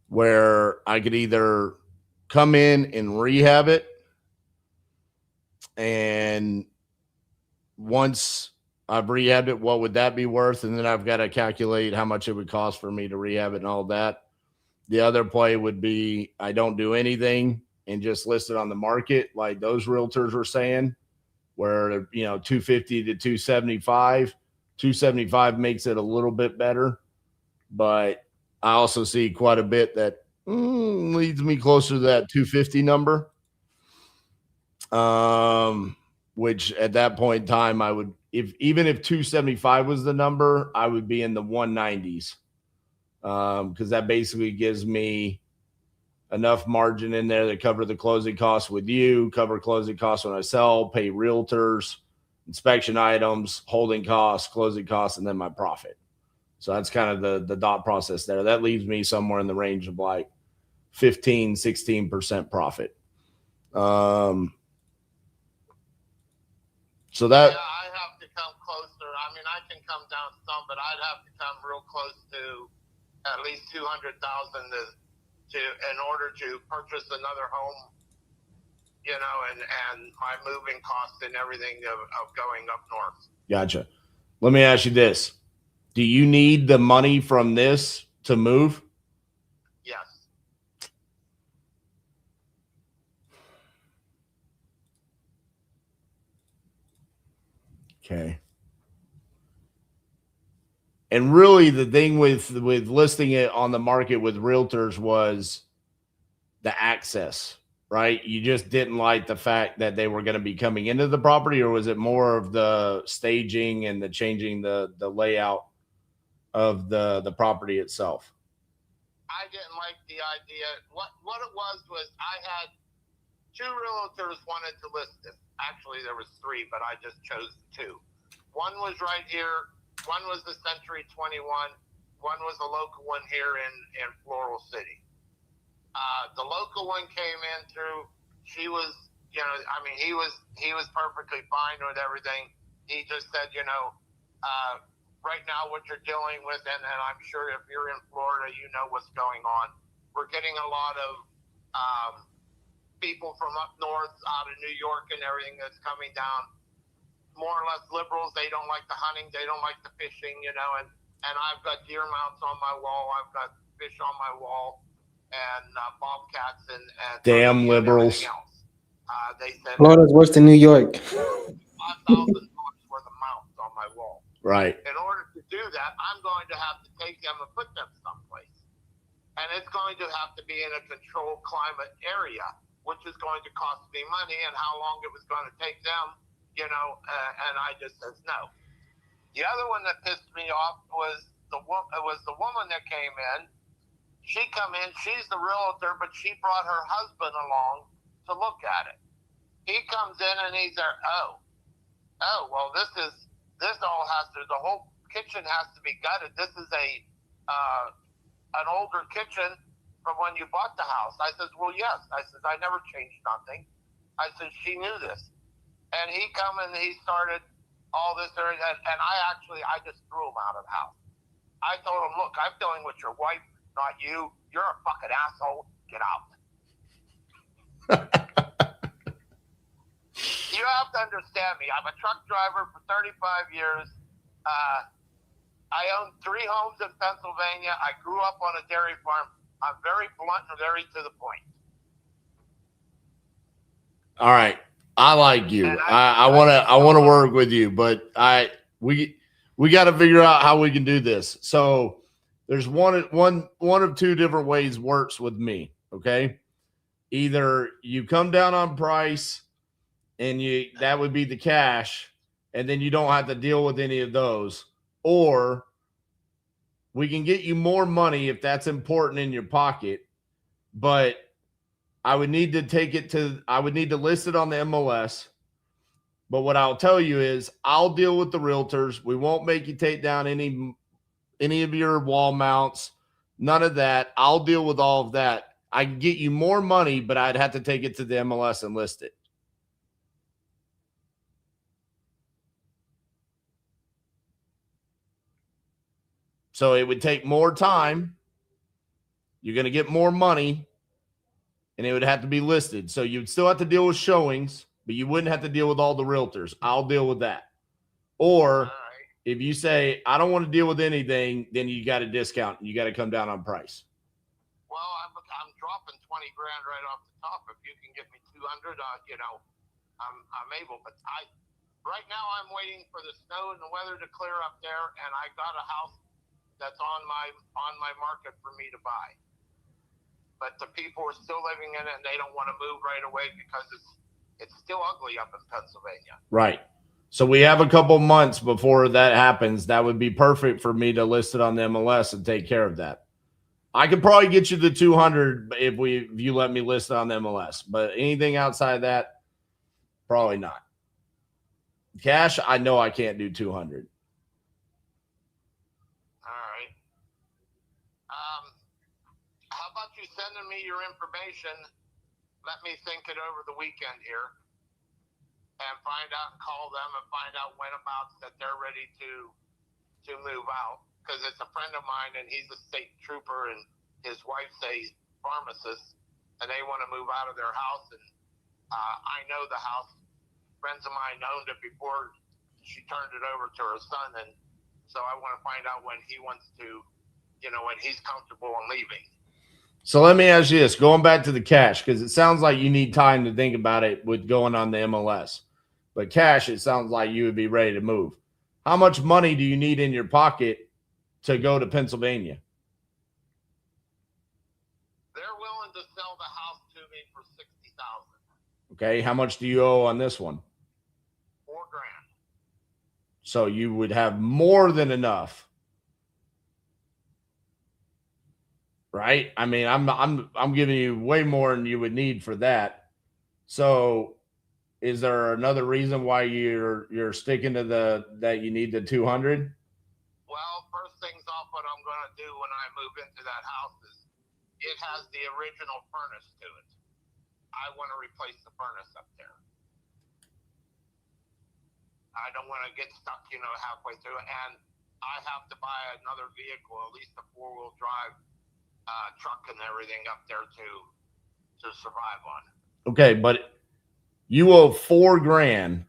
where I could either come in and rehab it, and once I've rehabbed it, what would that be worth? And then I've got to calculate how much it would cost for me to rehab it and all that. The other play would be I don't do anything and just list it on the market like those realtors were saying, where 250 to 275. 275 makes it a little bit better, but I also see quite a bit that leads me closer to that 250 number. Which at that point in time, I would, even if 275 was the number, I would be in the 190s. Because that basically gives me enough margin in there to cover the closing costs with you, cover closing costs when I sell, pay realtors, inspection items, holding costs, closing costs, and then my profit. So that's kind of the thought process there. That leaves me somewhere in the range of like 15, 16% profit. So that, yeah, I have to come closer. I mean, I can come down some, but I'd have to come real close to at least 200,000 in order to purchase another home, and my moving costs and everything of going up north. gotcha. Let me ask you this. Do you need the money from this to move? Yes. Okay. And really the thing with listing it on the market with realtors was the access, right? You just didn't like the fact that they were going to be coming into the property, or was it more of the staging and the changing the layout of the property itself? I didn't like the idea. What it was I had two realtors wanted to list it. Actually, there was three, but I just chose two. One was right here. One was the Century 21. One was a local one here in Floral City. The local one came in through. She was, he was perfectly fine with everything. He just said, right now what you're dealing with, and I'm sure if you're in Florida, you know what's going on. We're getting a lot of people from up north, out of New York and everything that's coming down. More or less liberals. They don't like the hunting. They don't like the fishing, and I've got deer mounts on my wall. I've got fish on my wall, and bobcats and damn liberals. They said Florida's worse than New York. $5,000 worth of mounts on my wall. Right. In order to do that, I'm going to have to take them and put them someplace, and it's going to have to be in a controlled climate area, which is going to cost me money, and how long it was going to take them. And I just says no. The other one that pissed me off was the woman that came in. She come in, she's the realtor, but she brought her husband along to look at it. He comes in and he's there, well, the whole kitchen has to be gutted. This is an older kitchen from when you bought the house. I says, well, yes. I says, I never changed nothing. I said, she knew this. And he come and he started all this, and I just threw him out of the house. I told him, look, I'm dealing with your wife, not you. You're a fucking asshole. Get out. You have to understand me. I'm a truck driver for 35 years. I own 3 homes in Pennsylvania. I grew up on a dairy farm. I'm very blunt and very to the point. All right. I like you. I want to work with you, but we got to figure out how we can do this. So there's one of two different ways works with me. Okay. Either you come down on price and that would be the cash, and then you don't have to deal with any of those, or we can get you more money if that's important in your pocket, but I would need to list it on the MLS. But what I'll tell you is I'll deal with the realtors. We won't make you take down any of your wall mounts, none of that. I'll deal with all of that. I can get you more money, but I'd have to take it to the MLS and list it. So it would take more time. You're going to get more money, and it would have to be listed. So you'd still have to deal with showings, but you wouldn't have to deal with all the realtors. I'll deal with that. Or if you say, I don't want to deal with anything, then you got a discount. You got to come down on price. Well, I'm dropping 20 grand right off the top. If you can give me 200, I'm able. But right now I'm waiting for the snow and the weather to clear up there, and I got a house that's on my market for me to buy. But the people are still living in it, and they don't want to move right away because it's still ugly up in Pennsylvania. Right. So we have a couple months before that happens. That would be perfect for me to list it on the MLS and take care of that. I could probably get you the 200 if you let me list it on the MLS, but anything outside that, probably not. Cash, I know I can't do 200. Sending me your information. Let me think it over the weekend here and find out and call them and find out when about that they're ready to move out, because it's a friend of mine and he's a state trooper and his wife's a pharmacist and they want to move out of their house, and I know the house. Friends of mine owned it before she turned it over to her son, and so I want to find out when he wants to, when he's comfortable in leaving. So let me ask you this, going back to the cash, because it sounds like you need time to think about it with going on the MLS. But cash, it sounds like you would be ready to move. How much money do you need in your pocket to go to Pennsylvania? They're willing to sell the house to me for $60,000. Okay, how much do you owe on this one? $4,000. So you would have more than enough. Right? I mean, I'm giving you way more than you would need for that. So is there another reason why you're sticking to that you need the 200? Well, first things off, what I'm going to do when I move into that house is it has the original furnace to it. I want to replace the furnace up there. I don't want to get stuck, halfway through it. And I have to buy another vehicle, at least a 4-wheel drive truck and everything up there to survive on. Okay, but you owe $4,000.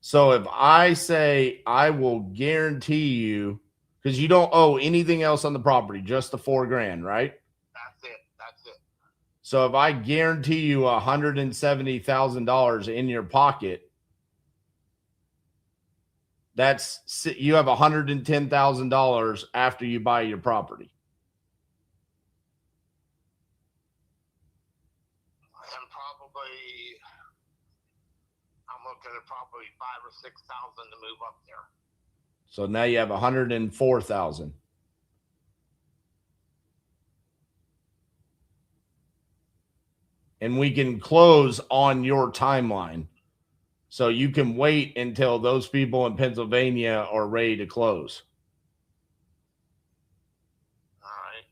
So if I say I will guarantee you, because you don't owe anything else on the property, just the $4,000, right? That's it. So if I guarantee you $170,000 in your pocket, you have $110,000 after you buy your property. And I'm looking at probably $5,000 or $6,000 to move up there. So now you have $104,000. and we can close on your timeline. So you can wait until those people in Pennsylvania are ready to close. All right.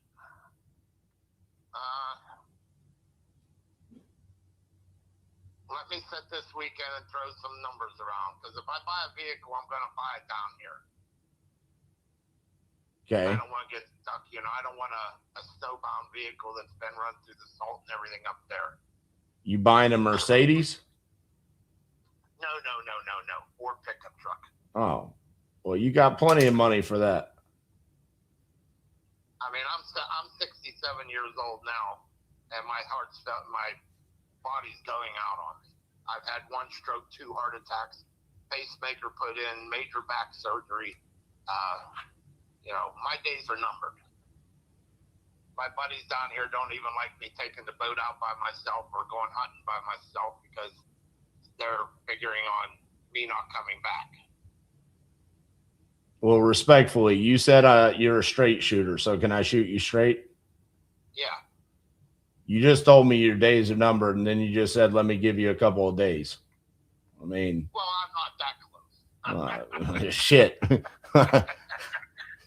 Let me set this weekend and throw some numbers around, because if I buy a vehicle, I'm going to buy it down here. Okay. I don't want to get stuck. You know, I don't want a snowbound vehicle that's been run through the salt and everything up there. You buying a Mercedes? No. Ford pickup truck. Oh, well, you got plenty of money for that. I mean, I'm 67 years old now, and my body's going out on me. I've had 1 stroke, 2 heart attacks, pacemaker put in, major back surgery. You know, my days are numbered. My buddies down here don't even like me taking the boat out by myself or going hunting by myself because they're figuring on me not coming back. Well, respectfully, you said you're a straight shooter, so can I shoot you straight? Yeah. You just told me your days are numbered, and then you just said, let me give you a couple of days. I mean, well, I'm not that close. Shit.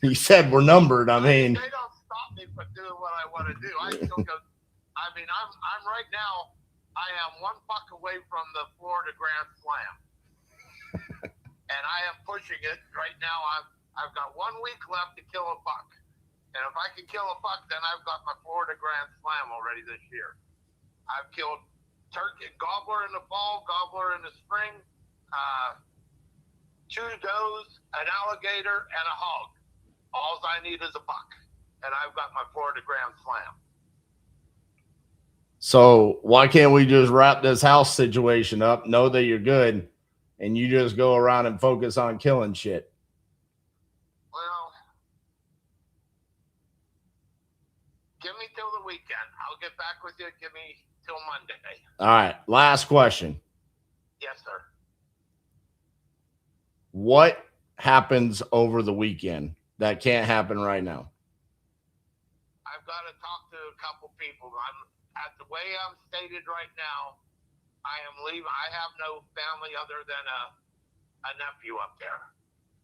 You said we're numbered. I mean, they don't stop me from doing what I want to do. I still go. I mean, I'm right now. I am 1 puck away from the Florida Grand Slam, and I am pushing it right now. I've got 1 week left to kill a buck, and if I can kill a buck, then I've got my Florida Grand Slam already this year. I've killed turkey, gobbler in the fall, gobbler in the spring, 2 does, an alligator, and a hog. All I need is a buck, and I've got my Florida Grand Slam. so why can't we just wrap this house situation up, know that you're good, and you just go around and focus on killing shit? Well, give me till the weekend. I'll get back with you. Give me till Monday. All right. Last question. Yes, sir. What happens over the weekend that can't happen right now? I've got to talk to a couple people. At the way I'm stated right now, I am leaving. I have no family other than a nephew up there.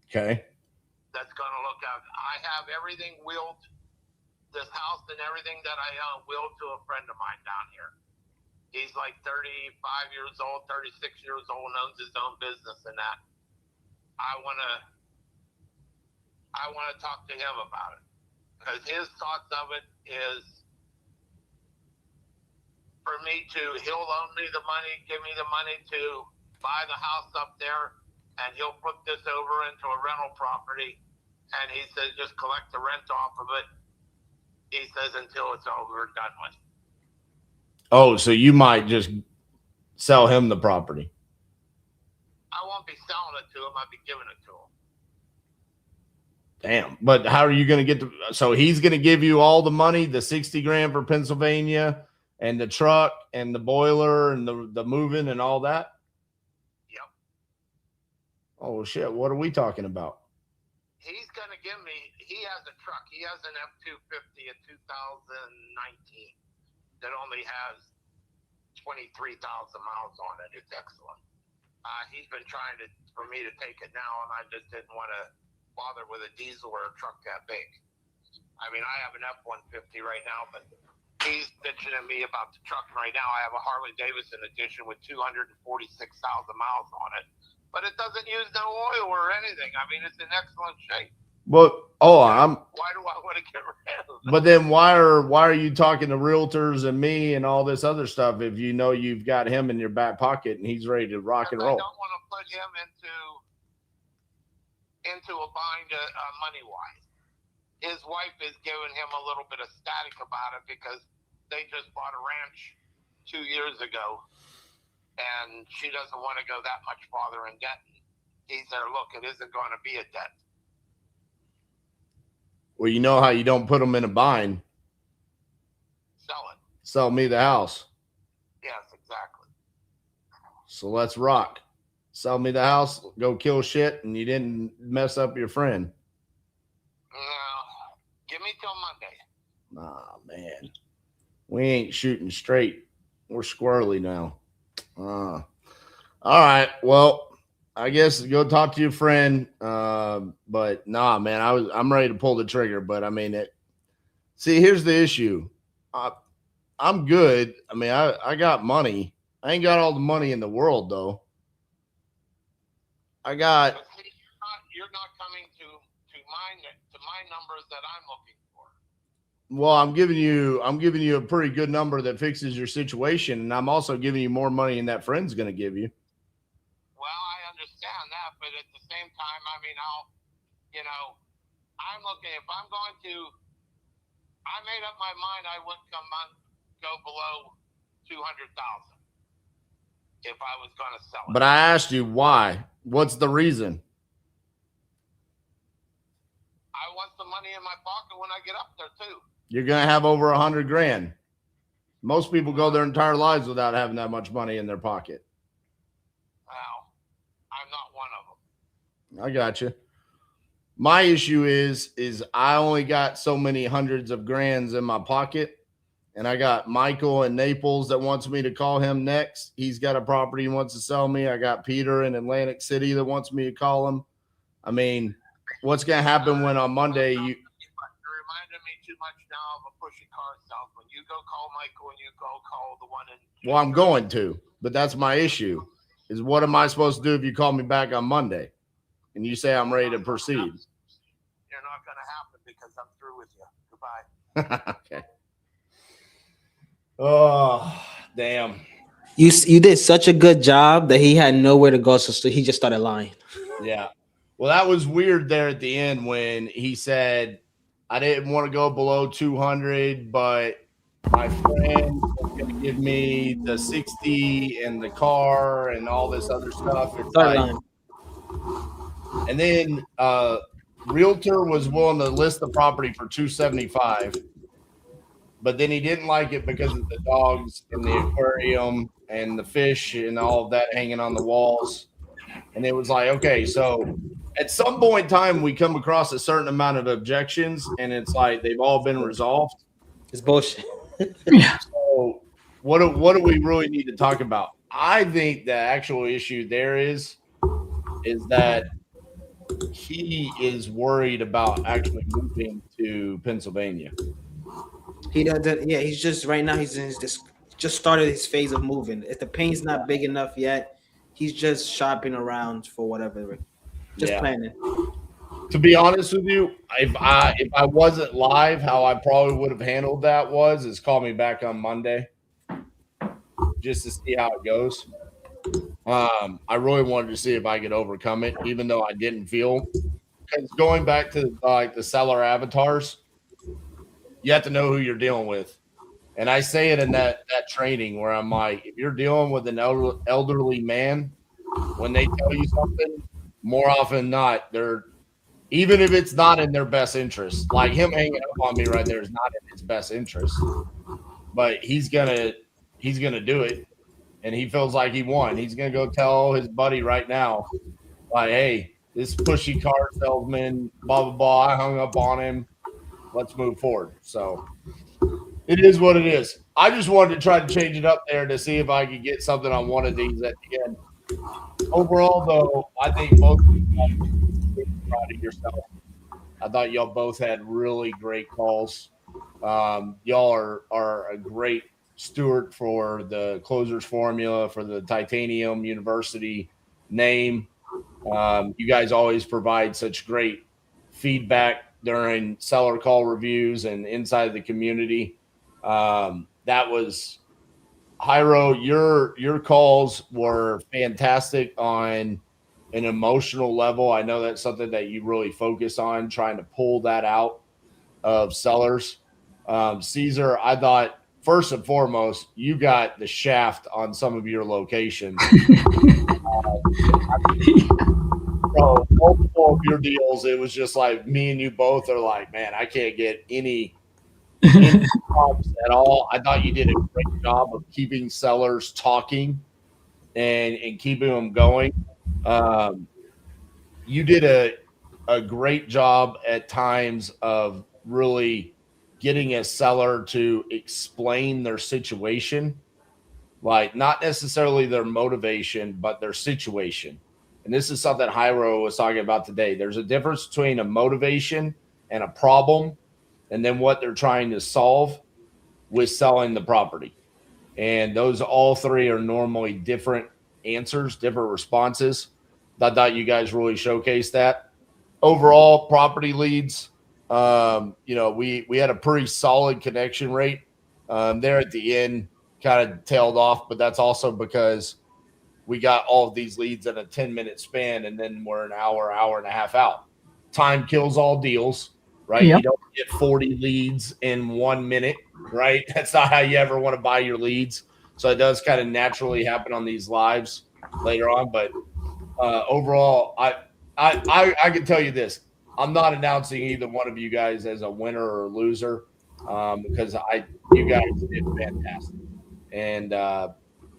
Okay. That's going to look out. I have everything willed, this house and everything that I own willed to a friend of mine down here. He's like 35 years old, 36 years old, and owns his own business and that. I want to talk to him about it, because his thoughts of it is for me he'll loan me the money, give me the money to buy the house up there, and he'll put this over into a rental property, and he says just collect the rent off of it, he says, until it's over and done with. Oh, so you might just sell him the property. I won't be selling it to him, I'll be giving it to him. Damn. But how are you going to get so he's going to give you all the money, the 60 grand for Pennsylvania and the truck and the boiler and the moving and all that? Yep. Oh, shit. What are we talking about? He's going to give me, he has a truck. He has an F-250 in 2019 that only has 23,000 miles on it. It's excellent. He's been trying for me to take it now, and I just didn't want to bother with a diesel or a truck that big. I mean, I have an F-150 right now, but he's bitching at me about the truck right now. I have a Harley Davidson edition with 246,000 miles on it, but it doesn't use no oil or anything. I mean, it's in excellent shape. Well, why do I want to get rid of it? But then why are you talking to realtors and me and all this other stuff if you know you've got him in your back pocket and he's ready to rock and roll? I don't want to put him into a bind money wise. His wife is giving him a little bit of static about it because they just bought a ranch 2 years ago, and she doesn't want to go that much farther in debt. He's there, look, it isn't going to be a debt. Well, you know how you don't put them in a bind? Sell it. Sell me the house. Yes, exactly. So let's rock. Sell me the house, go kill shit, and you didn't mess up your friend. Give me till Monday. Nah, man. We ain't shooting straight. We're squirrely now. All right. Well, I guess go talk to your friend. But nah, man, I'm ready to pull the trigger. But I mean, see, here's the issue. I'm good. I mean, I got money. I ain't got all the money in the world though. I got. You're not coming to my numbers that I'm looking for. Well, I'm giving you a pretty good number that fixes your situation, and I'm also giving you more money than that friend's going to give you. Well, I understand that, but at the same time, I mean, I'm looking. If I'm going to, I made up my mind I wouldn't go below 200,000 if I was going to sell it. But I asked you why. What's the reason? I want the money in my pocket when I get up there too. You're going to have over $100,000. Most people go their entire lives without having that much money in their pocket. Well, I'm not one of them. I got you. My issue is I only got so many hundreds of grands in my pocket, and I got Michael in Naples that wants me to call him next. He's got a property he wants to sell me. I got Peter in Atlantic City that wants me to call him. I mean, what's going to happen when on Monday you? You're reminding me too much now of a pushy car salesman. You go call Michael and you go call the one in. Well, I'm going to, but that's my issue. Is what am I supposed to do if you call me back on Monday and you say I'm ready to proceed? You're not going to happen because I'm through with you. Goodbye. Okay. Oh, damn. You did such a good job that he had nowhere to go, so he just started lying. Yeah. Well, that was weird there at the end when he said, I didn't want to go below 200, but my friend was going to give me the 60 and the car and all this other stuff. And then realtor was willing to list the property for 275, but then he didn't like it because of the dogs in the aquarium and the fish and all of that hanging on the walls. And it was like, okay, so at some point in time, we come across a certain amount of objections, and it's like they've all been resolved. It's bullshit. So what do we really need to talk about? I think the actual issue there is that he is worried about actually moving to Pennsylvania. He doesn't. Yeah, he's just right now. He's in his just started his phase of moving. If the pain's not big enough yet, he's just shopping around for whatever. Just planning. To be honest with you, if I wasn't live, how I probably would have handled that is call me back on Monday just to see how it goes. I really wanted to see if I could overcome it, even though I didn't feel. Because going back to the seller avatars, you have to know who you're dealing with. And I say it in that training where I'm like, if you're dealing with an elderly man, when they tell you something, more often than not, even if it's not in their best interest, like him hanging up on me right there is not in his best interest, but he's gonna do it, and he feels like he won. He's gonna go tell his buddy right now, like, hey, this pushy car salesman, blah blah blah, I hung up on him. Let's move forward. So it is what it is. I just wanted to try to change it up there to see if I could get something on one of these at the end. Overall, though, I think both of you guys are proud of yourself. I thought y'all both had really great calls. Y'all are a great steward for the closers formula, for the Titanium University name. You guys always provide such great feedback during seller call reviews and inside the community. That was Jairo, your calls were fantastic on an emotional level. I know that's something that you really focus on, trying to pull that out of sellers. Caesar, I thought first and foremost, you got the shaft on some of your locations. So multiple of your deals, it was just like me and you both are like, man, I can't get any problems at all. I thought you did a great job of keeping sellers talking and keeping them going. You did a great job at times of really getting a seller to explain their situation like not necessarily their motivation, but their situation. And this is something Hyro was talking about today. There's a difference between a motivation and a problem, and then what they're trying to solve with selling the property. And those all three are normally different answers, different responses. I thought you guys really showcased that. Overall, property leads, we had a pretty solid connection rate. There at the end, kind of tailed off, but that's also because we got all of these leads in a 10-minute span, and then we're an hour and a half out. Time kills all deals, right? Yep. You don't get 40 leads in 1 minute, right? That's not how you ever want to buy your leads. So it does kind of naturally happen on these lives later on. But overall, I can tell you this. I'm not announcing either one of you guys as a winner or loser because you guys did fantastic. And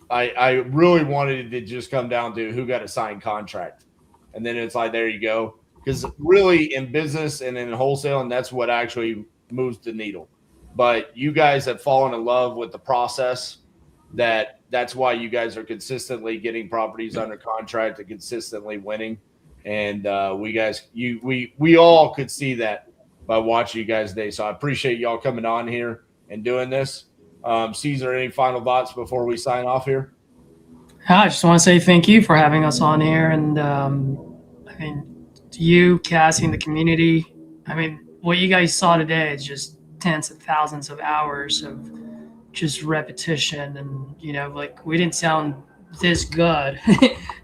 I really wanted it to just come down to who got a signed contract. And then it's like, there you go. Because really in business and in wholesaling, that's what actually moves the needle. But you guys have fallen in love with the process. That's why you guys are consistently getting properties under contract and consistently winning. And we all could see that by watching you guys today. So I appreciate y'all coming on here and doing this. Caesar, any final thoughts before we sign off here? I just want to say thank you for having us on here. And I mean, to you, Cassie, and the community, I mean, what you guys saw today is just tens of thousands of hours of just repetition. And, like we didn't sound this good,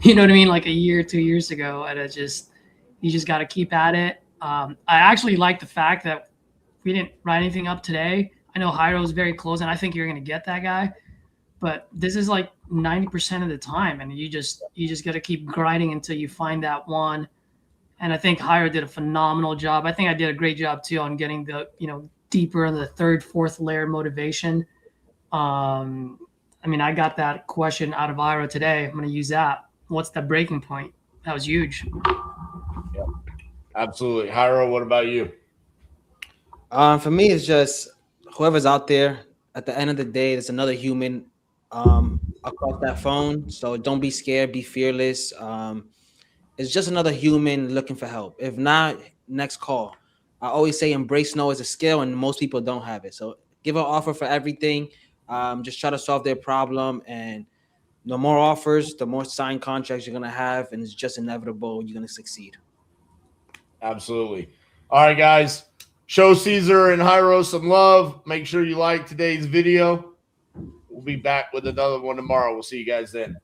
you know what I mean? Like a year, 2 years ago. And you just got to keep at it. I actually like the fact that we didn't write anything up today. I know Hyro is very close, and I think you're going to get that guy. But this is like 90% of the time, and you just got to keep grinding until you find that one. And I think Hyro did a phenomenal job. I think I did a great job too on getting the deeper in the third, fourth layer motivation. I mean, I got that question out of Hyro today. I'm going to use that. What's the breaking point? That was huge. Yeah, absolutely. Hyro, what about you? For me, it's just whoever's out there. At the end of the day, there's another human across that phone. So don't be scared. Be fearless. It's just another human looking for help. If not, next call. I always say embrace no as a skill, and most people don't have it. So give an offer for everything. Just try to solve their problem. And the more offers, the more signed contracts you're going to have. And it's just inevitable. You're going to succeed. Absolutely. All right, guys. Show Caesar and Hyro some love. Make sure you like today's video. We'll be back with another one tomorrow. We'll see you guys then.